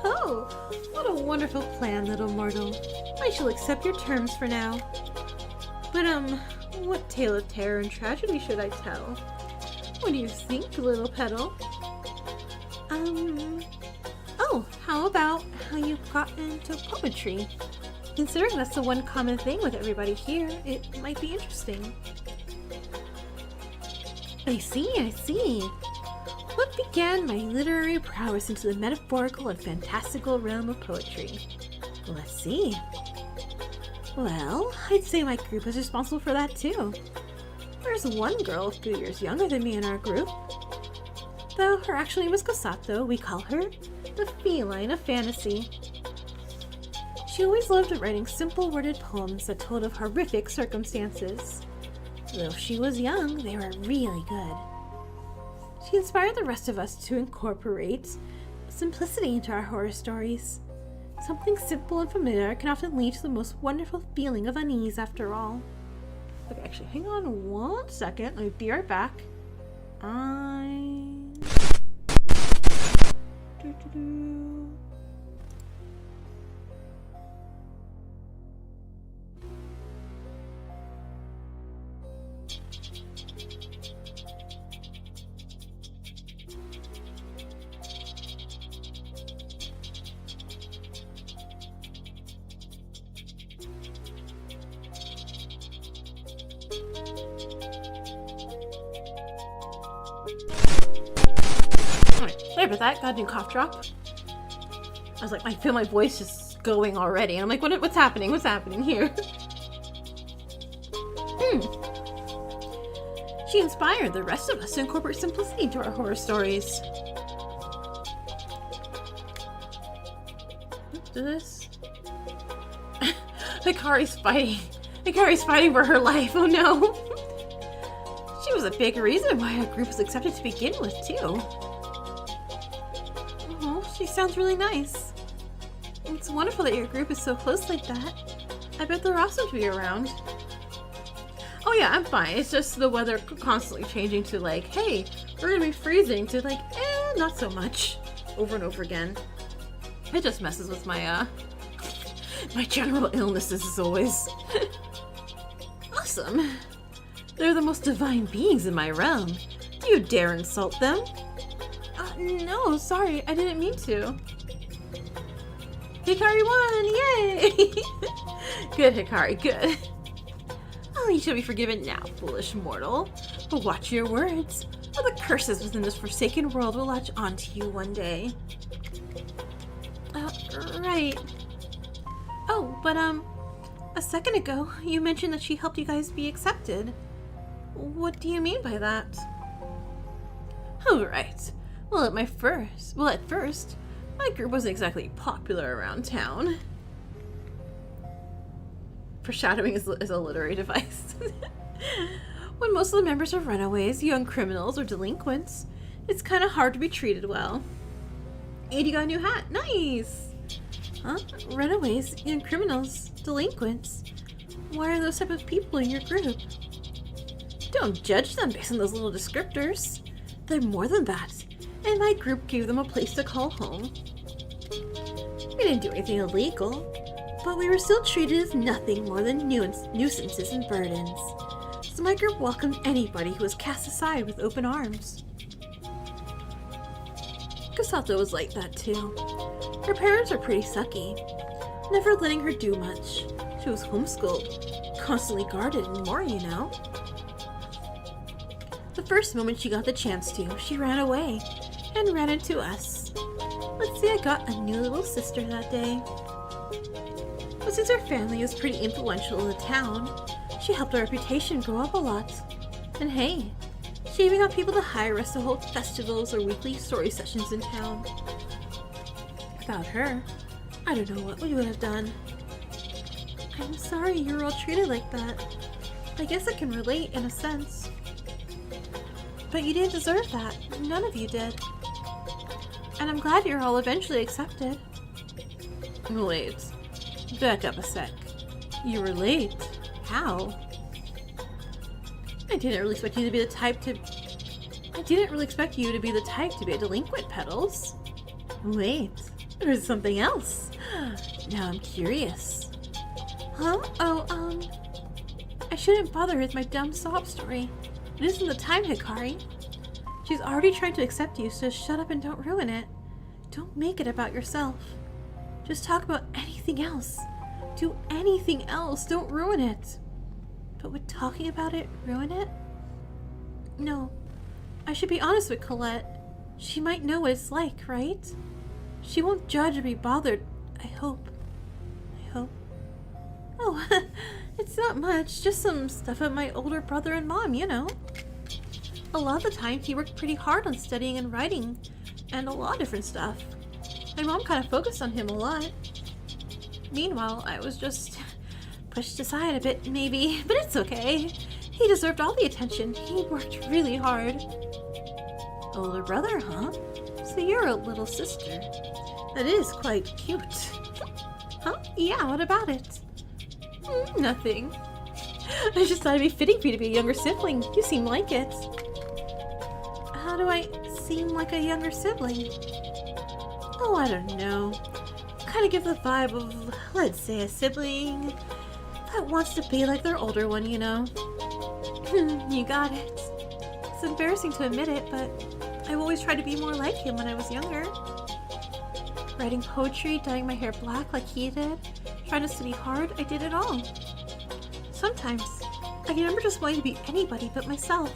Oh, what a wonderful plan, little mortal. I shall accept your terms for now. But, what tale of terror and tragedy should I tell? What do you think, little petal? Oh, how about how you got into poetry? Considering that's the one common thing with everybody here, it might be interesting. I see. What began my literary prowess into the metaphorical and fantastical realm of poetry? Let's see. Well, I'd say my group is responsible for that too. There's one girl a few years younger than me in our group. Though her actual name is Kosato, we call her the feline of fantasy. She always loved writing simple worded poems that told of horrific circumstances. Though she was young, they were really good. She inspired the rest of us to incorporate simplicity into our horror stories. Something simple and familiar can often lead to the most wonderful feeling of unease after all. Okay, actually, hang on 1 second. Let me be right back. Sorry about that. Got a new cough drop. I was like, I feel my voice just going already. And I'm like, what's happening? What's happening here? She inspired the rest of us to incorporate simplicity into our horror stories. Do this. Hikari's fighting. Hikari's fighting for her life. Oh no. She was a big reason why our group was accepted to begin with, too. Oh, she sounds really nice. It's wonderful that your group is so close like that. I bet they're awesome to be around. Oh yeah, I'm fine. It's just the weather constantly changing to like, hey, we're gonna be freezing, to like, not so much. Over and over again. It just messes with my, my general illnesses as always. Awesome. They're the most divine beings in my realm. Do you dare insult them? No, sorry, I didn't mean to. Hikari won! Yay! Good, Hikari, good. Oh, you shall be forgiven now, foolish mortal. But watch your words, or the curses within this forsaken world will latch onto you one day. Right. Oh, but, A second ago, you mentioned that she helped you guys be accepted. What do you mean by that? Oh, right. Well, at first, my group wasn't exactly popular around town. Foreshadowing is a literary device. When most of the members are runaways, young criminals, or delinquents, it's kind of hard to be treated well. And you got a new hat. Nice! Huh? Runaways, young criminals, delinquents. Why are those type of people in your group? Don't judge them based on those little descriptors. They're more than that, and my group gave them a place to call home. We didn't do anything illegal, but we were still treated as nothing more than nuisances and burdens. So my group welcomed anybody who was cast aside with open arms. Kasato was like that too. Her parents were pretty sucky, never letting her do much. She was homeschooled, constantly guarded and more, you know. The first moment she got the chance to, she ran away and ran into us. Let's see, I got a new little sister that day. But since her family was pretty influential in the town, she helped our reputation grow up a lot. And hey, she even got people to hire us to hold festivals or weekly story sessions in town. Without her, I don't know what we would have done. I'm sorry you were all treated like that. I guess I can relate in a sense. But you didn't deserve that. None of you did. And I'm glad you're all eventually accepted. Wait. Back up a sec. You were late. How? I didn't really expect you to be the type to be a delinquent, Petals. Wait. There's something else. Now I'm curious. Huh? Oh, I shouldn't bother with my dumb sob story. It isn't the time, Hikari. She's already trying to accept you, so shut up and don't ruin it. Don't make it about yourself. Just talk about anything else. Do anything else. Don't ruin it. But would talking about it ruin it? No. I should be honest with Colette. She might know what it's like, right? She won't judge or be bothered. I hope. Oh, it's not much. Just some stuff about my older brother and mom, you know. A lot of the time, he worked pretty hard on studying and writing, and a lot of different stuff. My mom kind of focused on him a lot. Meanwhile, I was just pushed aside a bit, maybe, but it's okay. He deserved all the attention. He worked really hard. Older brother, huh? So you're a little sister. That is quite cute. Huh? Yeah, what about it? Nothing. I just thought it'd be fitting for you to be a younger sibling. You seem like it. How do I seem like a younger sibling? Oh, I don't know. Kind of give the vibe of, let's say, a sibling that wants to be like their older one, you know? You got it. It's embarrassing to admit it, but I've always tried to be more like him when I was younger. Writing poetry, dyeing my hair black like he did, trying to study hard, I did it all. Sometimes, I remember just wanting to be anybody but myself.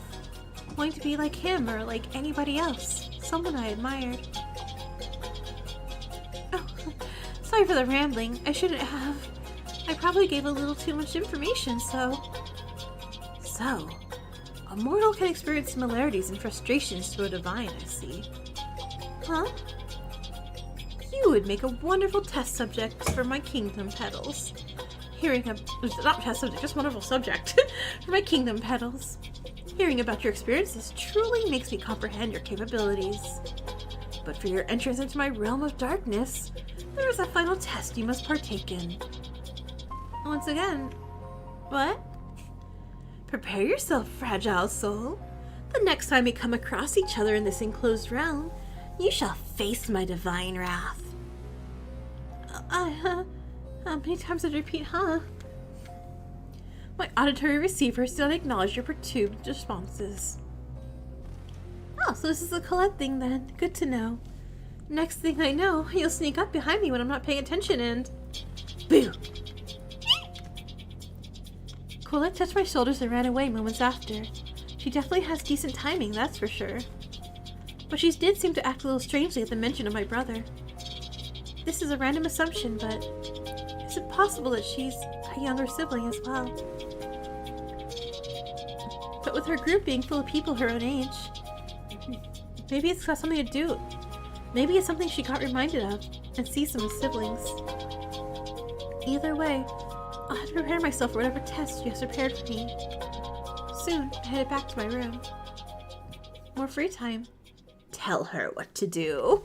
Wanting to be like him or like anybody else. Someone I admired. Oh, sorry for the rambling. I shouldn't have. I probably gave a little too much information, So, a mortal can experience similarities and frustrations to a divine, I see. Huh? You would make a wonderful test subject for my kingdom, Petals. Not test subject, just wonderful subject for my kingdom, Petals. Hearing about your experiences truly makes me comprehend your capabilities. But for your entrance into my realm of darkness, there is a final test you must partake in. Once again, what? Prepare yourself, fragile soul. The next time we come across each other in this enclosed realm, you shall face my divine wrath. How many times did I repeat, huh? My auditory receivers do not acknowledge your perturbed responses. Oh, so this is a Colette thing then. Good to know. Next thing I know, you'll sneak up behind me when I'm not paying attention and... Boo! Colette touched my shoulders and ran away moments after. She definitely has decent timing, that's for sure. But she did seem to act a little strangely at the mention of my brother. This is a random assumption, but is it possible that she's a younger sibling as well. But with her group being full of people her own age, maybe it's got something to do. Maybe it's something she got reminded of and sees them as siblings. Either way, I'll have to prepare myself for whatever test she has prepared for me. Soon, I headed back to my room. More free time. Tell her what to do.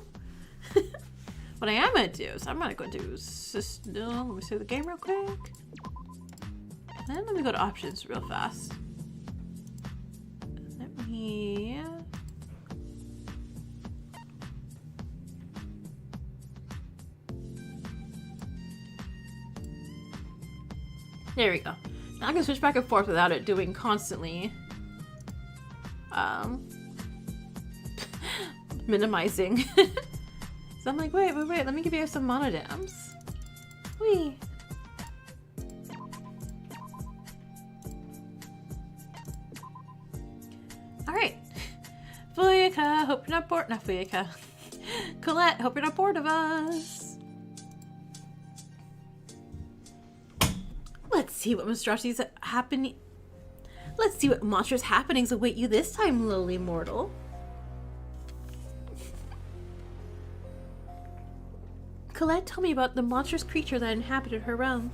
What I am going to do is I'm going to go do system. Let me save the game real quick. Then let me go to options real fast. Let me... There we go. Now I can switch back and forth without it doing constantly minimizing. So I'm like, wait, let me give you some monodams. Whee! Alright. Fuyaka, hope you're not bored. Not Fuyaka. Colette, hope you're not bored of us. Let's see what monstrosities happening. Let's see what monstrous happenings await you this time, lowly mortal. Colette told me about the monstrous creature that inhabited her realm.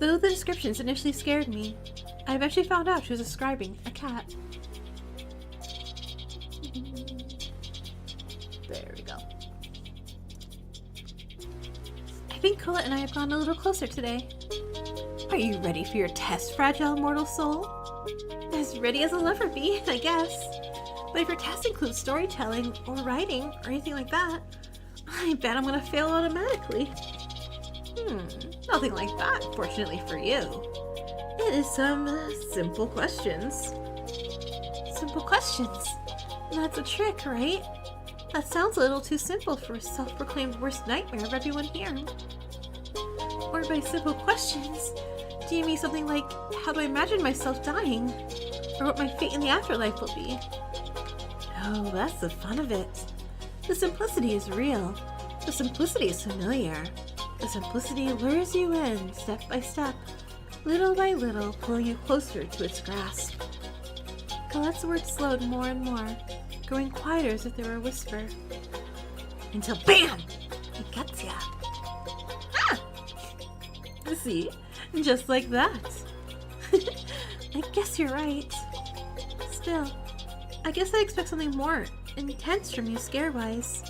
Though the descriptions initially scared me, I eventually found out she was describing a cat. There we go. I think Colette and I have gone a little closer today. Are you ready for your test, fragile mortal soul? As ready as I'll ever be, I guess. But if your test includes storytelling, or writing, or anything like that, I bet I'm gonna fail automatically. Nothing like that, fortunately for you. It is some simple questions. Simple questions? That's a trick, right? That sounds a little too simple for a self-proclaimed worst nightmare of everyone here. Or by simple questions, do you mean something like, how do I imagine myself dying? Or what my fate in the afterlife will be? Oh, that's the fun of it. The simplicity is real. The simplicity is familiar. The simplicity lures you in, step by step, little by little, pulling you closer to its grasp. Colette's words slowed more and more, growing quieter as if they were a whisper. Until BAM! It gets ya. Ah! See? Just like that. I guess you're right. Still, I guess I expect something more intense from you scare-wise.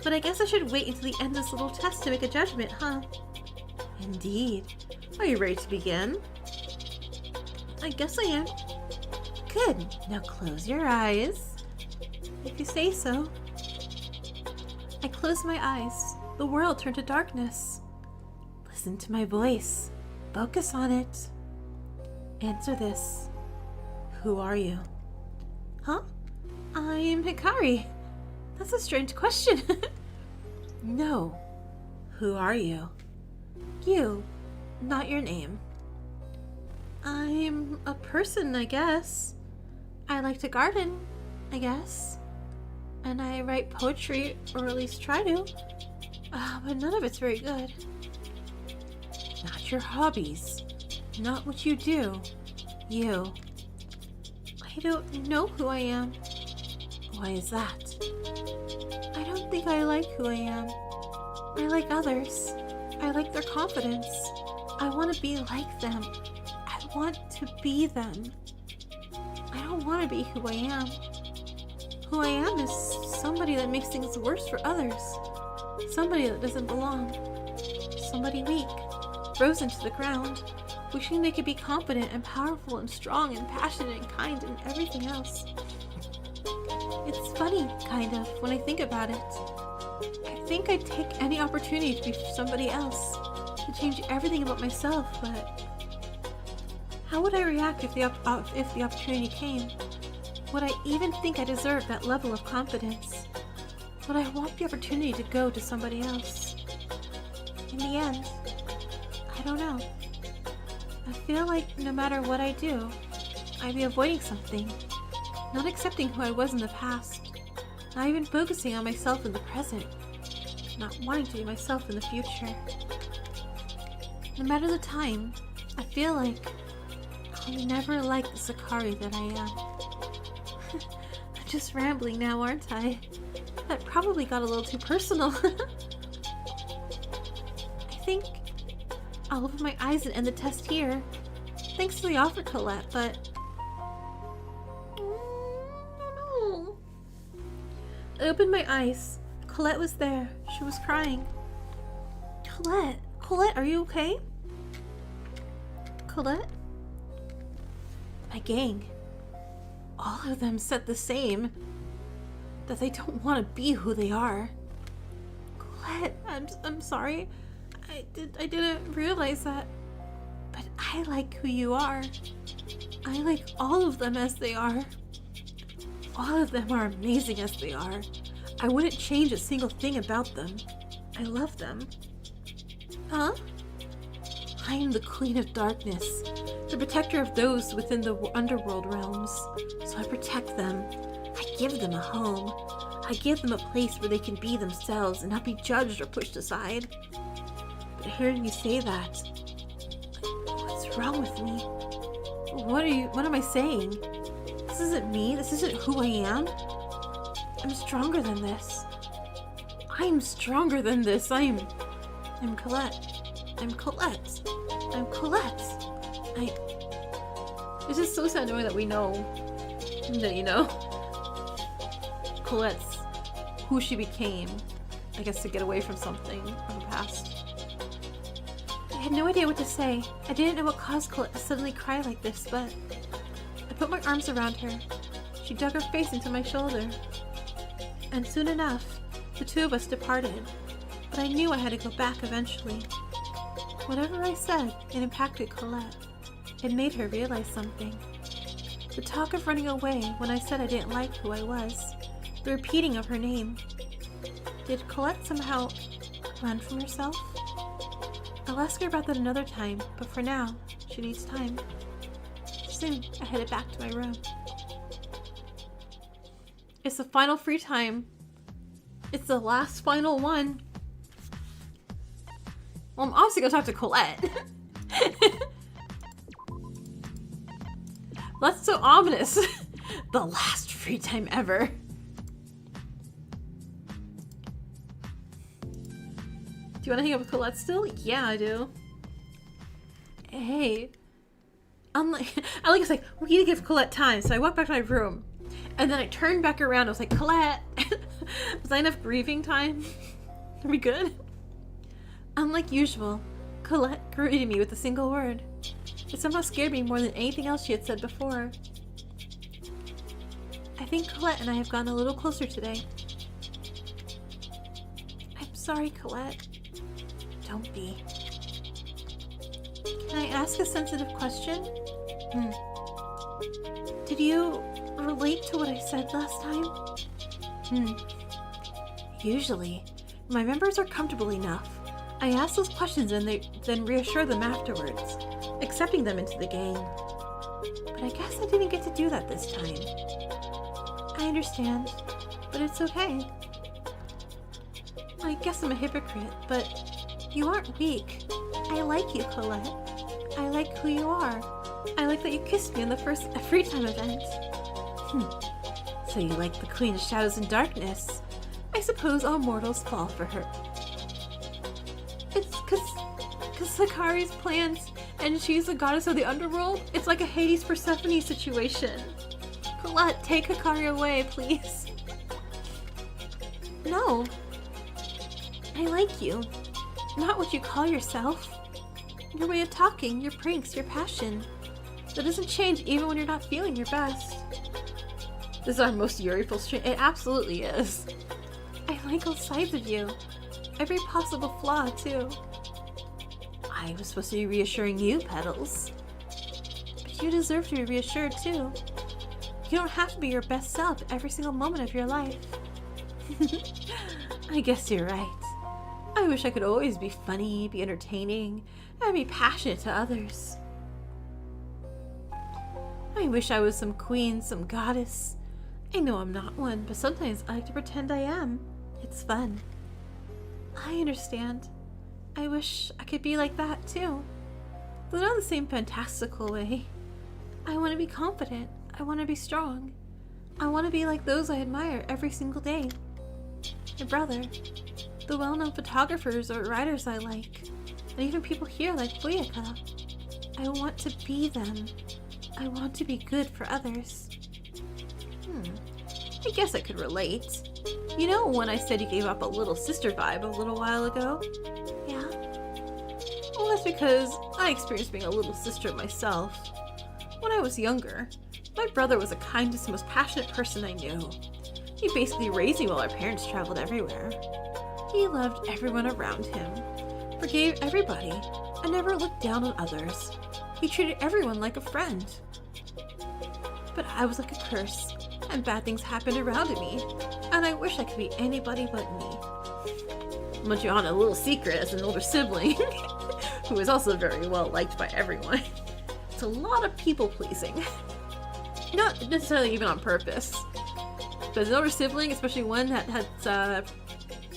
But I guess I should wait until the end of this little test to make a judgment, huh? Indeed. Are you ready to begin? I guess I am. Good. Now close your eyes. If you say so. I closed my eyes. The world turned to darkness. Listen to my voice. Focus on it. Answer this. Who are you? Huh? I'm Hikari. That's a strange question. No. Who are you? You, not your name. I'm a person, I guess. I like to garden, I guess. And I write poetry, or at least try to. But none of it's very good. Not your hobbies. Not what you do. You. I don't know who I am. Why is that? I don't think I like who I am. I like others. I like their confidence. I want to be like them. I want to be them. I don't want to be who I am. Who I am is somebody that makes things worse for others. Somebody that doesn't belong. Somebody weak, frozen to the ground, wishing they could be confident and powerful and strong and passionate and kind and everything else. It's funny, kind of, when I think about it. I think I'd take any opportunity to be somebody else, to change everything about myself, but how would I react if the opportunity came? Would I even think I deserved that level of confidence? Would I want the opportunity to go to somebody else? In the end, I don't know. I feel like no matter what I do, I'd be avoiding something. Not accepting who I was in the past. Not even focusing on myself in the present. Not wanting to be myself in the future. No matter the time, I feel like I'll never like the Sakari that I am. I'm just rambling now, aren't I? That probably got a little too personal. I think I'll open my eyes and end the test here. Thanks for the offer, Colette, but... no. I opened my eyes. Colette was there. She was crying. Colette? Colette, are you okay? Colette? My gang. All of them said the same. That they don't want to be who they are. Colette, I'm sorry. I didn't realize that. But I like who you are. I like all of them as they are. All of them are amazing as they are. I wouldn't change a single thing about them. I love them. Huh? I am the Queen of Darkness, the protector of those within the underworld realms. So I protect them. I give them a home. I give them a place where they can be themselves and not be judged or pushed aside. But hearing you say that, what's wrong with me? What am I saying? This isn't me. This isn't who I am. I'm stronger than this. I'm stronger than this. I'm Colette. I'm Colette. I'm Colette. It's just so sad knowing that we know that, you know, Colette's who she became, I guess, to get away from something from the past. I had no idea what to say. I didn't know what caused Colette to suddenly cry like this, but I put my arms around her. She dug her face into my shoulder. And soon enough, the two of us departed. But I knew I had to go back eventually. Whatever I said, it impacted Colette. It made her realize something. The talk of running away when I said I didn't like who I was. The repeating of her name. Did Colette somehow run from herself? I'll ask her about that another time, but for now, she needs time. Soon, I headed back to my room. It's the final free time. It's the last final one. Well, I'm obviously gonna talk to Colette. That's so ominous. The last free time ever. Do you want to hang out with Colette still? Yeah, I do. Hey. I was like, we need to give Colette time. So I walked back to my room. And then I turned back around. I was like, Colette. Was I enough grieving time? Are we good? Unlike usual, Colette greeted me with a single word. It somehow scared me more than anything else she had said before. I think Colette and I have gotten a little closer today. I'm sorry, Colette. Don't be. Can I ask a sensitive question? Did you relate to what I said last time? Usually, my members are comfortable enough. I ask those questions and then reassure them afterwards, accepting them into the gang. But I guess I didn't get to do that this time. I understand, but it's okay. I guess I'm a hypocrite, but you aren't weak. I like you, Colette. I like who you are. I like that you kissed me in the first free time event. So you like the Queen of Shadows and Darkness. I suppose all mortals fall for her. It's cause Sakari's plans and she's the goddess of the underworld? It's like a Hades Persephone situation. Colette, take Hikari away, please. No. I like you. Not what you call yourself. Your way of talking, your pranks, your passion. That doesn't change even when you're not feeling your best. This is our most Yuriful stream. It absolutely is. I like all sides of you. Every possible flaw, too. I was supposed to be reassuring you, Petals. But you deserve to be reassured, too. You don't have to be your best self every single moment of your life. I guess you're right. I wish I could always be funny, be entertaining, and be passionate to others. I wish I was some queen, some goddess. I know I'm not one, but sometimes I like to pretend I am. It's fun. I understand. I wish I could be like that too. But not in the same fantastical way. I want to be confident. I want to be strong. I want to be like those I admire every single day. My brother, the well-known photographers or writers I like, and even people here like Fuyaka. I want to be them. I want to be good for others. I guess I could relate. You know when I said you gave up a little sister vibe a little while ago? Yeah? Well, that's because I experienced being a little sister myself. When I was younger, my brother was the kindest, most passionate person I knew. He basically raised me while our parents traveled everywhere. He loved everyone around him, forgave everybody, and never looked down on others. He treated everyone like a friend. But I was like a curse, and bad things happened around me, and I wish I could be anybody but me. I'll let you on a little secret as an older sibling, who is also very well liked by everyone. It's a lot of people pleasing. Not necessarily even on purpose. But as an older sibling, especially one that has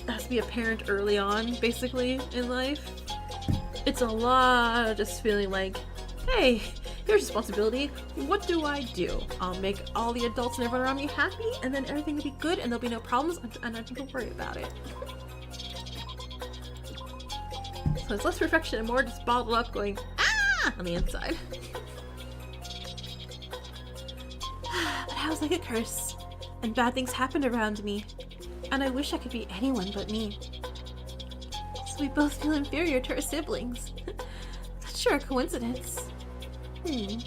to be a parent early on, basically, in life, it's a lot of just feeling like, hey, here's responsibility. What do I do? I'll make all the adults and everyone around me happy, and then everything will be good, and there'll be no problems, and I don't have to worry about it. So it's less perfection and more just bottled up going, ah, on the inside. But I was like a curse, and bad things happened around me, and I wish I could be anyone but me. So we both feel inferior to our siblings. That's sure a coincidence. You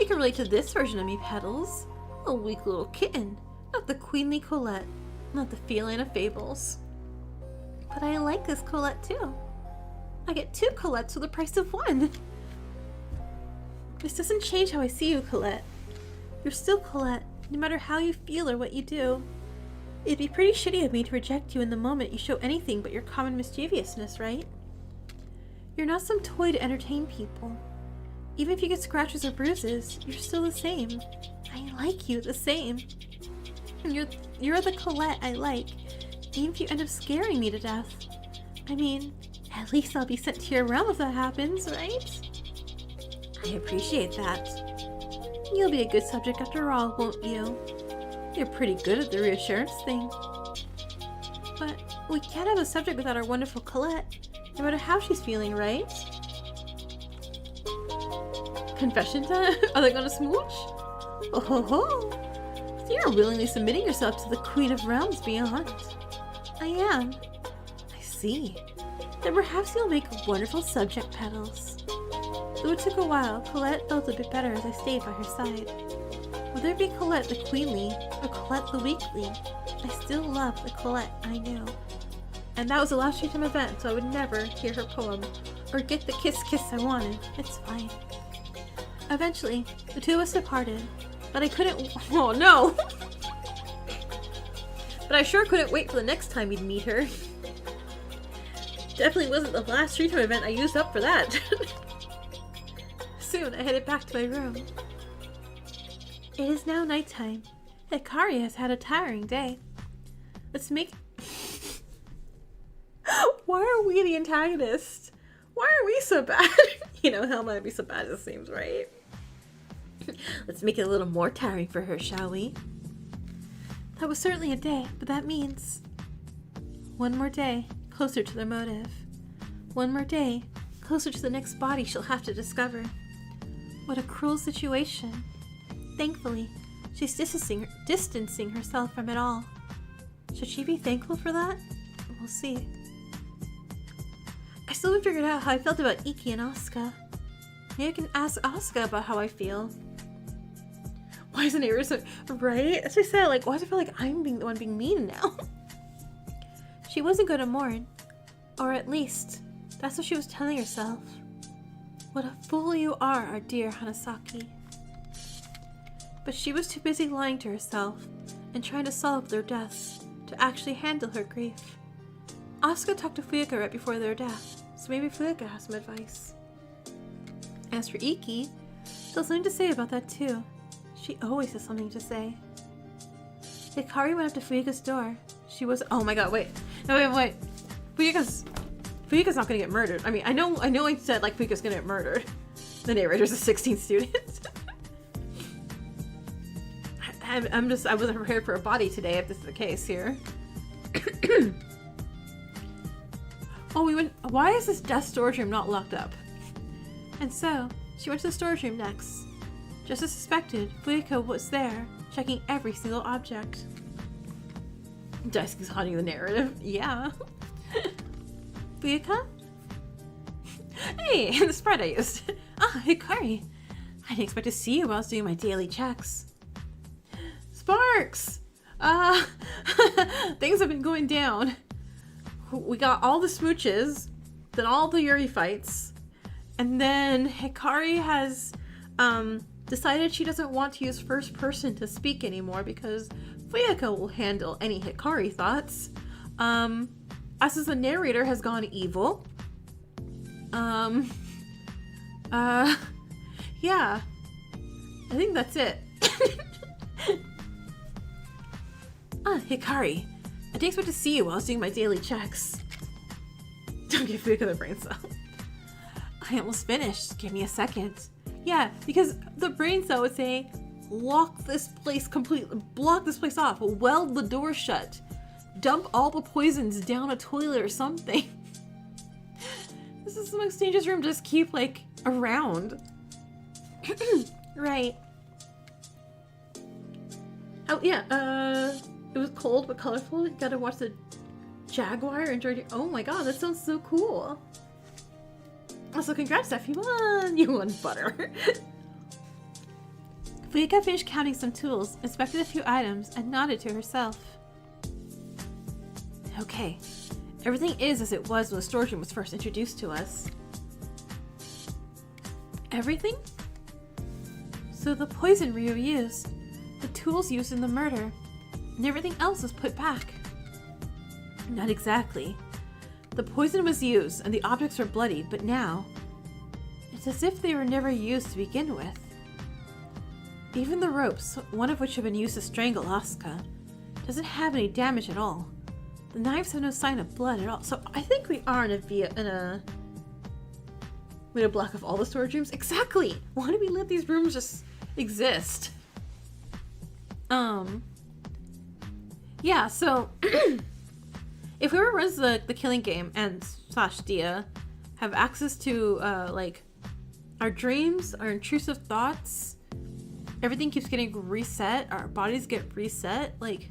can relate to this version of me, Petals. A weak little kitten, not the queenly Colette, not the feline of fables. But I like this Colette too. I get 2 Colettes for the price of 1. This doesn't change how I see you, Colette. You're still Colette, no matter how you feel or what you do. It'd be pretty shitty of me to reject you in the moment you show anything but your common mischievousness, right? You're not some toy to entertain people. Even if you get scratches or bruises, you're still the same. I like you the same. And you're the Colette I like, even if you end up scaring me to death. I mean, at least I'll be sent to your realm if that happens, right? I appreciate that. You'll be a good subject after all, won't you? You're pretty good at the reassurance thing. But we can't have a subject without our wonderful Colette, no matter how she's feeling, right? Confession time? Are they gonna smooch? Oh ho ho! So you're willingly submitting yourself to the Queen of Realms beyond. I am. I see. Then perhaps you'll make a wonderful subject, Petals. Though it took a while, Colette felt a bit better as I stayed by her side. Whether it be Colette the Queenly or Colette the Weakly, I still love the Colette I knew. And that was the last Street Time event, so I would never hear her poem or get the kiss I wanted. It's fine. Eventually, the 2 of us departed, but I couldn't. Oh no! But I sure couldn't wait for the next time we'd meet her. Definitely wasn't the last Street Time event I used up for that. Soon I headed back to my room. It is now nighttime. Hikari has had a tiring day. Let's make. Why are we the antagonists? Why are we so bad? You know, hell might be so bad as it seems, right? Let's make it a little more tiring for her, shall we? That was certainly a day, but that means one more day closer to their motive. One more day closer to the next body she'll have to discover. What a cruel situation. Thankfully, she's distancing herself from it all. Should she be thankful for that? We'll see. I still haven't figured out how I felt about Iki and Asuka. Maybe I can ask Asuka about how I feel. Why isn't it so right? As I said, like, why does it feel like I'm being the one being mean now? She wasn't going to mourn. Or at least, that's what she was telling herself. What a fool you are, our dear Hanasaki. But she was too busy lying to herself and trying to solve their deaths to actually handle her grief. Asuka talked to Fuyaka right before their death, so maybe Fuyaka has some advice. As for Iki, she has something to say about that too. She always has something to say. Hikari went up to Fuyaka's door. She was— oh my god, wait. No, wait. Fuyaka's— Fuyuka's not gonna get murdered. I mean, I know I said, like, Fuyuka's gonna get murdered. The narrator's a 16th student. I wasn't prepared for a body today, if this is the case here. Oh, why is this desk storage room not locked up? And so, she went to the storage room next. Just as suspected, Fuyuka was there, checking every single object. Daisuke's haunting the narrative. Yeah. Fuyuka? Hey, the spread I used. Ah, Hikari. I didn't expect to see you while I was doing my daily checks. Sparks! Things have been going down. We got all the smooches, then all the Yuri fights, and then Hikari has decided she doesn't want to use first person to speak anymore because Fuyuka will handle any Hikari thoughts. Us as the narrator has gone evil. Yeah. I think that's it. Hikari. I didn't expect to see you while I was doing my daily checks. Don't give Fuyuka the brain cell. I almost finished. Give me a second. Yeah, because the brain cell would say, lock this place completely, block this place off, weld the door shut, dump all the poisons down a toilet or something. This is the most dangerous room to just keep, like, around. Right. Oh, yeah, it was cold but colorful. You gotta watch the Jaguar. Enjoyed it. Oh my god, that sounds so cool. Also, congrats, Steph. You won butter. Fuyuka finished counting some tools, inspected a few items, and nodded to herself. Okay, everything is as it was when the storage room was first introduced to us. Everything? So the poison Ryu used, the tools used in the murder, and everything else was put back. Not exactly. The poison was used and the objects were bloodied, but now, it's as if they were never used to begin with. Even the ropes, one of which had been used to strangle Asuka, doesn't have any damage at all. The knives have no sign of blood at all. So I think we are in a block of all the storage rooms. Exactly! Why do we let these rooms just exist? Yeah, so if whoever runs the killing game and / Dia have access to like our dreams, our intrusive thoughts, everything keeps getting reset, our bodies get reset, like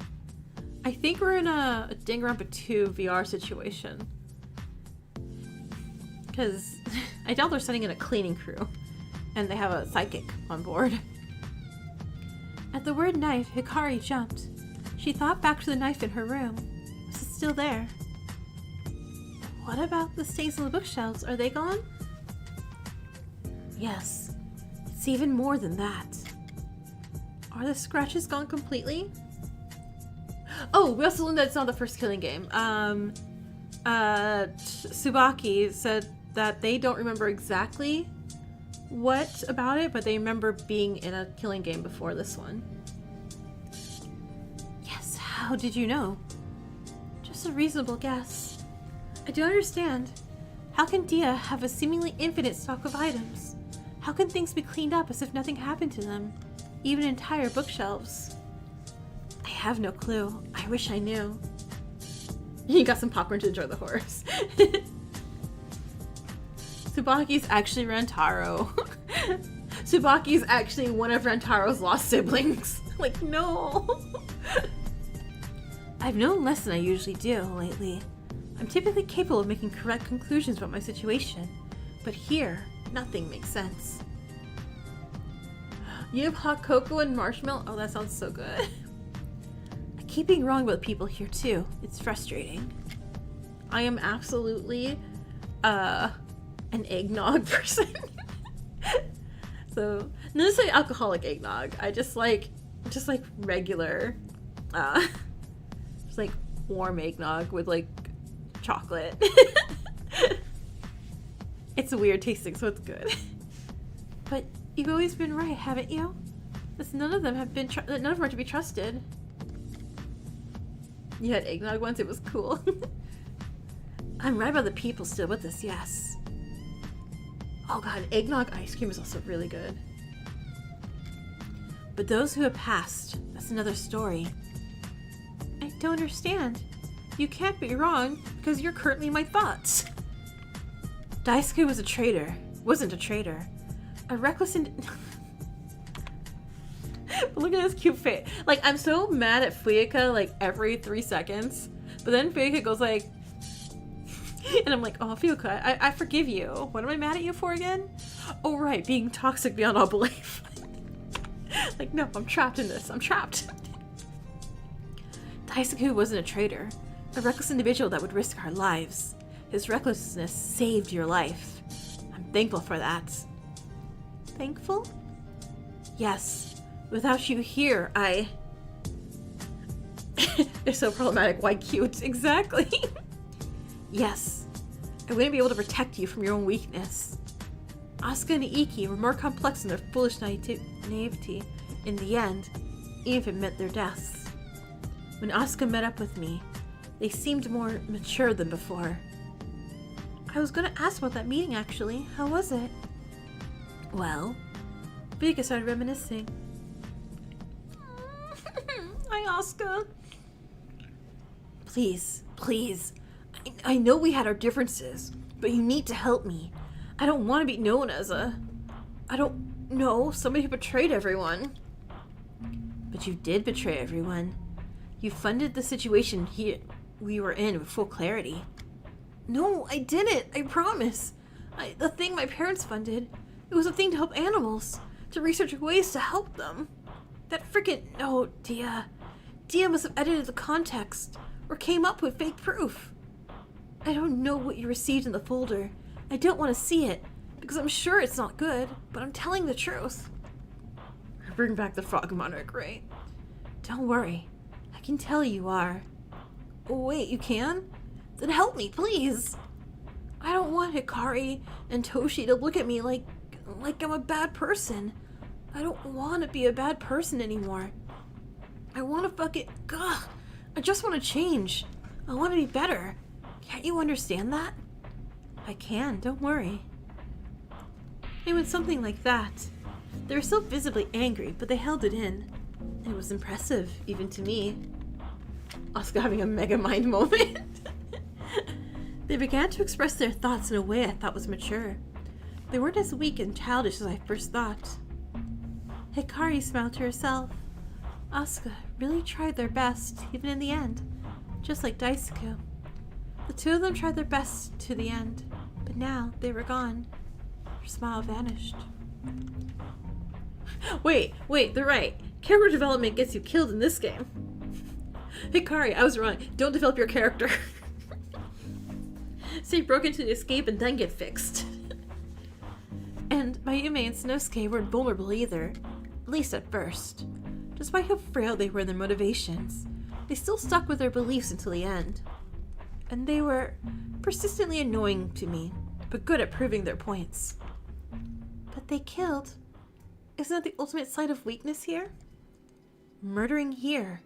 I think we're in a Danganronpa 2 VR situation. Because I doubt they're sending in a cleaning crew and they have a psychic on board. At the word knife, Hikari jumped. She thought back to the knife in her room. Was it still there? What about the stains on the bookshelves? Are they gone? Yes. It's even more than that. Are the scratches gone completely? Oh, we also learned that it's not the first killing game. Tsubaki said that they don't remember exactly what about it, but they remember being in a killing game before this one. Yes, how did you know? Just a reasonable guess. I do understand. How can Dia have a seemingly infinite stock of items? How can things be cleaned up as if nothing happened to them? Even entire bookshelves. I have no clue. I wish I knew. You got some popcorn to enjoy the horse. Tsubaki's actually Rantaro. Tsubaki's actually one of Rantaro's lost siblings. Like, no. I've known less than I usually do lately. I'm typically capable of making correct conclusions about my situation, but here, nothing makes sense. You have hot cocoa and marshmallow? Oh, that sounds so good. I keep being wrong about people here too. It's frustrating. I am absolutely, an eggnog person. So, not necessarily alcoholic eggnog. I just like regular, just like warm eggnog with like chocolate. It's weird tasting, so it's good. But you've always been right, haven't you? None of them are to be trusted. You had eggnog once, it was cool. I'm right about the people still with us, yes. Oh god, eggnog ice cream is also really good. But those who have passed, that's another story. I don't understand. You can't be wrong, because you're currently my thoughts. Daisuke was a traitor. Wasn't a traitor. A reckless Look at his cute face. Like, I'm so mad at Fuyuka, like, every 3 seconds. But then Fuyuka goes like... and I'm like, oh, Fuyuka, I forgive you. What am I mad at you for again? Oh, right, being toxic beyond all belief. Like, no, I'm trapped in this. I'm trapped. Daisuke wasn't a traitor. A reckless individual that would risk our lives. His recklessness saved your life. I'm thankful for that. Thankful? Yes. Without you here, It's so problematic. Why cute? Exactly. Yes. I wouldn't be able to protect you from your own weakness. Asuka and Iki were more complex in their foolish naivety in the end, even if it meant their deaths. When Asuka met up with me, they seemed more mature than before. I was gonna ask about that meeting actually. How was it? Well, Vika started reminiscing. Hi, Asuka. Please, please. I know we had our differences, but you need to help me. I don't want to be known as somebody who betrayed everyone. But you did betray everyone. You funded the situation we were in with full clarity. No, I didn't. I promise. The thing my parents funded, it was a thing to help animals, to research ways to help them. That freaking... No, Dia. Dia must have edited the context, or came up with fake proof. I don't know what you received in the folder. I don't want to see it, because I'm sure it's not good, but I'm telling the truth. Bring back the frog monarch, right? Don't worry. I can tell you are. Oh, wait, you can? Then help me, please. I don't want Hikari and Toshi to look at me like I'm a bad person. I don't want to be a bad person anymore. I want to I just want to change. I want to be better. Can't you understand that? I can, don't worry. It was something like that. They were still visibly angry, but they held it in. It was impressive, even to me. Asuka having a mega mind moment. They began to express their thoughts in a way I thought was mature. They weren't as weak and childish as I first thought. Hikari smiled to herself. Asuka really tried their best, even in the end, just like Daisuke. The two of them tried their best to the end, but now they were gone. Her smile vanished. Wait, they're right. Character development gets you killed in this game. Hikari, I was wrong. Don't develop your character. Say broke into the escape and then get fixed. And Mayume and Sanosuke weren't vulnerable either, at least at first. Despite how frail they were in their motivations, they still stuck with their beliefs until the end. And they were persistently annoying to me, but good at proving their points. But they killed. Isn't that the ultimate sign of weakness here? Murdering here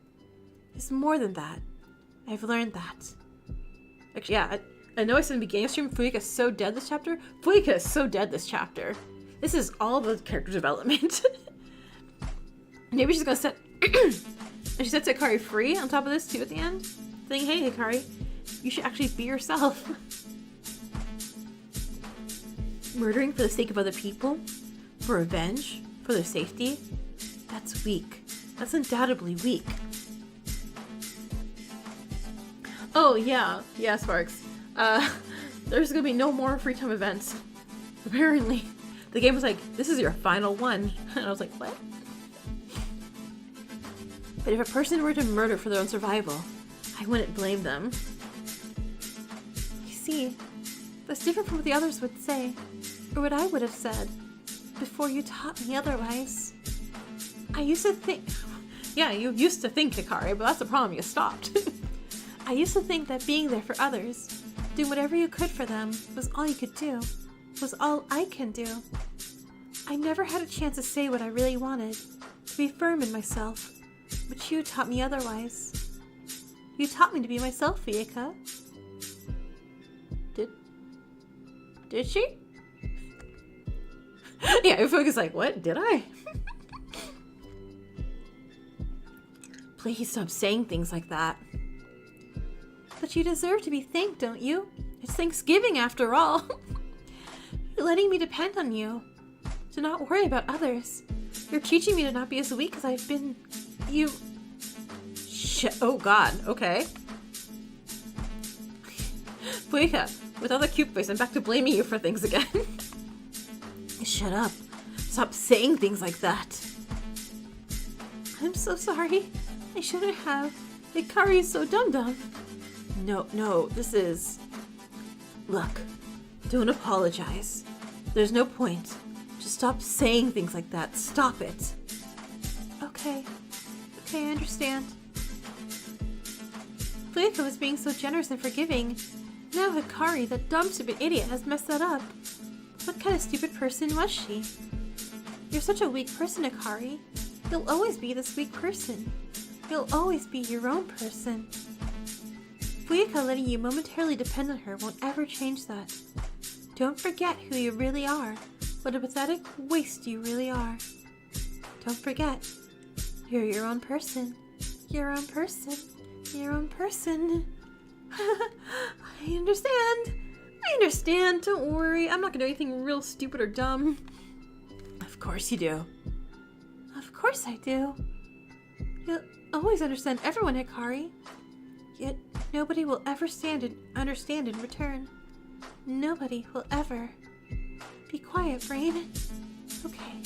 is more than that. I've learned that. Actually, yeah, I know I said in the beginning of stream, Fuyuka is so dead this chapter. Fuyuka is so dead this chapter. This is all the character development. Maybe she's gonna set... and she sets Hikari free on top of this too at the end. Saying, hey Hikari, you should actually be yourself. Murdering for the sake of other people? For revenge? For their safety? That's weak. That's undoubtedly weak. Oh yeah, Sparks. There's gonna be no more free time events. Apparently. The game was like, this is your final one. And I was like, what? But if a person were to murder for their own survival, I wouldn't blame them. You see, that's different from what the others would say, or what I would have said, before you taught me otherwise. I used to think... Yeah, you used to think, Hikari, but that's the problem, you stopped. I used to think that being there for others, doing whatever you could for them, was all you could do, was all I can do. I never had a chance to say what I really wanted, to be firm in myself, but you taught me otherwise. You taught me to be myself, Fuyuka. Did she? Yeah, Fuika's like, what? Did I? Please stop saying things like that. But you deserve to be thanked, don't you? It's Thanksgiving after all. You're letting me depend on you. To not worry about others. You're teaching me to not be as weak as I've been. You... Oh god, okay. Fuika, with all the cute voice, I'm back to blaming you for things again. Shut up. Stop saying things like that. I'm so sorry. I shouldn't have. Hikari is so dumb. No, this is... Look, don't apologize. There's no point. Just stop saying things like that. Stop it. Okay, I understand. Fuika was being so generous and forgiving. Now Hikari, that dumb stupid idiot, has messed that up. What kind of stupid person was she? You're such a weak person, Hikari. You'll always be this weak person. You'll always be your own person. Fuika letting you momentarily depend on her won't ever change that. Don't forget who you really are. What a pathetic waste you really are. Don't forget. You're your own person. Your own person. Your own person. I understand. Don't worry. I'm not gonna do anything real stupid or dumb. Of course you do. Of course I do. You'll always understand everyone, Hikari. Yet nobody will ever understand in return. Nobody will ever. Be quiet, brain. Okay.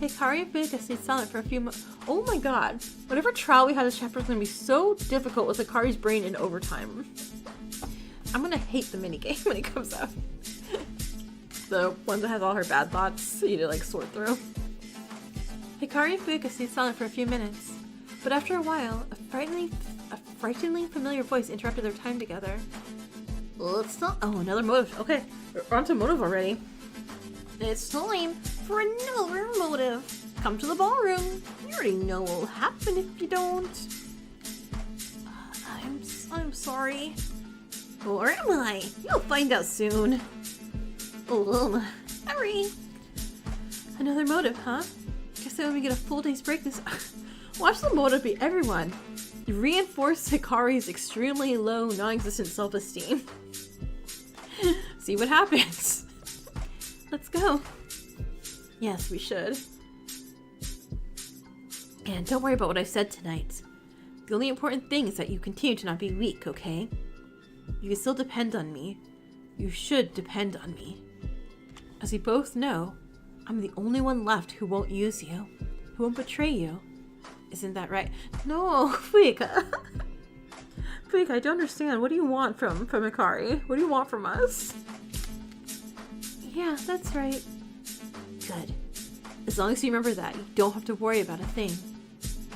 Hikari and Fuika stayed silent for a few moments. Oh my god. Whatever trial we have this chapter is going to be so difficult with Hikari's brain in overtime. I'm going to hate the minigame when it comes out. The one that has all her bad thoughts you need to like sort through. Hikari and Fuika stayed silent for a few minutes. But after a while, a frighteningly familiar voice interrupted their time together. Let's not. Oh, another motive. Okay, we're on to motive already. It's time for another motive. Come to the ballroom. You already know what will happen if you don't. I'm sorry. Or am I? You'll find out soon. Hurry. Another motive, huh? Guess that when we get a full day's break this... Watch the motive be everyone. Reinforce Hikari's extremely low, non-existent self-esteem. See what happens. Let's go. Yes, we should. And don't worry about what I said tonight. The only important thing is that you continue to not be weak, okay? You can still depend on me. You should depend on me. As we both know, I'm the only one left who won't use you, who won't betray you. Isn't that right? No, Fuika. Fuika, I don't understand. What do you want from Hikari? What do you want from us? Yeah, that's right. Good. As long as you remember that, you don't have to worry about a thing.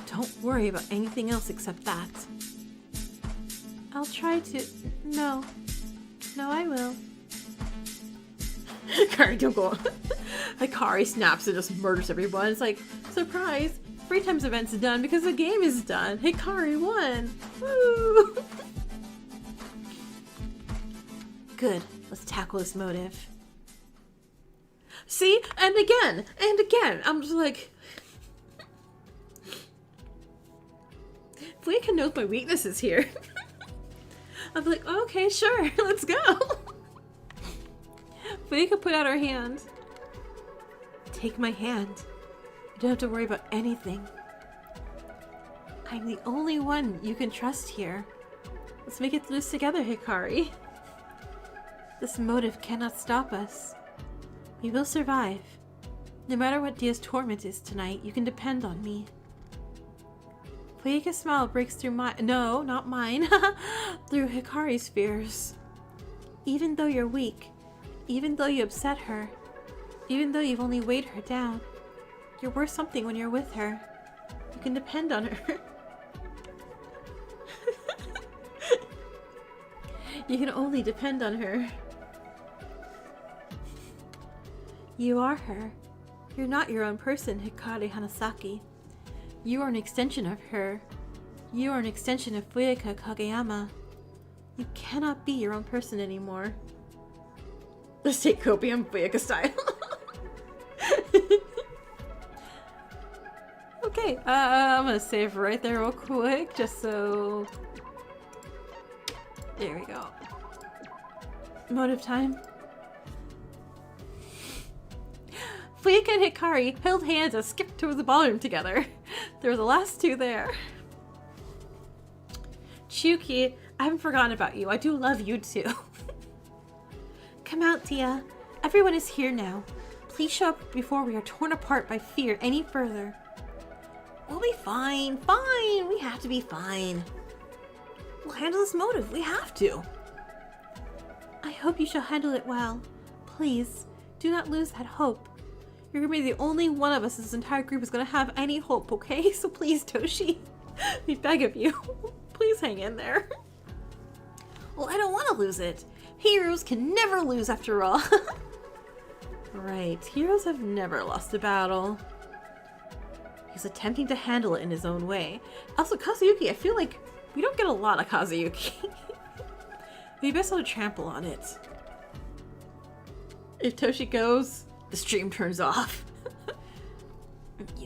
Don't worry about anything else except that. I'll try to... No, I will. Hikari, don't go on. Hikari snaps and just murders everyone. It's like, surprise! Free time's event's done because the game is done. Hikari won! Woo! Good. Let's tackle this motive. See? And again! I'm just like... Fuika knows my weaknesses here. I'm like, okay, sure, let's go. Fuika put out her hand. Take my hand. You don't have to worry about anything. I'm the only one you can trust here. Let's make it through this together, Hikari. This motive cannot stop us. We will survive. No matter what Dia's torment is tonight, you can depend on me. Fuika's smile breaks through no, not mine. Through Hikari's fears. Even though you're weak, even though you upset her, even though you've only weighed her down, you're worth something when you're with her. You can depend on her. You can only depend on her. You are her. You're not your own person, Hikari Hanasaki. You are an extension of her. You are an extension of Fuika Kageyama. You cannot be your own person anymore. Let's take copium Buyaka style. Okay, I'm gonna save right there real quick, just so... There we go. Motive time. Fuyuka and Hikari held hands and skipped towards the ballroom together. There were the last two there. Chuki, I haven't forgotten about you. I do love you too. Come out, Tia. Everyone is here now. Please show up before we are torn apart by fear any further. We'll be fine. Fine. We have to be fine. We'll handle this motive. We have to. I hope you shall handle it well. Please, do not lose that hope. You're gonna be the only one of us in this entire group is gonna have any hope, okay? So please, Toshi, we beg of you, please hang in there. Well, I don't want to lose it. Heroes can never lose after all. Right, heroes have never lost a battle. He's attempting to handle it in his own way. Also, Kazuyuki, I feel like we don't get a lot of Kazuyuki. We best not trample on it. If Toshi goes, the stream turns off.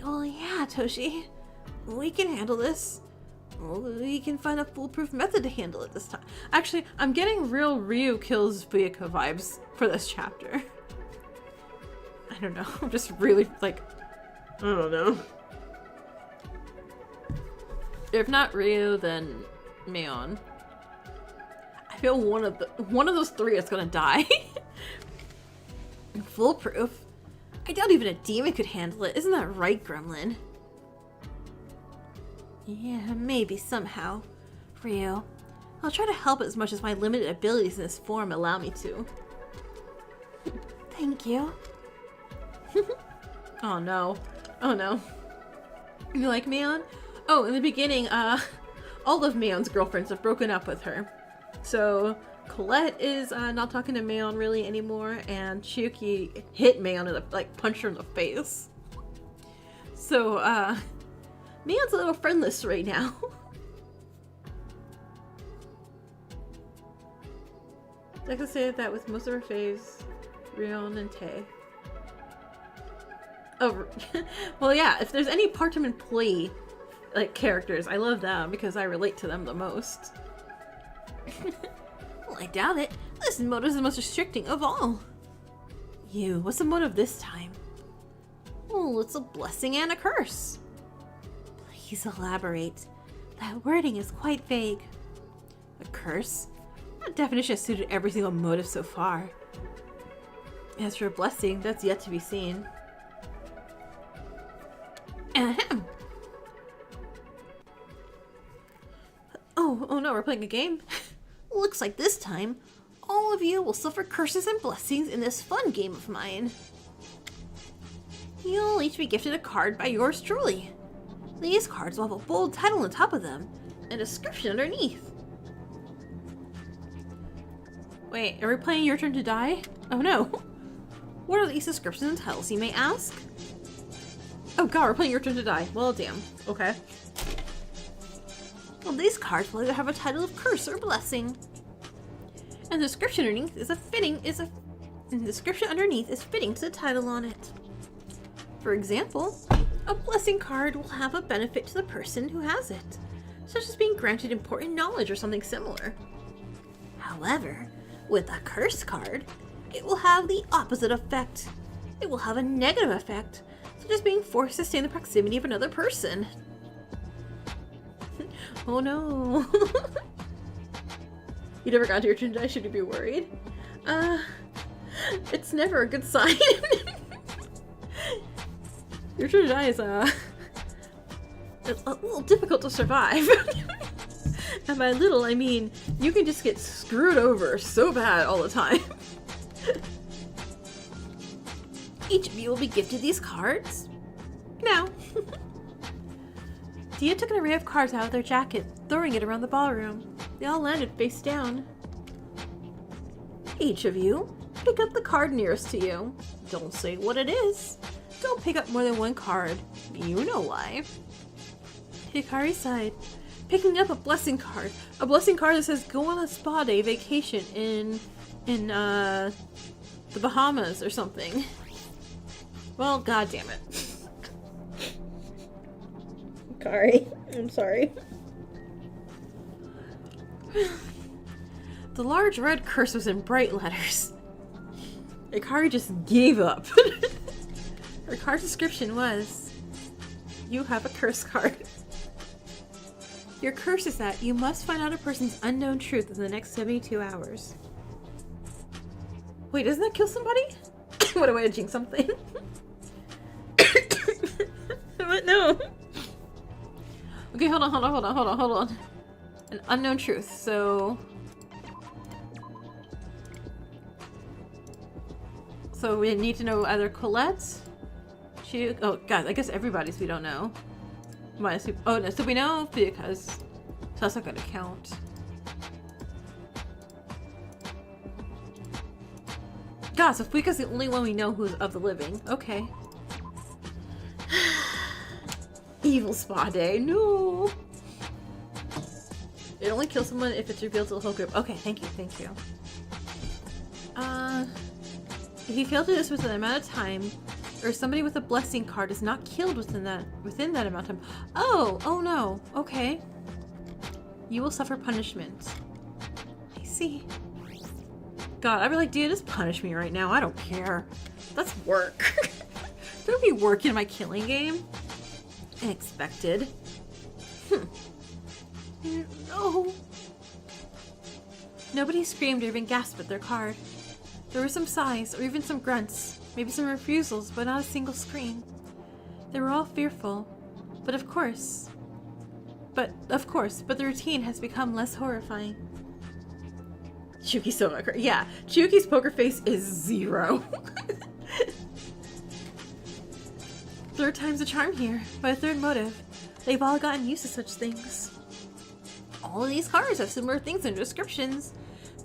Oh yeah, Toshi. We can handle this. We can find a foolproof method to handle it this time. Actually, I'm getting real Ryu kills Buyaka vibes for this chapter. I don't know. I'm just really like, I don't know. If not Ryu, then Maon. I feel one of those three is gonna die. Foolproof? I doubt even a demon could handle it. Isn't that right, Gremlin? Yeah, maybe somehow. Ryu, I'll try to help as much as my limited abilities in this form allow me to. Thank you. Oh no. Oh no. You like Maon? Oh, in the beginning, all of Maon's girlfriends have broken up with her. So, Colette is not talking to Maon really anymore, and Chuki hit Maon and like punched her in the face. So, Maon's a little friendless right now. I can say that with most of her faves, Rion and Tae. Oh, well, yeah. If there's any part-time employee like characters, I love them because I relate to them the most. Well, I doubt it. This motive is the most restricting of all. You, what's the motive this time? Oh, it's a blessing and a curse. Please elaborate. That wording is quite vague. A curse? That definition has suited every single motive so far. As for a blessing, that's yet to be seen. Ahem. Oh no, we're playing a game? Looks like this time, all of you will suffer curses and blessings in this fun game of mine. You'll each be gifted a card by yours truly. These cards will have a bold title on top of them, and a description underneath. Wait, are we playing Your Turn to Die? Oh no. What are these descriptions and titles, you may ask? Oh god, we're playing Your Turn to Die. Well, damn. Okay. Well, these cards will either have a title of curse or blessing. And the description underneath is fitting to the title on it. For example, a blessing card will have a benefit to the person who has it, such as being granted important knowledge or something similar. However, with a curse card, it will have the opposite effect. It will have a negative effect, such as being forced to stay in the proximity of another person. Oh no. You never got to Your Turn to Die, should you be worried? It's never a good sign. Your Turn to Die is a little difficult to survive. And by little, I mean you can just get screwed over so bad all the time. Each of you will be gifted these cards now. Dia took an array of cards out of their jacket, throwing it around the ballroom. They all landed face down. Each of you, pick up the card nearest to you. Don't say what it is. Don't pick up more than one card. You know why. Hikari sighed, picking up a blessing card. A blessing card that says go on a spa day vacation in The Bahamas or something. Well, god damn it. Sorry. I'm sorry. The large red curse was in bright letters. Ikari just gave up. Her card description was, you have a curse card. Your curse is that you must find out a person's unknown truth in the next 72 hours. Wait, doesn't that kill somebody? What a way to jinx something. What? No. Okay, hold on. An unknown truth, so we need to know either Colette, oh guys, I guess everybody's we don't know. Minus, oh no, so we know because, so that's not gonna count. God, so Fuika's the only one we know who's of the living. Okay. Evil spa day, no! It only kills someone if it's revealed to the whole group. Okay, thank you. If you fail to do this within an amount of time, or somebody with a blessing card is not killed within that amount of time. Oh no. Okay. You will suffer punishment. I see. God, I'd be like, dude, just punish me right now. I don't care. That's work. There'll be work in my killing game. Unexpected. No. Nobody screamed or even gasped at their card. There were some sighs, or even some grunts, maybe some refusals, but not a single scream. They were all fearful, but of course, the routine has become less horrifying. Chuki's so much. Yeah, Chuki's poker face is 0. Third time's a charm here. By a third motive, they've all gotten used to such things. All of these cards have similar things in descriptions.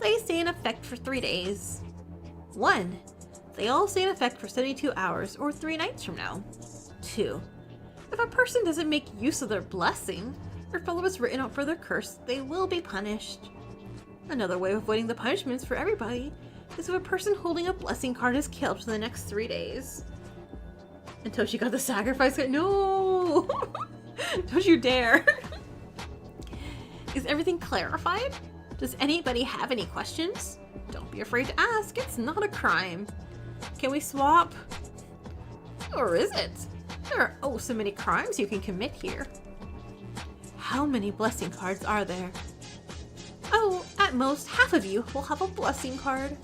They stay in effect for 3 days. 1. They all stay in effect for 72 hours, or 3 nights from now. 2. If a person doesn't make use of their blessing, or follow what's written out for their curse, they will be punished. Another way of avoiding the punishments for everybody is if a person holding a blessing card is killed for the next 3 days. Until she got the sacrifice card. No! Don't you dare! Is everything clarified? Does anybody have any questions? Don't be afraid to ask. It's not a crime. Can we swap? Or is it? There are oh so many crimes you can commit here. How many blessing cards are there? Oh, at most half of you will have a blessing card.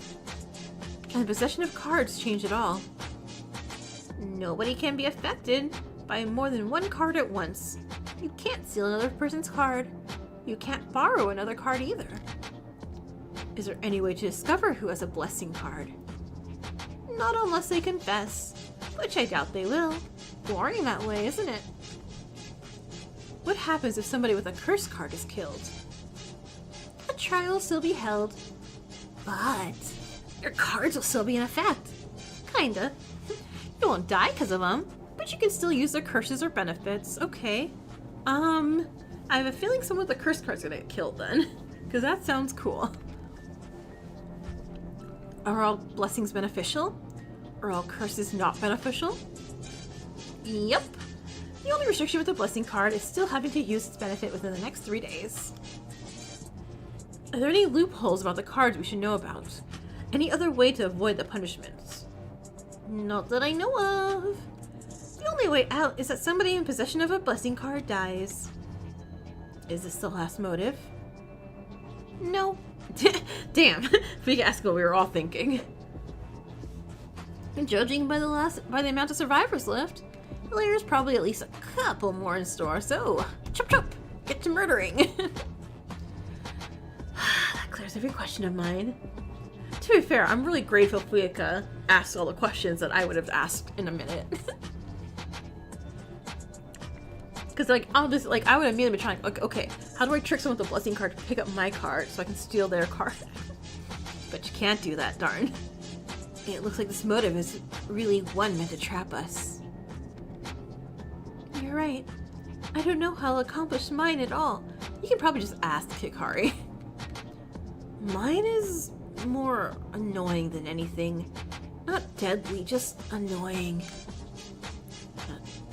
And possession of cards change it all. Nobody can be affected by more than one card at once. You can't steal another person's card. You can't borrow another card either. Is there any way to discover who has a blessing card? Not unless they confess, which I doubt they will. Boring that way, isn't it? What happens if somebody with a curse card is killed? A trial will still be held, but your cards will still be in effect. Kinda. You won't die because of them, but you can still use their curses or benefits. Okay. I have a feeling someone with a curse card's gonna get killed then, because that sounds cool. Are all blessings beneficial? Are all curses not beneficial? Yep. The only restriction with the blessing card is still having to use its benefit within the next 3 days. Are there any loopholes about the cards we should know about? Any other way to avoid the punishments? Not that I know of. The only way out is that somebody in possession of a blessing card dies. Is this the last motive? No. Damn, we can ask what we were all thinking. And judging by the amount of survivors left, there's probably at least a couple more in store, so chop chop, get to murdering. That clears every question of mine. To be fair, I'm really grateful Fuika asked all the questions that I would have asked in a minute. Because, like, I would immediately be trying, like, okay, how do I trick someone with a blessing card to pick up my card so I can steal their card? But you can't do that, darn. It looks like this motive is really one meant to trap us. You're right. I don't know how I'll accomplish mine at all. You can probably just ask Hikari. Mine is more annoying than anything. Not deadly, just annoying.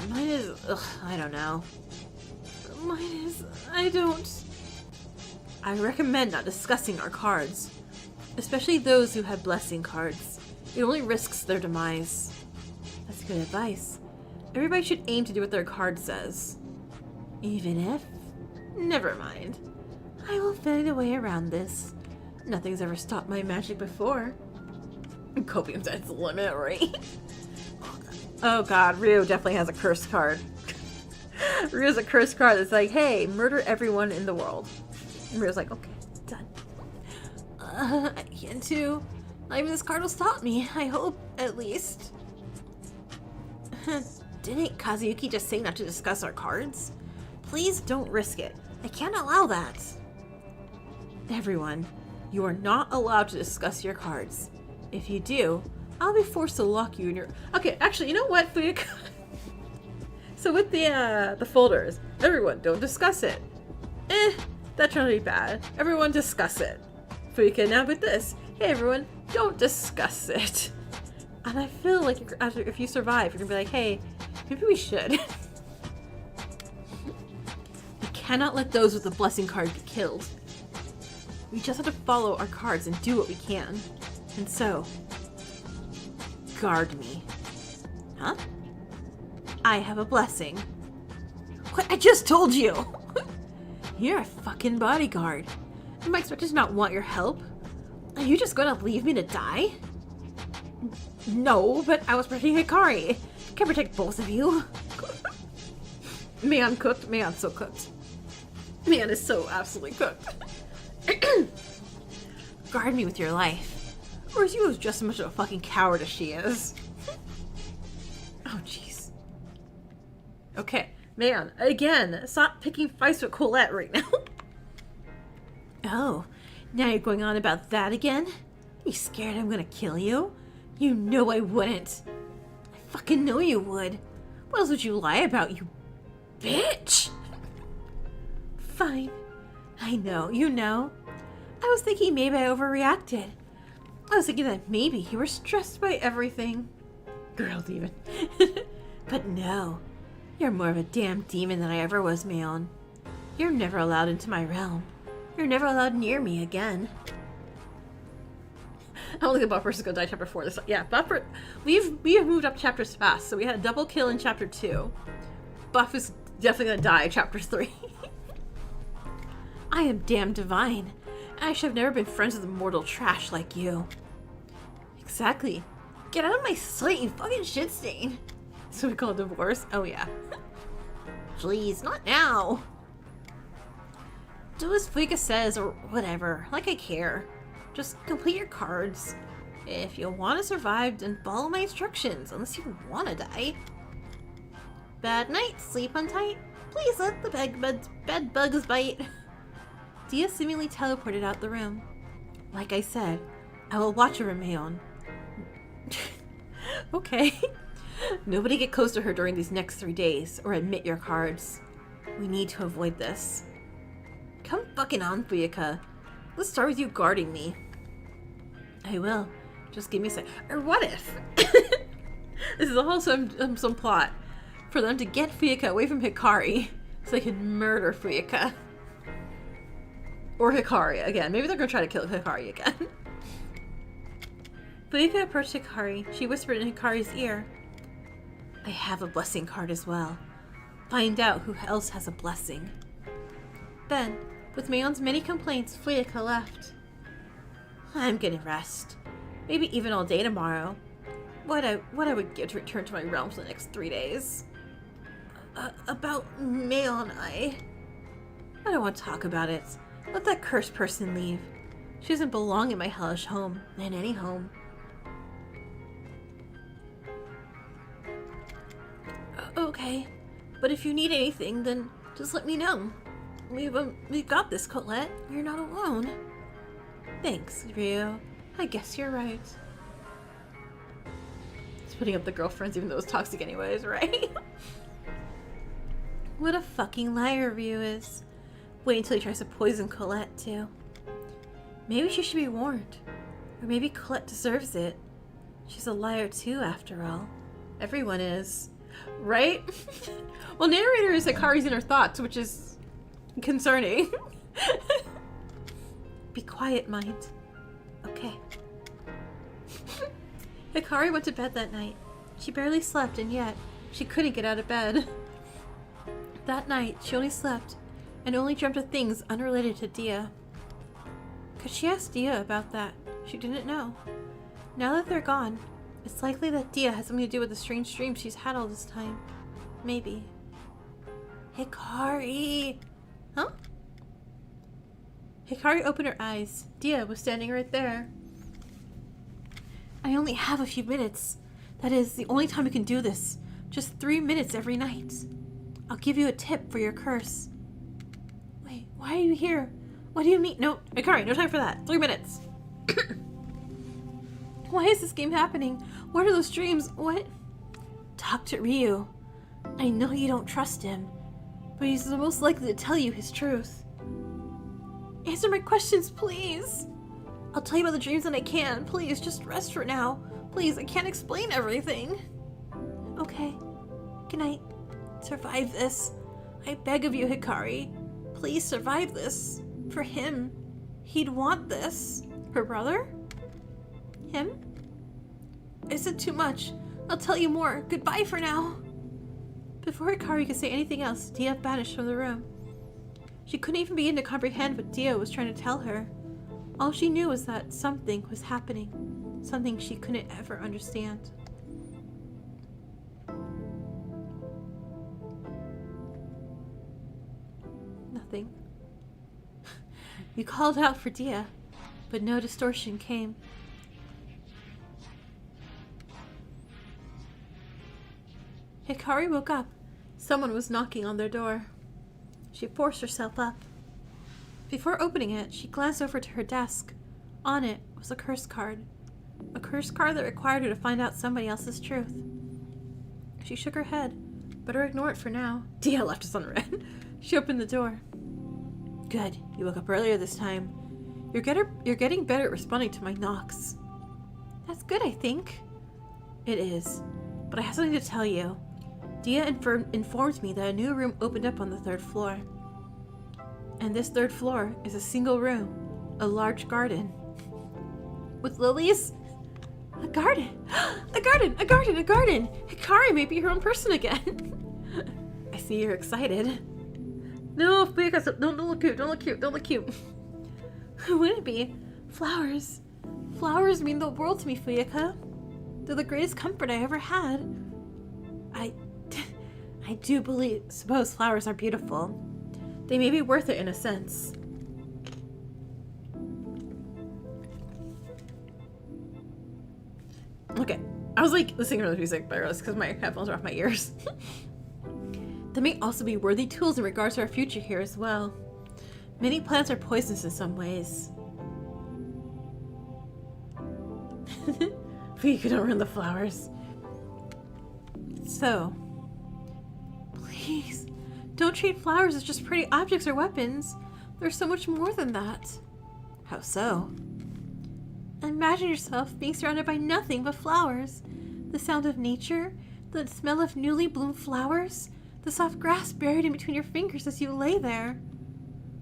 Mine is... ugh, I don't know. Mine is... I recommend not discussing our cards. Especially those who have blessing cards. It only risks their demise. That's good advice. Everybody should aim to do what their card says. Even if... never mind. I will find a way around this. Nothing's ever stopped my magic before. Copium's at its limit, right? Oh god, Ryu definitely has a curse card. Ryu has a curse card that's like, hey, murder everyone in the world. And Ryu's like, okay, done. I can't too. Not even this card will stop me, I hope, at least. Didn't Kazuyuki just say not to discuss our cards? Please don't risk it. I can't allow that. Everyone, you are not allowed to discuss your cards. If you do, I'll be forced to lock you in your... Okay, actually, you know what, Fuyuka? So with the folders, everyone, don't discuss it. That turned to be bad. Everyone discuss it. Fuyuka, now with this, hey everyone, don't discuss it. And I feel like if you survive, you're gonna be like, hey, maybe we should. We cannot let those with the blessing card be killed. We just have to follow our cards and do what we can. And so, guard me. Huh? I have a blessing. What? I just told you! You're a fucking bodyguard. Am I expected to not want your help? Are you just gonna leave me to die? No, but I was protecting Hikari. Can't protect both of you. Man cooked. Man so cooked. Man is so absolutely cooked. Guard me with your life. Or is you just as much of a fucking coward as she is? Oh, jeez. Okay, man, again, stop picking fights with Colette right now. Oh, now you're going on about that again? You scared I'm gonna kill you? You know I wouldn't. I fucking know you would. What else would you lie about, you bitch? Fine. I know, you know. I was thinking maybe I overreacted. I was thinking that maybe you were stressed by everything. Girl demon. But no. You're more of a damn demon than I ever was, Mayon. You're never allowed into my realm. You're never allowed near me again. I don't think the Buffer is gonna die chapter 4. Yeah, Buffer. We have moved up chapters fast, so we had a double kill in chapter 2. Buff is definitely gonna die chapter 3. I am damn divine. I should have never been friends with a mortal trash like you. Exactly. Get out of my sight, you fucking shit stain. So we call it divorce? Oh yeah. Please, not now. Do as Fuika says or whatever. Like I care. Just complete your cards. If you want to survive, then follow my instructions, unless you want to die. Bad night, sleep untight. Please let the bed bugs bite. Dia seemingly teleported out the room. Like I said, I will watch over Mayon. Okay. Nobody get close to her during these next 3 days, or admit your cards. We need to avoid this. Come fucking on, Fuyuka. Let's start with you guarding me. I will. Just give me a sec. Or what if? This is also some plot for them to get Fuyuka away from Hikari so they can murder Fuyuka. Or Hikari again. Maybe they're gonna try to kill Hikari again. Fuyuka approached Hikari. She whispered in Hikari's ear. I have a blessing card as well. Find out who else has a blessing. Then, with Mayon's many complaints, Fuyuka left. I'm gonna rest. Maybe even all day tomorrow. What I would give to return to my realm for the next 3 days. About Mayon, I don't want to talk about it. Let that cursed person leave. She doesn't belong in my hellish home, in any home. Okay, but if you need anything, then just let me know. We've got this, Colette. You're not alone. Thanks, Ryu. I guess you're right. It's putting up the girlfriends even though it's toxic anyways, right? What a fucking liar Ryu is. Wait until he tries to poison Colette, too. Maybe she should be warned. Or maybe Colette deserves it. She's a liar too, after all. Everyone is. Right? Well, narrator is Hikari's inner thoughts, which is concerning. Be quiet, mind. Okay. Hikari went to bed that night. She barely slept, and yet she couldn't get out of bed. That night, she only slept and only dreamt of things unrelated to Dia. Could she ask Dia about that? She didn't know. Now that they're gone, it's likely that Dia has something to do with the strange dreams she's had all this time. Maybe. Hikari! Huh? Hikari opened her eyes. Dia was standing right there. I only have a few minutes. That is the only time we can do this. Just 3 minutes every night. I'll give you a tip for your curse. Wait, why are you here? What do you mean? No, Hikari, no time for that. 3 minutes. Why is this game happening? What are those dreams? What? Talk to Ryu. I know you don't trust him, but he's the most likely to tell you his truth. Answer my questions, please. I'll tell you about the dreams when I can. Please, just rest for now. Please, I can't explain everything. Okay. Good night. Survive this. I beg of you, Hikari. Please survive this. For him. He'd want this. Her brother? Him? Is it too much? I'll tell you more. Goodbye for now. Before Hikari could say anything else, Dia vanished from the room. She couldn't even begin to comprehend what Dia was trying to tell her. All she knew was that something was happening. Something she couldn't ever understand. Nothing. You called out for Dia, but no distortion came. Hikari woke up. Someone was knocking on their door. She forced herself up. Before opening it, she glanced over to her desk. On it was a curse card. A curse card that required her to find out somebody else's truth. She shook her head. Better ignore it for now. Dia left us unread. She opened the door. Good. You woke up earlier this time. You're getting better at responding to my knocks. That's good, I think. It is. But I have something to tell you. Dia informed me that a new room opened up on the 3rd floor. And this 3rd floor is a single room. A large garden. With lilies? A garden! A garden! A garden! A garden! Hikari may be her own person again. I see you're excited. No, don't look cute, don't look cute, don't look cute. Who would it be? Flowers. Flowers mean the world to me, Fuyaka. They're the greatest comfort I ever had. I do suppose flowers are beautiful. They may be worth it in a sense. Okay, I was like listening to the music, but I realized because my headphones are off my ears. They may also be worthy tools in regards to our future here as well. Many plants are poisonous in some ways. But you could ruin the flowers. So, please, don't treat flowers as just pretty objects or weapons. There's so much more than that. How so? Imagine yourself being surrounded by nothing but flowers. The sound of nature, the smell of newly bloomed flowers, the soft grass buried in between your fingers as you lay there.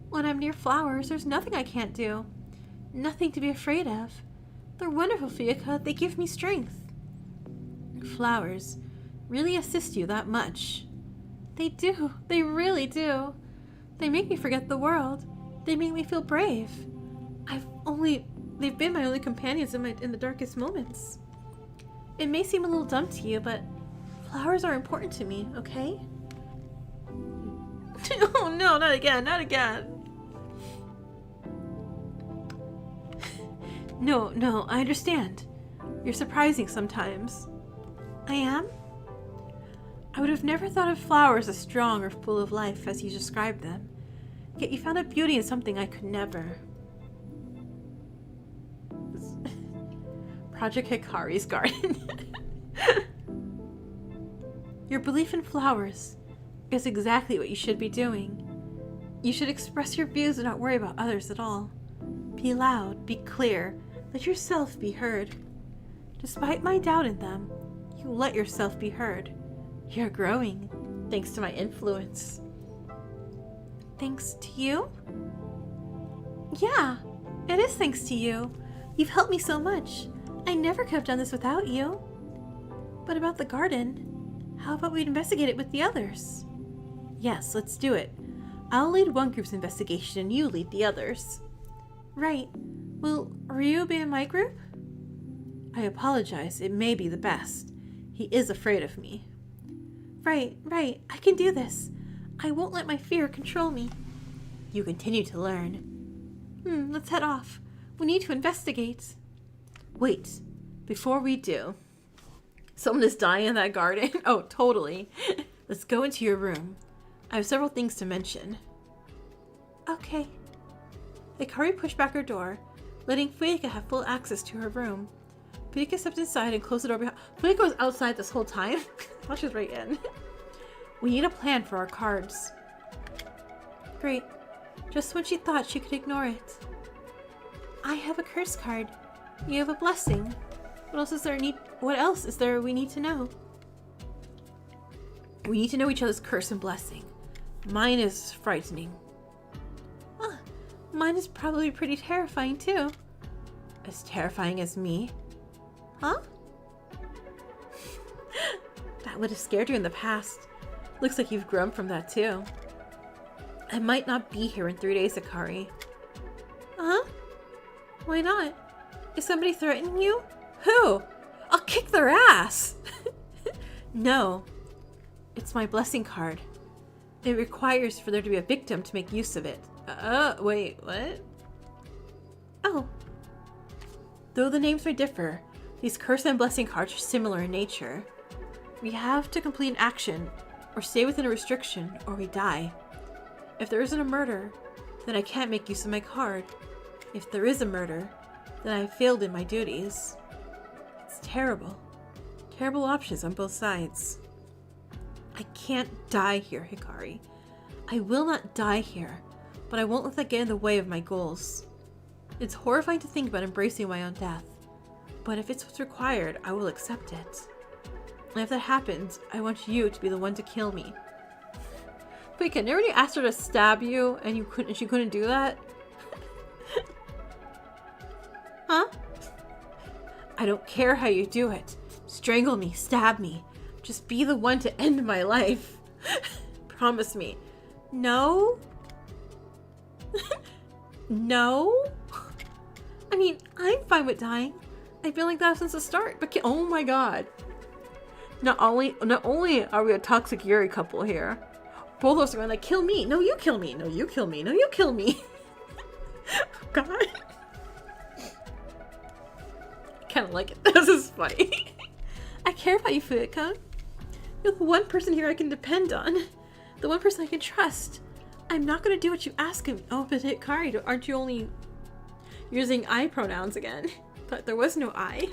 When I'm near flowers, there's nothing I can't do. Nothing to be afraid of. They're wonderful, Fuyaka. They give me strength. Flowers really assist you that much. They do. They really do. They make me forget the world. They make me feel brave. They've been my only companions in the darkest moments. It may seem a little dumb to you, but flowers are important to me, okay? Oh no, not again, not again. No, I understand. You're surprising sometimes. I am? I would have never thought of flowers as strong or full of life as you described them. Yet you found a beauty in something I could never. Project Hikari's garden. Your belief in flowers is exactly what you should be doing. You should express your views and not worry about others at all. Be loud, be clear, let yourself be heard. Despite my doubt in them, you let yourself be heard. You're growing, thanks to my influence. Thanks to you? Yeah, it is thanks to you. You've helped me so much. I never could have done this without you. But about the garden, how about we investigate it with the others? Yes, let's do it. I'll lead one group's investigation and you lead the others. Right. Will Ryu be in my group? I apologize. It may be the best. He is afraid of me. Right. I can do this. I won't let my fear control me. You continue to learn. Let's head off. We need to investigate. Wait. Before we do. Someone is dying in that garden? Oh, totally. Let's go into your room. I have several things to mention. Okay. Hikari pushed back her door, letting Fuyika have full access to her room. Fuyika stepped inside and closed the door behind. Fuyika was outside this whole time. I thought she was right in. We need a plan for our cards. Great. Just when she thought she could ignore it. I have a curse card. You have a blessing. What else is there we need to know? We need to know each other's curse and blessing. Mine is frightening. Mine is probably pretty terrifying too. As terrifying as me? Huh? That would have scared you in the past. Looks like you've grown from that too. I might not be here in 3 days, Hikari. Huh? Why not? Is somebody threatening you? Who? I'll kick their ass! No. It's my blessing card. It requires for there to be a victim to make use of it. Wait, what? Oh. Though the names may differ, these curse and blessing cards are similar in nature. We have to complete an action, or stay within a restriction, or we die. If there isn't a murder, then I can't make use of my card. If there is a murder, then I have failed in my duties. It's terrible. Terrible options on both sides. I can't die here, Hikari. I will not die here, but I won't let that get in the way of my goals. It's horrifying to think about embracing my own death, but if it's what's required, I will accept it. And if that happens, I want you to be the one to kill me. Wait, can nobody ask her to stab you and she couldn't do that? Huh? I don't care how you do it. Strangle me, stab me. Just be the one to end my life. Promise me. No? No? I mean, I'm fine with dying. I've been like that since the start, but oh my god. Not only are we a toxic Yuri couple here, both of us are going like, kill me. No, you kill me. No, you kill me. No, you kill me. God. Kind of like it. This is funny. I care about you, Fuyika. You're the one person here I can depend on. The one person I can trust. I'm not going to do what you ask of me. Oh, but Hikari, aren't you only using I pronouns again? But there was no I.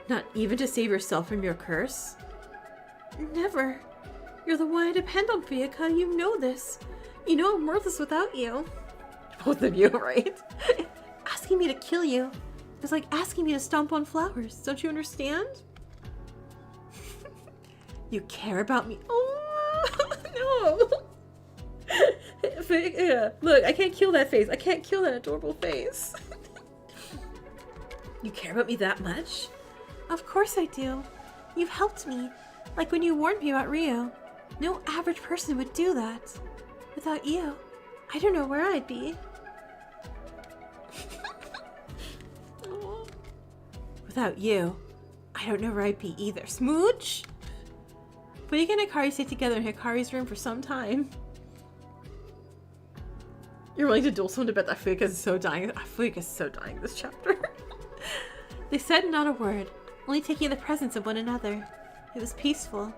Not even to save yourself from your curse? Never. You're the one I depend on, Fuyika. You know this. You know I'm worthless without you. Both of you, right? Asking me to kill you is like asking me to stomp on flowers. Don't you understand? You care about me? Oh, no. Yeah, look, I can't kill that face. I can't kill that adorable face. You care about me that much? Of course I do. You've helped me. Like when you warned me about Ryu. No average person would do that. Without you, I don't know where I'd be. Without you, I don't know where I'd be either. Smooch? Fuyika and Hikari stayed together in Hikari's room for some time. You're willing to duel someone to bet that Fuyika is so dying. Fuyika is so dying this chapter. They said not a word, only taking in the presence of one another. It was peaceful.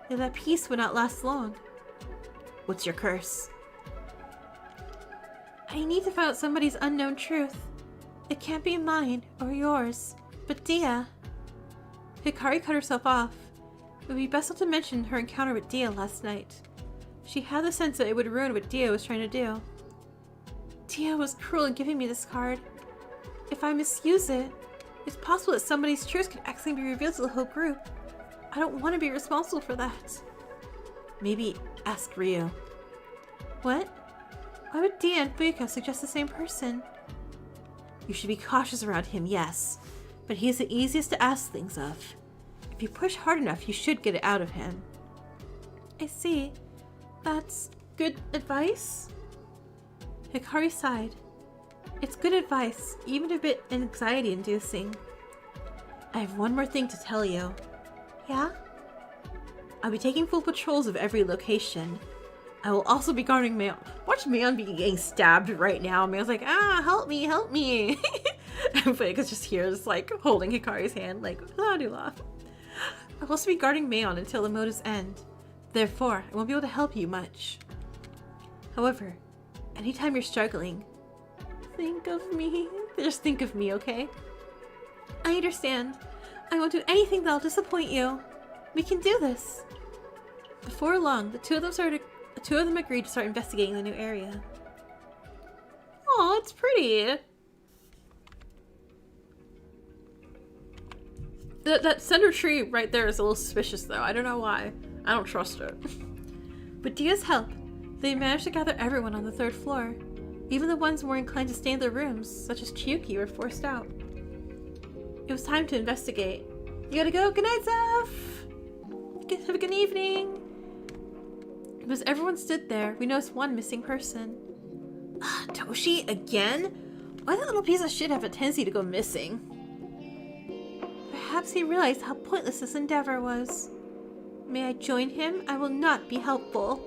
Yet that peace would not last long. What's your curse? I need to find out somebody's unknown truth. It can't be mine or yours, but Dia. Hikari cut herself off. It would be best not to mention her encounter with Dia last night. She had the sense that it would ruin what Dia was trying to do. Dia was cruel in giving me this card. If I misuse it, It's possible that somebody's truth could accidentally be revealed to the whole group. I don't want to be responsible for that. Maybe ask Ryo. What? Why would Dia and Fuyuka suggest the same person? You should be cautious around him, yes. But he is the easiest to ask things of. If you push hard enough, you should get it out of him. I see. That's good advice? Hikari sighed. It's good advice, even a bit anxiety-inducing. I have one more thing to tell you. Yeah? I'll be taking full patrols of every location. I will also be guarding Mayon. Watch Mayon be getting stabbed right now. Mayon's like, help me, help me. And Fuyuka's just here, just like holding Hikari's hand, like, la-di-la. I'll also be guarding Mayon until the motives end. Therefore, I won't be able to help you much. However, anytime you're struggling, think of me. Just think of me, okay? I understand. I won't do anything that'll disappoint you. We can do this. Before long, the two of them agreed to start investigating the new area. Oh, it's pretty. That center tree right there is a little suspicious, though. I don't know why. I don't trust it. With Dia's help, they managed to gather everyone on the 3rd floor. Even the ones more inclined to stay in their rooms, such as Chiyuki, were forced out. It was time to investigate. You gotta go. Good night, Zeph! Have a good evening! As everyone stood there, we noticed one missing person. Toshi? Again? Why did that little piece of shit have a tendency to go missing? Perhaps he realized how pointless this endeavor was. May I join him? I will not be helpful.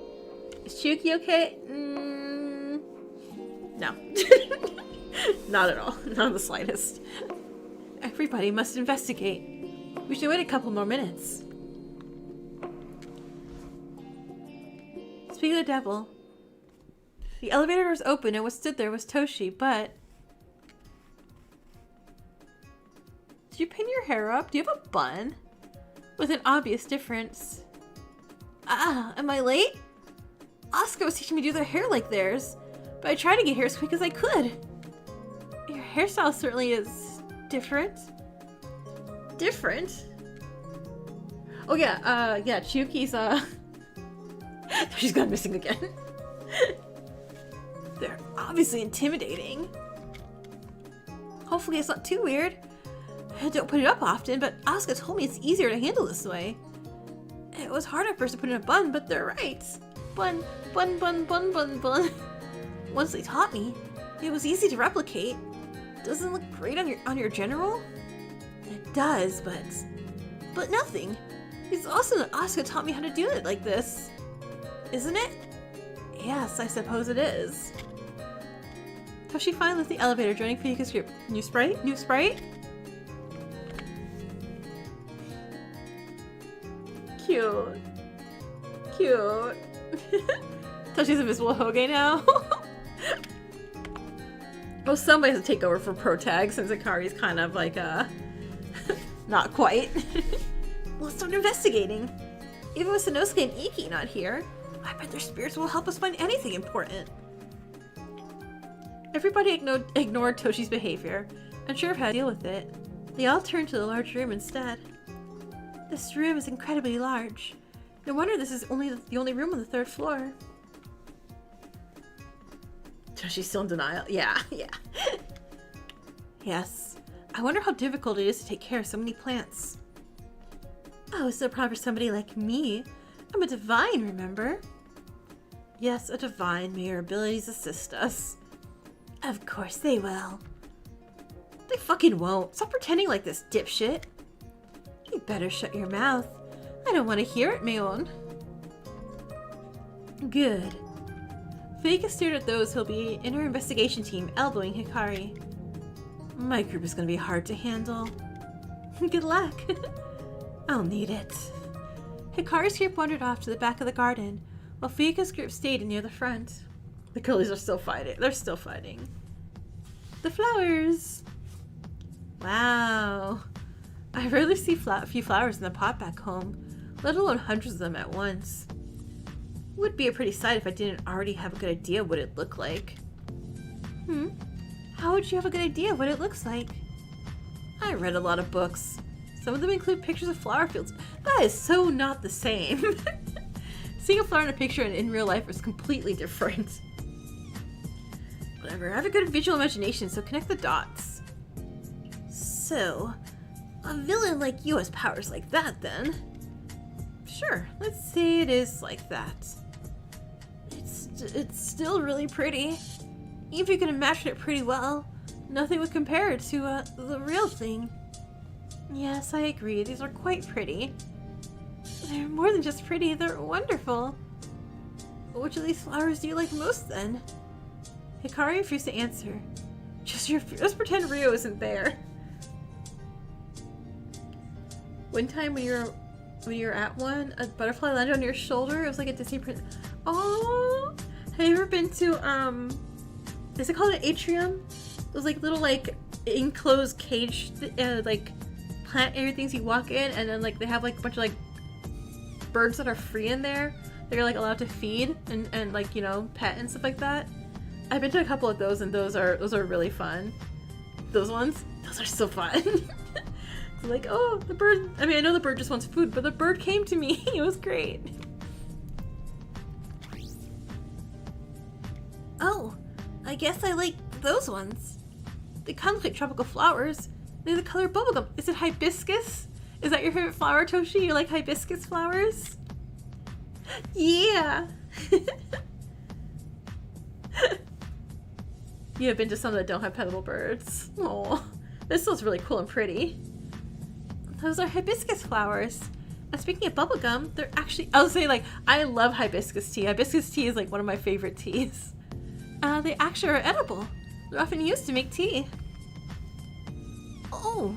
Is Chiyuki okay? No. Not at all. Not the slightest. Everybody must investigate. We should wait a couple more minutes. Speaking of the devil, the elevator doors opened and what stood there was Toshi, but... Did you pin your hair up? Do you have a bun? With an obvious difference. Am I late? Asuka was teaching me to do their hair like theirs, but I tried to get here as quick as I could. Your hairstyle certainly is different. Different? Oh yeah, Chiyuki's, she's gone missing again. They're obviously intimidating. Hopefully it's not too weird. I don't put it up often, but Asuka told me it's easier to handle this way. It was hard at first to put in a bun, but they're right. Bun, bun, bun, bun, bun, bun. Once they taught me, it was easy to replicate. Doesn't it look great on your general? It does, but nothing. It's awesome that Asuka taught me how to do it like this. Isn't it? Yes, I suppose it is. Toshi finally left the elevator, joining Fuyuka's group. New sprite? New sprite? Cute. Cute. Toshi's invisible Hoge now. Well, somebody has to take over for Protag since Akari's kind of like, not quite. Well, let's start investigating. Even with Sanosuke and Iki not here, I bet their spirits will help us find anything important. Everybody ignored Toshi's behavior, unsure of how to deal with it. They all turned to the large room instead. This room is incredibly large. No wonder this is the only room on the 3rd floor. Toshi's still in denial. Yeah. Yes. I wonder how difficult it is to take care of so many plants. Oh, it's so proper for somebody like me. I'm a divine, remember? Yes, a divine. May your abilities assist us. Of course they will. They fucking won't. Stop pretending like this, dipshit. You better shut your mouth. I don't want to hear it, Mayon. Good. Fuyuka stared at those who'll be in her investigation team, elbowing Hikari. My group is going to be hard to handle. Good luck. I'll need it. Hikari's group wandered off to the back of the garden, while Fuyuka's group stayed near the front. The girlies are still fighting. They're still fighting. The flowers! Wow. I rarely see a few flowers in the pot back home, let alone hundreds of them at once. Would be a pretty sight if I didn't already have a good idea what it looked like. How would you have a good idea of what it looks like? I read a lot of books. Some of them include pictures of flower fields. That is so not the same. Seeing a flower in a picture and in real life is completely different. Whatever, I have a good visual imagination, so connect the dots. So, a villain like you has powers like that, then? Sure, let's say it is like that. It's still really pretty. Even if you can imagine it pretty well, nothing would compare to the real thing. Yes, I agree. These are quite pretty. They're more than just pretty, they're wonderful. Which of these flowers do you like most, then? Hikari refused to answer. Just pretend Rio isn't there. One time when you're at one, a butterfly landed on your shoulder. It was like a Disney princess. Oh, have you ever been to is it called an atrium? Those like little like enclosed cage like plant area things you walk in, and then like they have like a bunch of like birds that are free in there that you're like allowed to feed and like, you know, pet and stuff like that. I've been to a couple of those, and those are really fun. Those ones, those are so fun. So like, oh, the bird, I mean, I know the bird just wants food, but the bird came to me. It was great. Oh, I guess I like those ones. They kind of look like tropical flowers. They're the color bubblegum. Is it hibiscus? Is that your favorite flower, Toshi? You like hibiscus flowers? Yeah. You have been to some that don't have petable birds. Oh, this looks really cool and pretty. Those are hibiscus flowers. And speaking of bubblegum, they're actually, I'll say like, I love hibiscus tea. Hibiscus tea is like one of my favorite teas. They actually are edible. They're often used to make tea. Oh,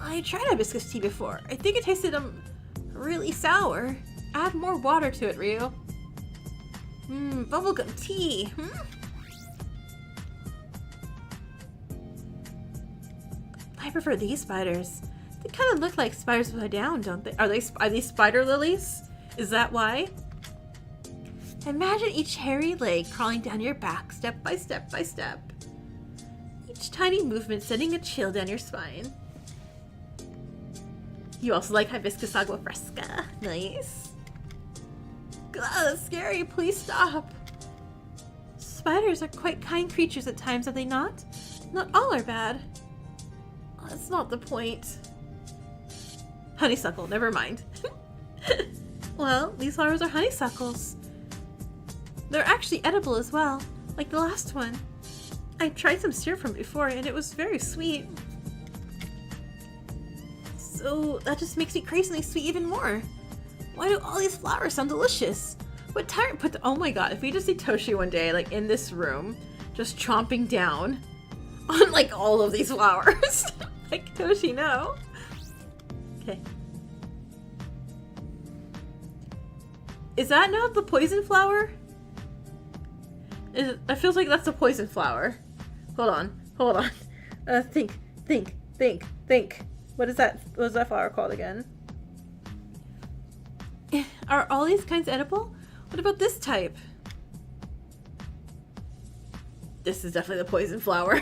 I tried hibiscus tea before. I think it tasted really sour. Add more water to it, Ryu. Bubblegum tea. I prefer these spiders. They kind of look like spiders upside down, don't they? Are these spider lilies? Is that why? Imagine each hairy leg crawling down your back, step by step by step. Each tiny movement sending a chill down your spine. You also like hibiscus agua fresca. Nice. God, that's scary. Please stop. Spiders are quite kind creatures at times, are they not? Not all are bad. That's not the point. Honeysuckle, never mind. Well, these flowers are honeysuckles. They're actually edible as well, like the last one. I tried some syrup from before and it was very sweet. So that just makes me crazily sweet even more. Why do all these flowers sound delicious? What tyrant put oh my god, if we just see Toshi one day, like in this room, just chomping down on like all of these flowers. Like, Toshi, no. Okay. Is that not the poison flower? It feels like that's the poison flower. Hold on. Think. What is that? What is that flower called again? Are all these kinds edible? What about this type? This is definitely the poison flower.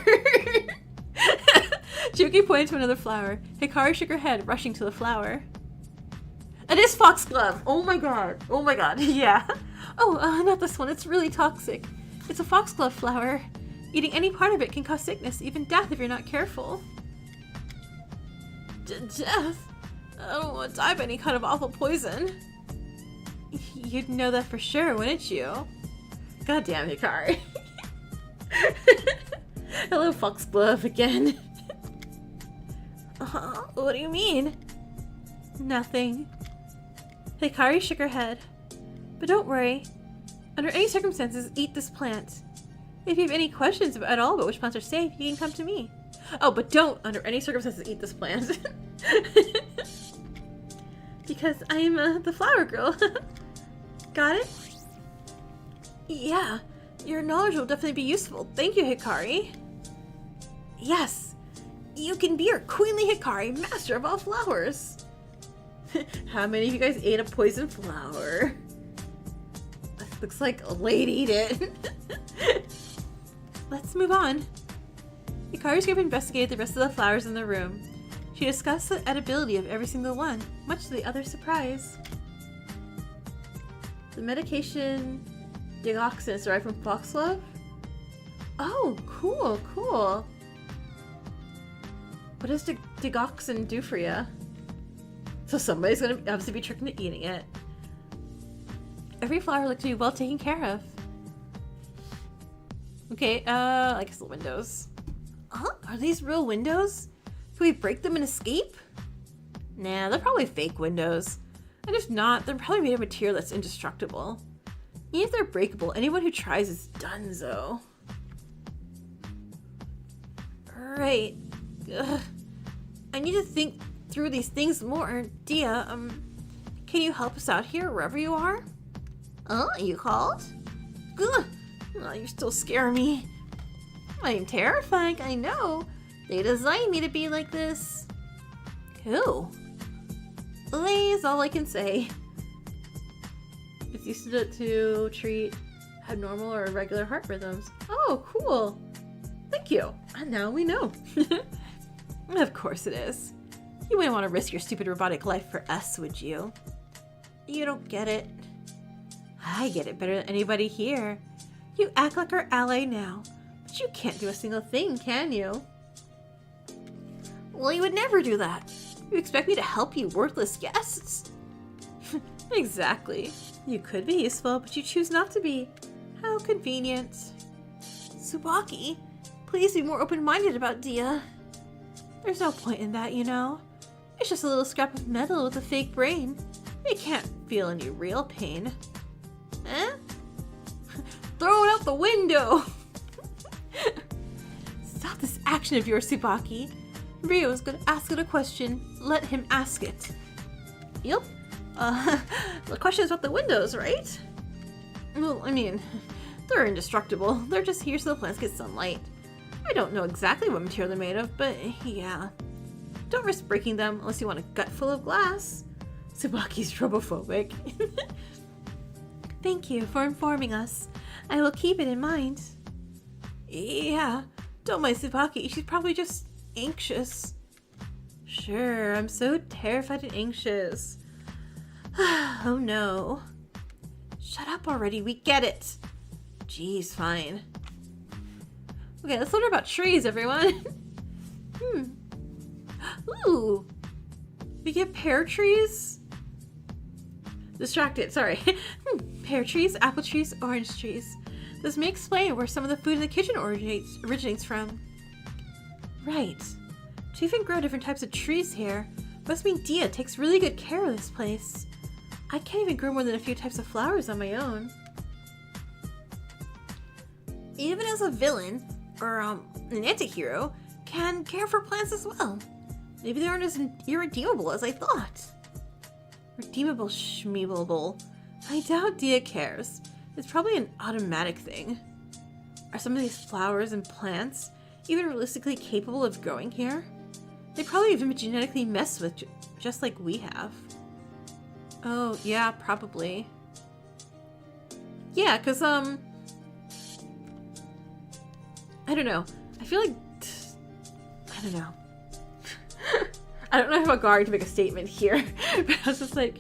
Juki pointed to another flower. Hikari shook her head, rushing to the flower. It is foxglove! Oh my god, yeah. Oh, not this one, it's really toxic. It's a foxglove flower. Eating any part of it can cause sickness, even death if you're not careful. Death? I don't want to die by any kind of awful poison. You'd know that for sure, wouldn't you? Goddamn, Hikari. Hello, foxglove again. What do you mean? Nothing. Hikari shook her head. But don't worry. Under any circumstances, eat this plant. If you have any questions at all about which plants are safe, you can come to me. Oh, but don't, under any circumstances, eat this plant. Because I'm the flower girl. Got it? Yeah, your knowledge will definitely be useful. Thank you, Hikari. Yes, you can be our queenly Hikari, master of all flowers. How many of you guys ate a poison flower? Looks like a lady eat it. Let's move on. Hikari's group investigated the rest of the flowers in the room. She discussed the edibility of every single one, much to the other's surprise. The medication digoxin is derived from foxglove? Oh, cool, cool. What does digoxin do for you? So somebody's gonna obviously be tricked into eating it. Every flower looks to be well taken care of. Okay, I guess the windows. Huh? Are these real windows? Can we break them and escape? Nah, they're probably fake windows. And if not, they're probably made of material that's indestructible. Even if they're breakable, anyone who tries is donezo. Right. Ugh. I need to think through these things more. Dia, can you help us out here, wherever you are? You called? Ugh. Oh, you still scare me. I'm terrifying, I know. They designed me to be like this. Who? Lay is all I can say. It's used to treat abnormal or irregular heart rhythms. Oh, cool. Thank you. And now we know. Of course it is. You wouldn't want to risk your stupid robotic life for us, would you? You don't get it. I get it better than anybody here. You act like our ally now, but you can't do a single thing, can you? Well, you would never do that. You expect me to help you worthless guests? Exactly. You could be useful, but you choose not to be. How convenient. Tsubaki, please be more open-minded about Dia. There's no point in that, you know. It's just a little scrap of metal with a fake brain. It can't feel any real pain. Eh? Throw it out the window! Stop this action of yours, Tsubaki. Ryo is going to ask it a question. Let him ask it. Yup. The question is about the windows, right? Well, I mean, they're indestructible. They're just here so the plants get sunlight. I don't know exactly what material they're made of, but yeah. Don't risk breaking them unless you want a gut full of glass. Tsubaki's robophobic. Thank you for informing us. I will keep it in mind. Yeah, don't mind Tsubaki. She's probably just anxious. Sure, I'm so terrified and anxious. Oh no. Shut up already, we get it. Jeez, fine. Okay, let's learn about trees, everyone. Ooh. We get pear trees? Distracted, sorry. Pear trees, apple trees, orange trees. This may explain where some of the food in the kitchen originates from. Right. To even grow different types of trees here must mean Dia takes really good care of this place. I can't even grow more than a few types of flowers on my own. Even as a villain, or an anti-hero, can care for plants as well. Maybe they aren't as irredeemable as I thought. Redeemable schmeemable. I doubt Dia cares. It's probably an automatic thing. Are some of these flowers and plants even realistically capable of growing here? They probably even been genetically messed with just like we have. Oh, yeah, probably. Yeah, because, I don't know. I feel like, I don't know. I don't know if I'm going to make a statement here, but I was just like,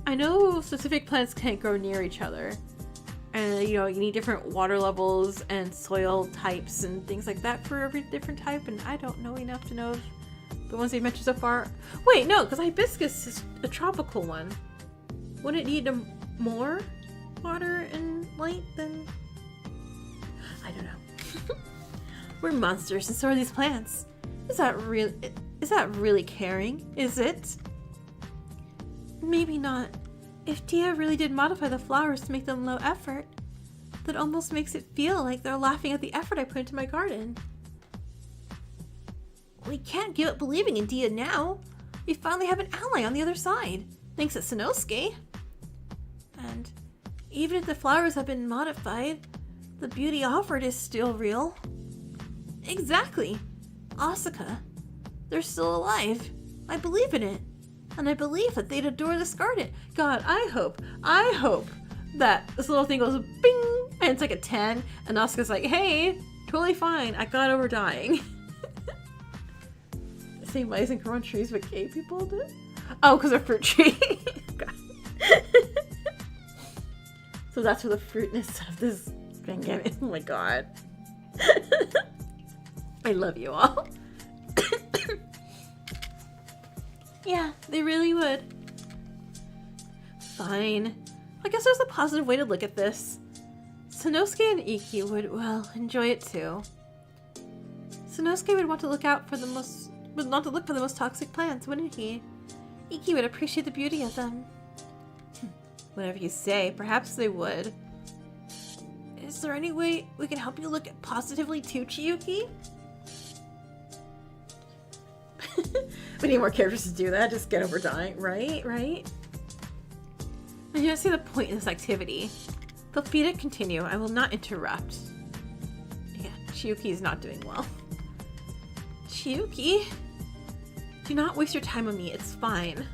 I know specific plants can't grow near each other. And, you know, you need different water levels and soil types and things like that for every different type, and I don't know enough to know if the ones they mentioned so far. Wait, no, because hibiscus is a tropical one. Wouldn't it need more water and light than... I don't know. We're monsters, and so are these plants. Is that really caring? Is it? Maybe not. If Dia really did modify the flowers to make them low effort, that almost makes it feel like they're laughing at the effort I put into my garden. We can't give up believing in Dia now. We finally have an ally on the other side, thanks to Sanosuke. And even if the flowers have been modified, the beauty offered is still real. Exactly. Asuka. They're still alive. I believe in it. And I believe that they'd adore this garden. God, I hope that this little thing goes bing, and it's like a 10, and Asuka's like, hey, totally fine. I got over dying. same ways and grow on trees but gay people do? Oh, because of fruit tree. So that's where the fruitness of this thing came in. Oh my god. I love you all. Yeah, they really would. Fine. I guess there's a positive way to look at this. Sanosuke and Iki would, well, enjoy it too. Sanosuke would want to look out for the most, would not to look for the most toxic plants, wouldn't he? Iki would appreciate the beauty of them. Whatever you say, perhaps they would. Is there any way we can help you look at positively too, Chiyuki? We need more characters to do that. Just get over dying, right? Right? I don't see the point in this activity. Feel free to continue. I will not interrupt. Yeah, Chiyuki is not doing well. Chiyuki? Do not waste your time on me. It's fine.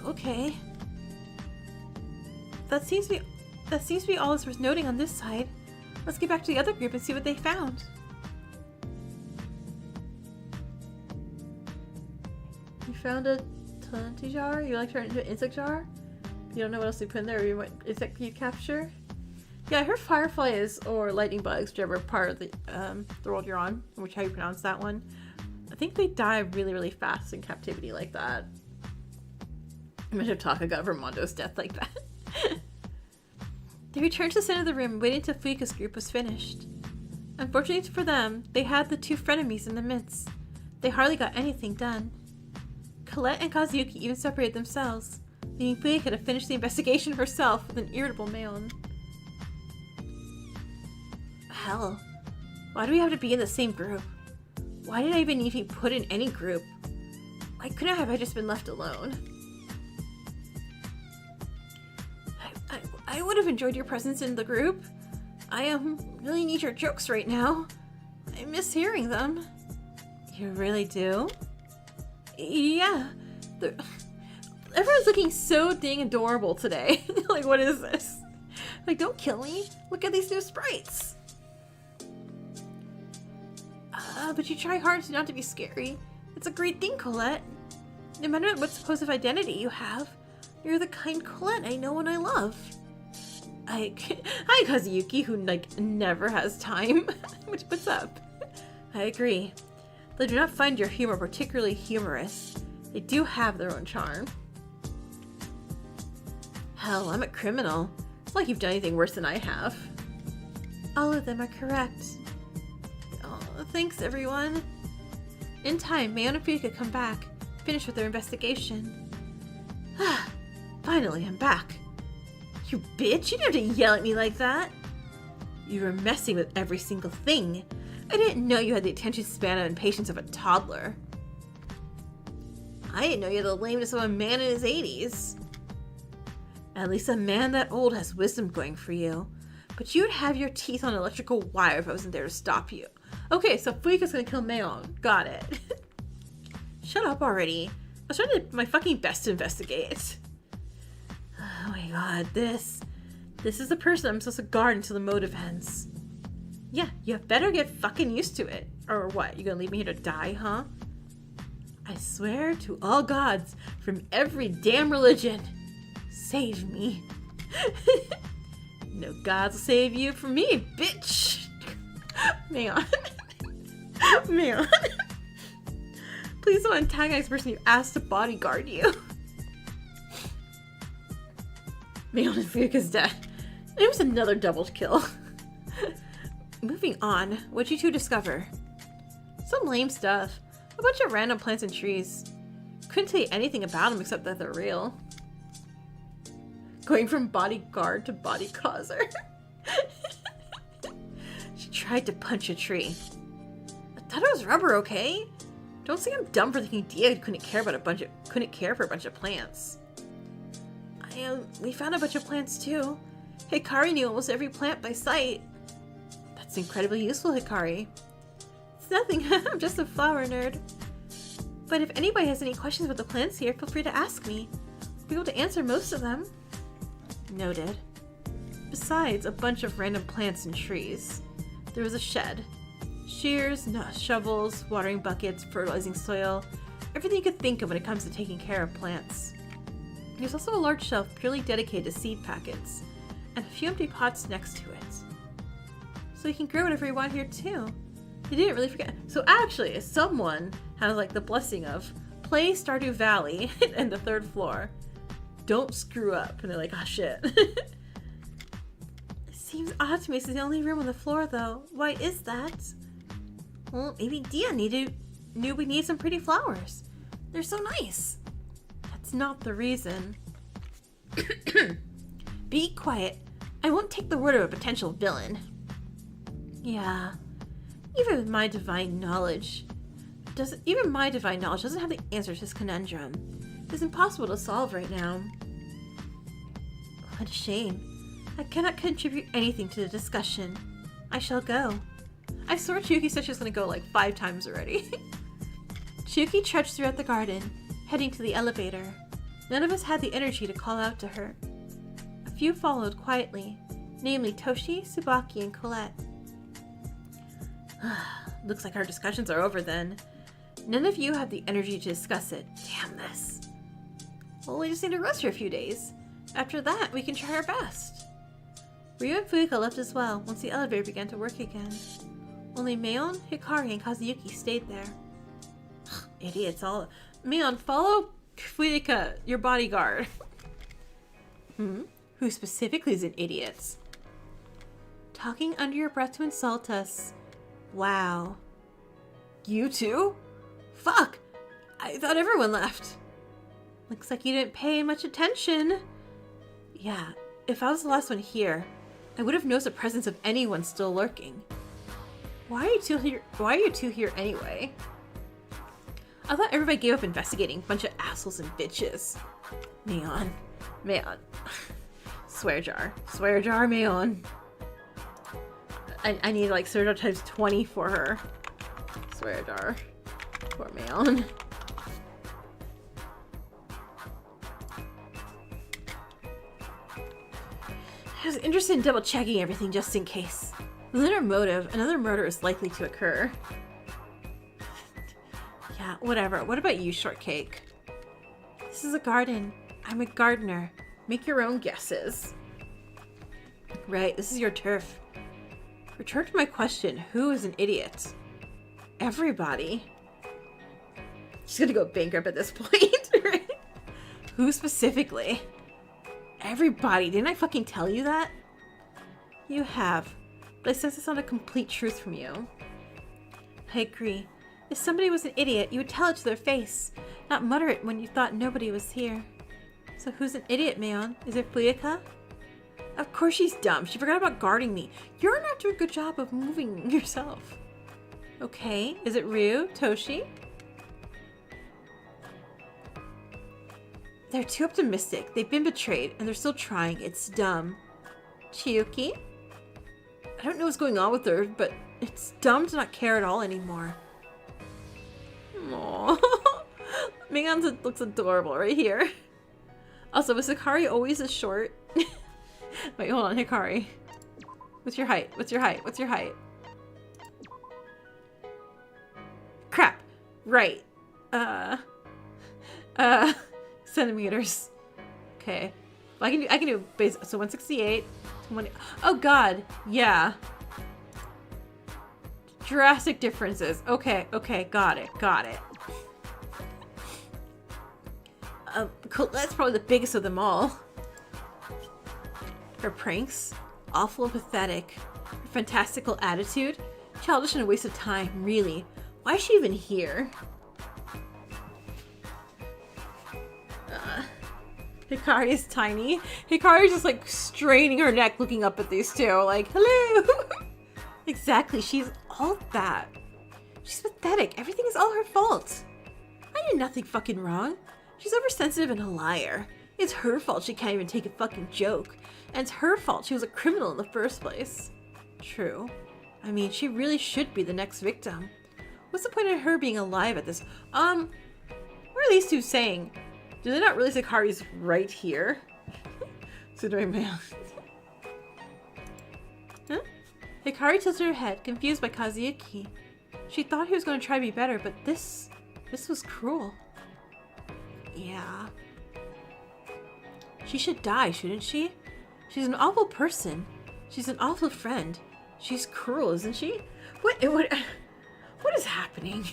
Okay. That seems to be all that's worth noting on this side. Let's get back to the other group and see what they found. You found a Tanti jar? You like to turn it into an insect jar? You don't know what else you put in there, or what insect you capture? Yeah, I heard fireflies or lightning bugs, whichever part of the world you're on, which how you pronounce that one. I think they die really, really fast in captivity like that. Imagine if Taka got Vermondo's death like that. They returned to the center of the room, waiting until Fuika's group was finished. Unfortunately for them, they had the two frenemies in the midst. They hardly got anything done. Colette and Kazuki even separated themselves, leaving Fuika to finish the investigation herself with an irritable Maon. Hell, why do we have to be in the same group? Why did I even need to be put in any group? Why couldn't I just been left alone? I would have enjoyed your presence in the group. I really need your jokes right now. I miss hearing them. You really do? Yeah. Everyone's looking so dang adorable today. Like, what is this? Like, don't kill me. Look at these new sprites. But you try hard not to be scary. It's a great thing, Colette. No matter what supposed identity you have, you're the kind Colette I know and I love. Hi, Kazuki, who, like, never has time. What's up? I agree. Though I do not find your humor particularly humorous, they do have their own charm. Hell, I'm a criminal. It's not like you've done anything worse than I have. All of them are correct. Oh, thanks, everyone. In time, Mayon and Fuika come back, finish with their investigation. Finally, I'm back. You bitch, you didn't have to yell at me like that. You were messing with every single thing. I didn't know you had the attention span and patience of a toddler. I didn't know you had the lameness of a man in his 80s. At least a man that old has wisdom going for you. But you would have your teeth on an electrical wire if I wasn't there to stop you. Okay, so Fuika's gonna kill Mayon. Got it. Shut up already. I was trying to do my fucking best to investigate. Oh my god, this is the person I'm supposed to guard until the motive ends. Yeah, you better get fucking used to it. Or what, you gonna leave me here to die, huh? I swear to all gods from every damn religion, save me. No gods will save you from me, bitch. Mayon. Mayon. Please don't antagonize the person you asked to bodyguard you. Mayon and Fuika's dead. It was another double kill. Moving on, what'd you two discover? Some lame stuff. A bunch of random plants and trees. Couldn't tell you anything about them except that they're real. Going from bodyguard to body causer. She tried to punch a tree. I thought it was rubber, okay? Don't say I'm dumb for thinking Dia couldn't care for a bunch of plants. We found a bunch of plants too. Hikari knew almost every plant by sight. That's incredibly useful, Hikari. It's nothing, I'm just a flower nerd. But if anybody has any questions about the plants here, feel free to ask me. I'll be able to answer most of them. Noted. Besides a bunch of random plants and trees, there was a shed. Shears, shovels, watering buckets, fertilizing soil, everything you could think of when it comes to taking care of plants. There's also a large shelf purely dedicated to seed packets, and a few empty pots next to it. So you can grow whatever you want here too. You didn't really forget. So actually, someone has like the blessing of play Stardew Valley and the 3rd floor. Don't screw up. And they're like, oh shit. It seems odd to me. It's the only room on the floor though. Why is that? Well, maybe Dia knew we need some pretty flowers. They're so nice. That's not the reason. Be quiet. I won't take the word of a potential villain. Yeah. Even my divine knowledge doesn't have the answer to this conundrum. It's impossible to solve right now. What a shame. I cannot contribute anything to the discussion. I shall go. I swear Chiyuki said she was going to go like 5 times already. Chiyuki trudged throughout the garden, heading to the elevator. None of us had the energy to call out to her. A few followed quietly, namely Toshi, Tsubaki, and Colette. Looks like our discussions are over then. None of you have the energy to discuss it. Damn this. Well, we just need to rest for a few days. After that, we can try our best. Ryu and Fuyuka left as well once the elevator began to work again. Only Maon, Hikari, and Kazuyuki stayed there. Idiots all. Maon, follow Fuyuka, your bodyguard. Who specifically is an idiot? Talking under your breath to insult us. Wow. You too? Fuck! I thought everyone left. Looks like you didn't pay much attention. Yeah, if I was the last one here, I would have noticed the presence of anyone still lurking. Why are you two here anyway? I thought everybody gave up investigating. Bunch of assholes and bitches. Maon. Swear jar, Maon. I need like swear jar times 20 for her. Swear jar. Poor Maon. I was interested in double checking everything just in case. Within our motive, another murder is likely to occur. Yeah, whatever. What about you, Shortcake? This is a garden. I'm a gardener. Make your own guesses. Right, this is your turf. Return to my question. Who is an idiot? Everybody. She's gonna go bankrupt at this point, right? Who specifically? Everybody. Didn't I fucking tell you that? You have. But I sense it's not a complete truth from you. I agree. If somebody was an idiot, you would tell it to their face, not mutter it when you thought nobody was here. So who's an idiot, Maon? Is it Fuyuka? Of course she's dumb. She forgot about guarding me. You're not doing a good job of moving yourself. Okay. Is it Ryu? Toshi? They're too optimistic. They've been betrayed, and they're still trying. It's dumb. Chiyuki? I don't know what's going on with her, but it's dumb to not care at all anymore. Aww. Maon looks adorable right here. Also, was Hikari always as short? Wait, hold on, Hikari. What's your height? What's your height? What's your height? Crap. Right. Centimeters. Okay. Well, I can do base. So 168. 20. Oh God. Yeah. Drastic differences. Okay. Okay. Got it. Got it. Colette's probably the biggest of them all. Her pranks, awful and pathetic. Her fantastical attitude, childish and a waste of time, really. Why is she even here? Hikari is tiny. Hikari's just like straining her neck looking up at these two, like, hello! Exactly, she's all that. She's pathetic. Everything is all her fault. I did nothing fucking wrong. She's oversensitive and a liar. It's her fault she can't even take a fucking joke. And it's her fault she was a criminal in the first place. True. I mean, she really should be the next victim. What's the point of her being alive at this? What are these two saying? Do they not realize Hikari's right here? So do I, man. Huh? Hikari tilted her head, confused by Kazuyuki. She thought he was going to try to be better, but this was cruel. Yeah. She should die, shouldn't she? She's an awful person. She's an awful friend. She's cruel, isn't she? What is happening?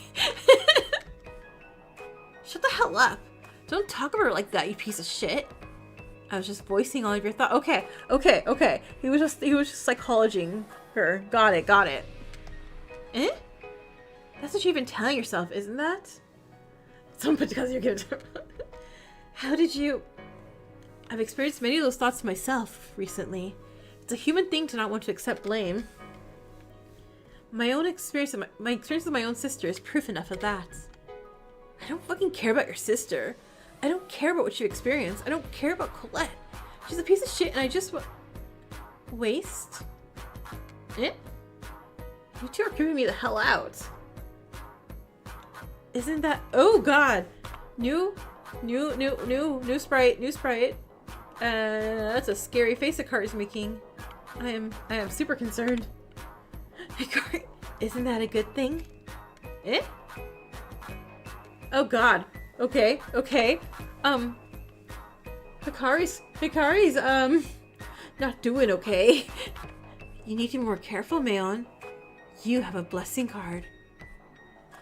Shut the hell up. Don't talk about her like that, you piece of shit. I was just voicing all of your thoughts. Okay. He was just psychologizing her. Got it. Eh? That's what you've been telling yourself, isn't that? Some because you're giving. How did you? I've experienced many of those thoughts myself recently. It's a human thing to not want to accept blame. My own experience, my experience with my own sister is proof enough of that. I don't fucking care about your sister. I don't care about what you experienced. I don't care about Colette. She's a piece of shit and I just waste? Eh? You two are creeping me the hell out. Isn't that... Oh god! New sprite. That's a scary face Hikari's making. I am super concerned. Hikari, isn't that a good thing? Eh? Oh god. Okay. Hikari's not doing okay. You need to be more careful, Mayon. You have a blessing card.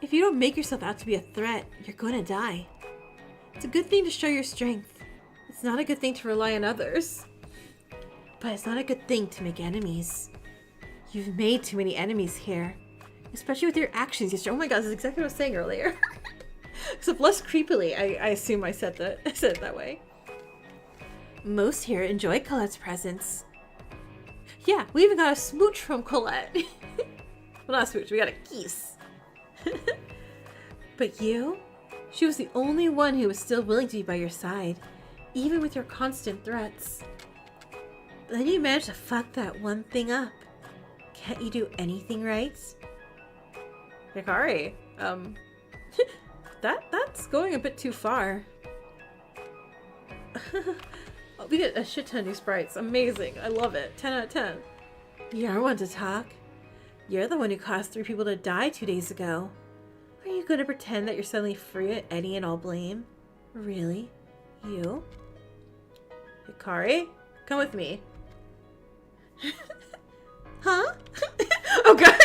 If you don't make yourself out to be a threat, you're gonna die. It's a good thing to show your strength. It's not a good thing to rely on others. But it's not a good thing to make enemies. You've made too many enemies here. Especially with your actions yesterday. Oh my god, this is exactly what I was saying earlier. Except less creepily, I assume I said it that way. Most here enjoy Colette's presence. Yeah, we even got a smooch from Colette. Well, not a smooch, we got a kiss. But you? She was the only one who was still willing to be by your side, even with your constant threats. Then you managed to fuck that one thing up. Can't you do anything right? Hikari, that's going a bit too far. We get a shit ton of new sprites. Amazing. I love it. 10 out of 10. You're one to talk. You're the one who caused 3 people to die 2 days ago. Are you going to pretend that you're suddenly free of any and all blame? Really? You? Hikari? Come with me. Huh? Oh god!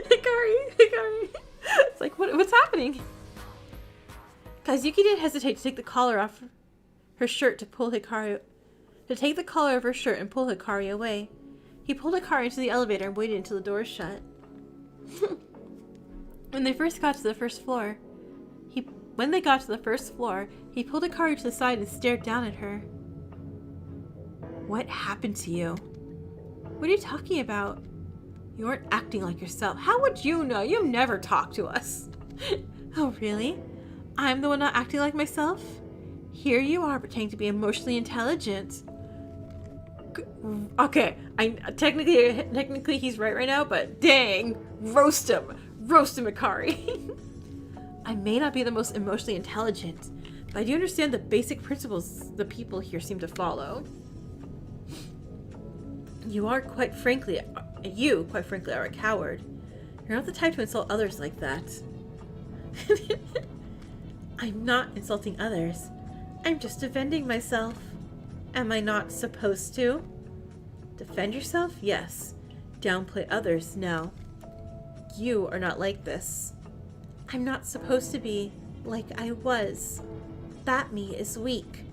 Hikari! It's like, what's happening? Kazuyuki didn't hesitate to take the collar off her shirt to take the collar of her shirt and pull Hikari away. He pulled Hikari into the elevator and waited until the doors shut. When they got to the first floor, he pulled Hikari to the side and stared down at her. What happened to you? What are you talking about? You aren't acting like yourself. How would you know? You never talk to us. Oh, really? I'm the one not acting like myself? Here you are pretending to be emotionally intelligent. Okay, technically he's right now, but dang, roast him, Hikari. I may not be the most emotionally intelligent, but I do understand the basic principles the people here seem to follow. You, quite frankly, are a coward. You're not the type to insult others like that. I'm not insulting others. I'm just defending myself. Am I not supposed to? Defend yourself? Yes. Downplay others? No. You are not like this. I'm not supposed to be like I was. That me is weak.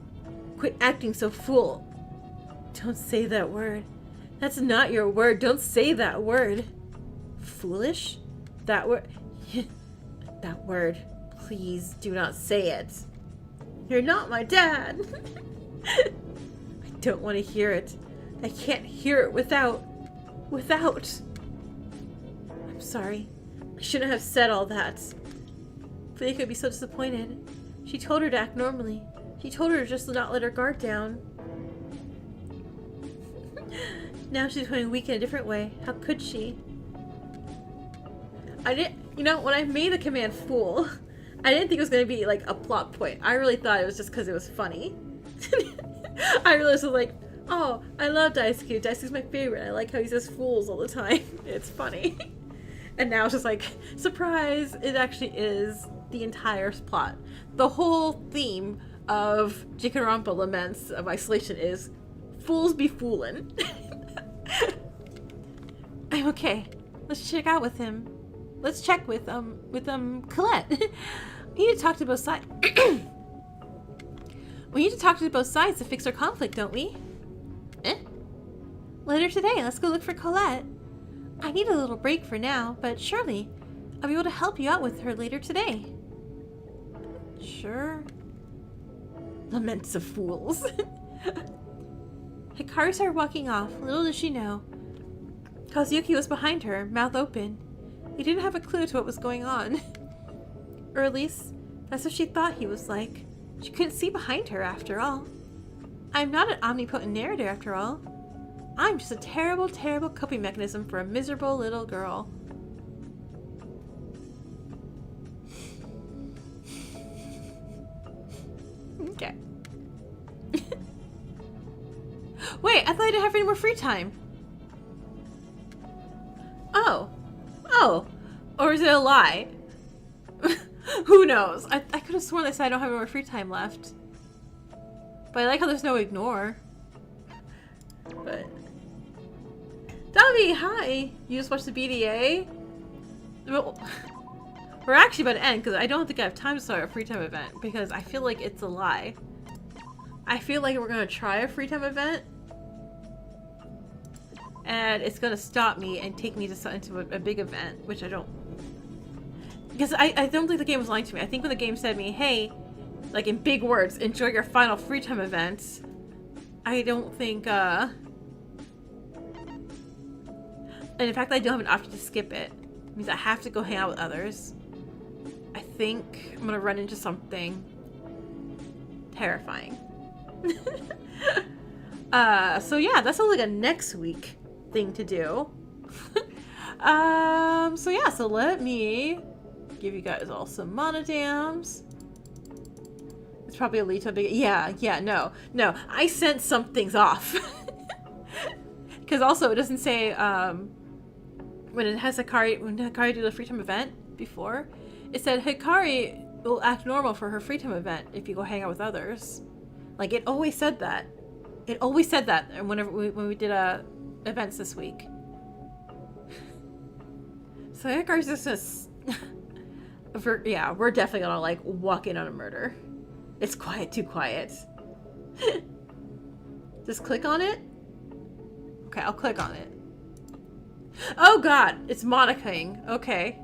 Quit acting so fool. Don't say that word. That's not your word. Don't say that word. Foolish? That word. That word. Please do not say it. You're not my dad. I don't want to hear it. I can't hear it without. I'm sorry. I shouldn't have said all that. Felicia would be so disappointed. She told her to act normally. She told her to just not let her guard down. Now she's becoming weak in a different way. How could she? When I made the command fool, I didn't think it was going to be like a plot point. I really thought it was just because it was funny. I really was like, Oh, I love Daisuke. Daisuke's my favorite. I like how he says fools all the time. It's funny. And now it's just like, surprise, it actually is the entire plot. The whole theme of Jikoronpa Laments of Isolation is fools be foolin'. I'm okay. Let's check out with him. Let's check with Colette. We need to talk to both sides. We need to talk to both sides to fix our conflict, don't we? Later today, let's go look for Colette. I need a little break for now, but surely I'll be able to help you out with her later today. Sure. Laments of fools. Hikari started walking off. Little did she know, Kazuyuki was behind her, mouth open. He didn't have a clue to what was going on. Or at least, that's what she thought he was like. She couldn't see behind her, after all. I'm not an omnipotent narrator, after all. I'm just a terrible, terrible coping mechanism for a miserable little girl. Okay. Wait, I thought I didn't have any more free time. Oh. Oh. Or is it a lie? Who knows? I could have sworn they said I don't have any more free time left. But I like how there's no ignore. But... Davi, hi! You just watched the BDA? Well, we're actually about to end because I don't think I have time to start a free time event because I feel like it's a lie. I feel like we're going to try a free time event and it's going to stop me and take me to into a big event, which I don't... Because I don't think the game was lying to me. I think when the game said to me, hey, like in big words, enjoy your final free time event, I don't think, and in fact, I don't have an option to skip it. It means I have to go hang out with others. I think I'm gonna run into something terrifying. So yeah, that sounds like a next week thing to do. So yeah, so let me give you guys all some monodams. It's probably a lead to a big... Yeah, no. I sent some things off. Because also, it doesn't say, when it has Hikari, when Hikari did a free time event before, it said Hikari will act normal for her free time event if you go hang out with others. Like, it always said that. It always said that when we did events this week. So Hikari's just yeah, we're definitely gonna like walk in on a murder. It's quiet, too quiet. Just click on it? Okay, I'll click on it. Oh god, it's Monica-ing. Okay.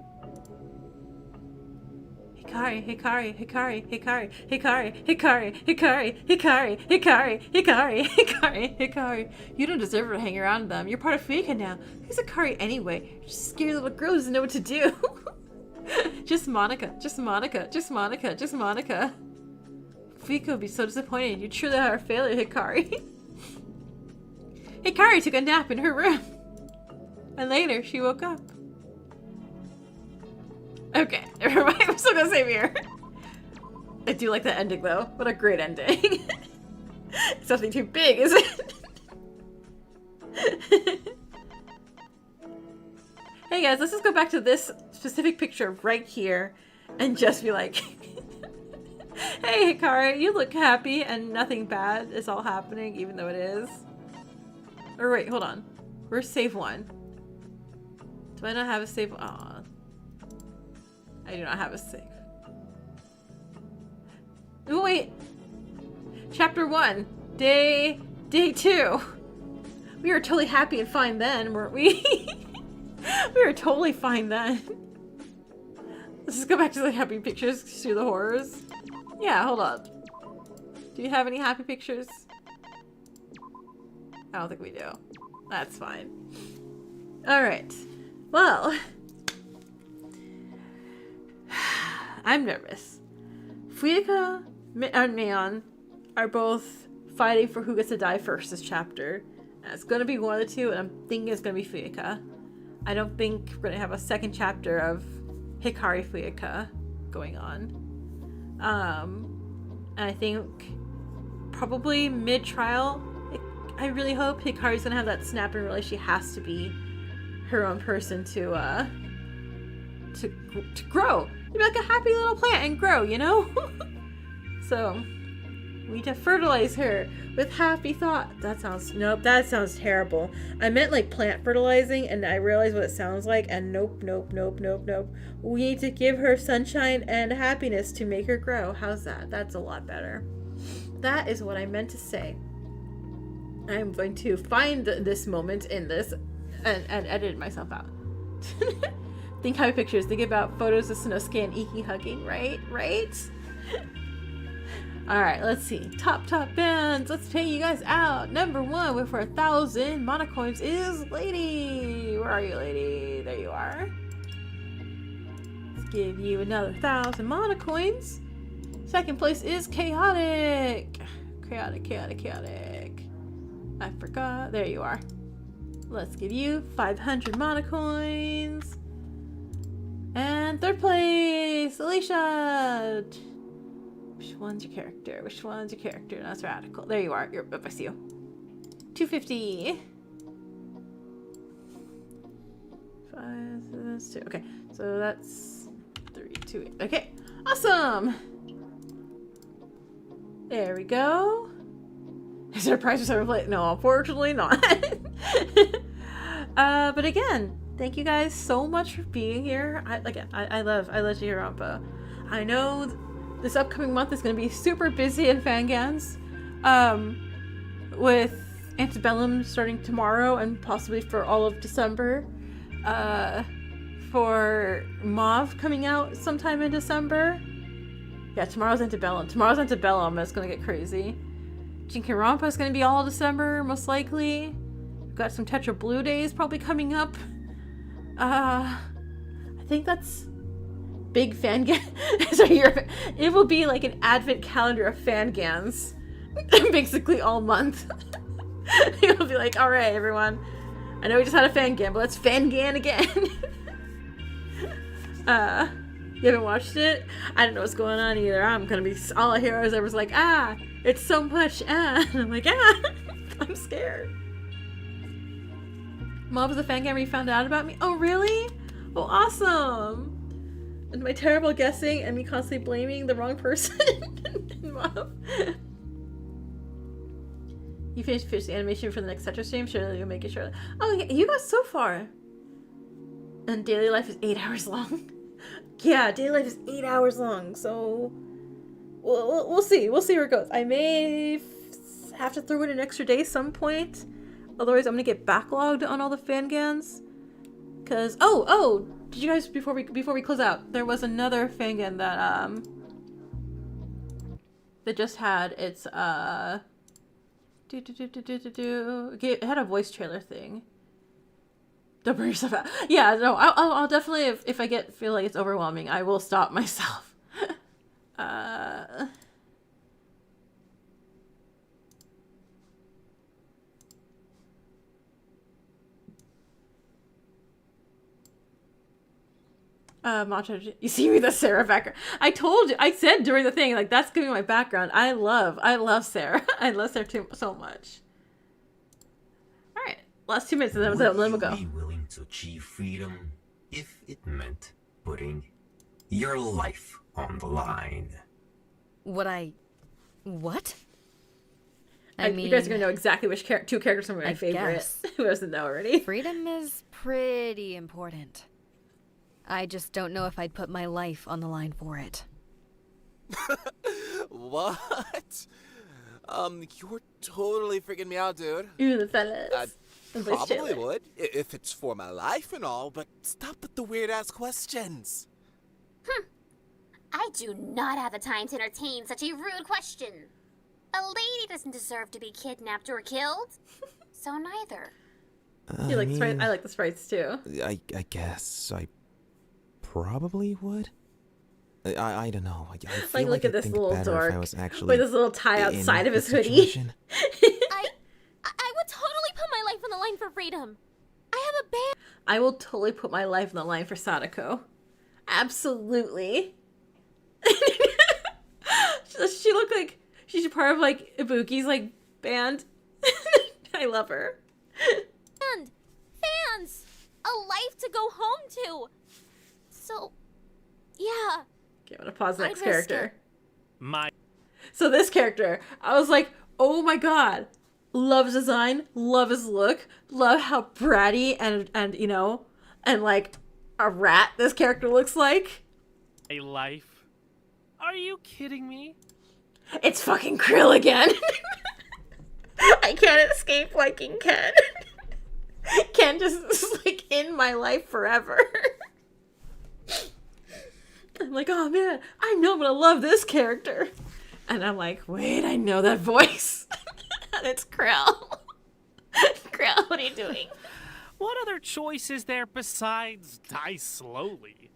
Hikari, Hikari, Hikari, Hikari, Hikari, Hikari, Hikari, Hikari, Hikari, Hikari, Hikari, Hikari. You don't deserve to hang around them. You're part of Fuika now. Who's Hikari anyway? You're just a scary little girl who doesn't know what to do. Just Monica, just Monica, just Monica, just Monica. Fuika would be so disappointed. You truly are a failure, Hikari. Hikari took a nap in her room. And later, she woke up. Okay, never mind. I'm still gonna save here. I do like that ending, though. What a great ending. It's nothing too big, is it? Hey guys, let's just go back to this specific picture right here and just be like, hey Hikari, you look happy and nothing bad is all happening, even though it is. Or wait, hold on. Where's save one? Do I not have a save? Aw. I do not have a save. Oh wait! Chapter 1. Day 2. We were totally happy and fine then, weren't we? We were totally fine then. Let's just go back to the happy pictures through the horrors. Yeah, hold up. Do you have any happy pictures? I don't think we do. That's fine. Alright. Well. I'm nervous. Fuika and Neon are both fighting for who gets to die first this chapter. And it's gonna be one of the two, and I'm thinking it's gonna be Fuika. I don't think we're gonna have a second chapter of Hikari Fuika going on. And I think probably mid-trial I really hope Hikari's gonna have that snap and realize she has to be her own person to grow. To be like a happy little plant and grow, you know? So, we need to fertilize her with happy thought. That sounds terrible. I meant like plant fertilizing, and I realized what it sounds like, and nope. We need to give her sunshine and happiness to make her grow. How's that? That's a lot better. That is what I meant to say. I'm going to find this moment in this and edit myself out. Think happy pictures. Think about photos of Sanosuke and Iki hugging, right? Alright, let's see. Top bands. Let's pay you guys out. Number 1 with 1,000 mana coins is Lady. Where are you, Lady? There you are. Let's give you another 1,000 mana coins. Second place is Chaotic. Chaotic. I forgot. There you are. Let's give you 500 mana coins. And third place, Alicia. Which one's your character? That's radical. There you are. You're up. I see you. 250. 5, 2. Okay, so that's 3, 2, 8. Okay, awesome. There we go. Is there a prize for seven play? No, unfortunately not. But again, thank you guys so much for being here. I love Jikoronpa. I know this upcoming month is going to be super busy in Fangans, with Antebellum starting tomorrow and possibly for all of December, for Mauve coming out sometime in December. Yeah, tomorrow's Antebellum. It's going to get crazy. Jikoronpa is going to be all December, most likely. We've got some Tetra Blue days probably coming up. I think that's big Fangan. So it will be like an advent calendar of Fangans, basically all month. You'll be like, all right, everyone. I know we just had a Fangan, but let's Fangan again. You haven't watched it? I don't know what's going on either. I'm gonna be all I hear is I was like, it's so much, and I'm like, I'm scared. Mom was a Fangan when you found out about me. Oh really? Oh awesome. And my terrible guessing and me constantly blaming the wrong person. Mom. You finished the animation for the next Tetra stream? Surely you'll make it sure. Oh yeah, you got so far. And daily life is 8 hours long. Yeah, daily life is 8 hours long, so we'll see. We'll see where it goes. I may have to throw in an extra day some point. Otherwise, I'm gonna get backlogged on all the Fangans. Cause did you guys before we close out? There was another Fangan that just had its it had a voice trailer thing. Don't burn yourself out. Yeah, no, I'll definitely, if I feel like it's overwhelming, I will stop myself. Matcha, you see me the Sarah background. I said during the thing, like, that's gonna be my background. I love Sarah. I love Sarah too, so much. Alright, last 2 minutes and then we'll go. Would you be willing to achieve freedom if it meant putting your life on the line? What? I mean, you guys are gonna know exactly which two characters are my favorite. Who doesn't know already? Freedom is pretty important. I just don't know if I'd put my life on the line for it. What? You're totally freaking me out, dude. Ooh, the fellas. Probably would, if it's for my life and all, but stop with the weird-ass questions. I do not have the time to entertain such a rude question. A lady doesn't deserve to be kidnapped or killed. So neither. You like the sprites? I like the sprites too. I guess I probably would. I don't know. I feel like look at this little dork with this little tie outside of his hoodie. I would totally put my life on the line for freedom. I have a band. I will totally put my life on the line for Sadako. Absolutely. She looked like she's part of like Ibuki's like band. I love her. And fans! A life to go home to! So, yeah. Okay, I'm gonna pause the I'd next risk character. My So this character, I was like, oh my god. Love his design, love his look, love how bratty and you know, and like a rat this character looks like. life? Are you kidding me? It's fucking Krill again. I can't escape liking Ken. Ken just is like in my life forever. I'm like, oh man, I know I'm gonna love this character. And I'm like, wait, I know that voice. And it's Krill. Krill, what are you doing? What other choice is there besides die slowly?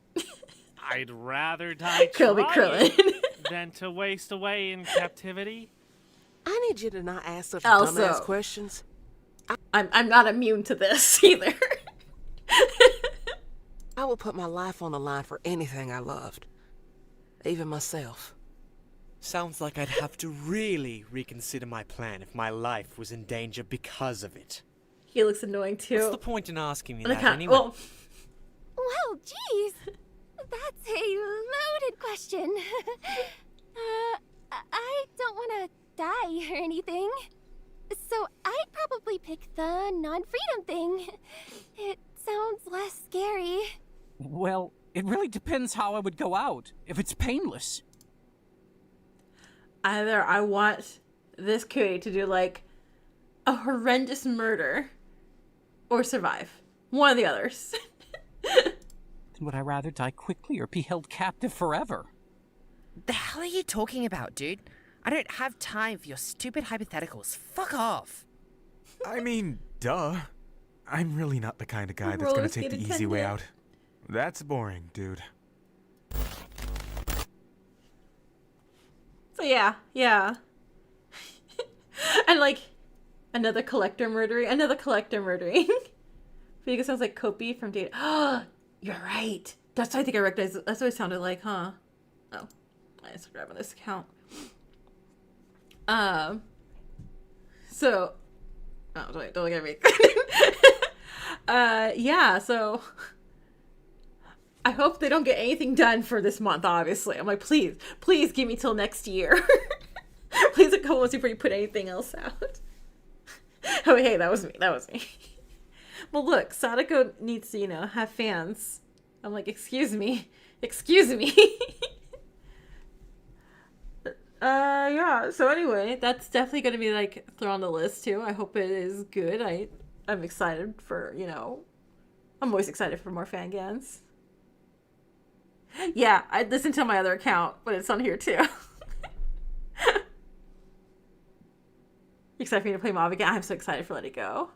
I'd rather die Krill be trying Krillin. than to waste away in captivity. I need you to not ask such Also- dumbass questions. I'm not immune to this either. I will put my life on the line for anything I loved. Even myself. Sounds like I'd have to really reconsider my plan if my life was in danger because of it. He looks annoying too. What's the point in asking me And I that can't- anyway? well, Well, geez. That's a loaded question. I don't want to die or anything. So I'd probably pick the non-freedom thing. It sounds less scary. Well, it really depends how I would go out. If it's painless. either I want this Kui to do like a horrendous murder or survive. One of the others. Would I rather die quickly or be held captive forever? The hell are you talking about, dude? I don't have time for your stupid hypotheticals. Fuck off. I mean, duh. I'm really not the kind of guy that's gonna take the easy way out. That's boring, dude. So yeah. And like another collector murdering. Because sounds like Kopi from Data. Oh, you're right. That's what I think I recognize. That's what it sounded like, huh? Oh, I subscribe on this account. So, oh, wait, don't look at me. Yeah, so I hope they don't get anything done for this month, obviously. I'm like, please give me till next year. Please a couple months before you put anything else out. Oh, hey, that was me. Well, look, Sadako needs to, have fans. I'm like, excuse me. Yeah, so anyway, that's definitely going to be, like, thrown on the list, too. I hope it is good. I'm excited for, I'm always excited for more fangans. Yeah, I listened to my other account, but it's on here, too. Excited for me to play Mob again. I'm so excited for Let It Go.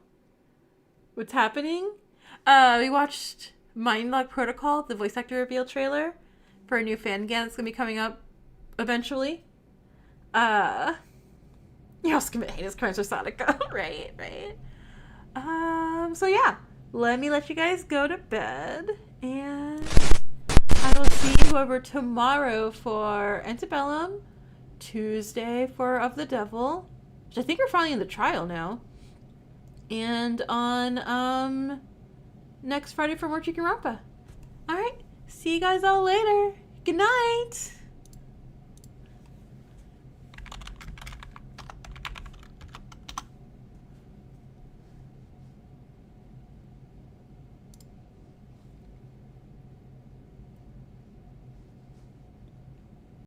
What's happening? We watched Mindlock Protocol, the voice actor reveal trailer for a new fangan that's going to be coming up eventually. You're also gonna hate his crimes with Sadako, right? So yeah, let you guys go to bed, and I will see you over tomorrow for Antebellum, Tuesday for Of the Devil, which I think we're finally in the trial now, and on next Friday for more Jikoronpa. All right, see you guys all later. Good night.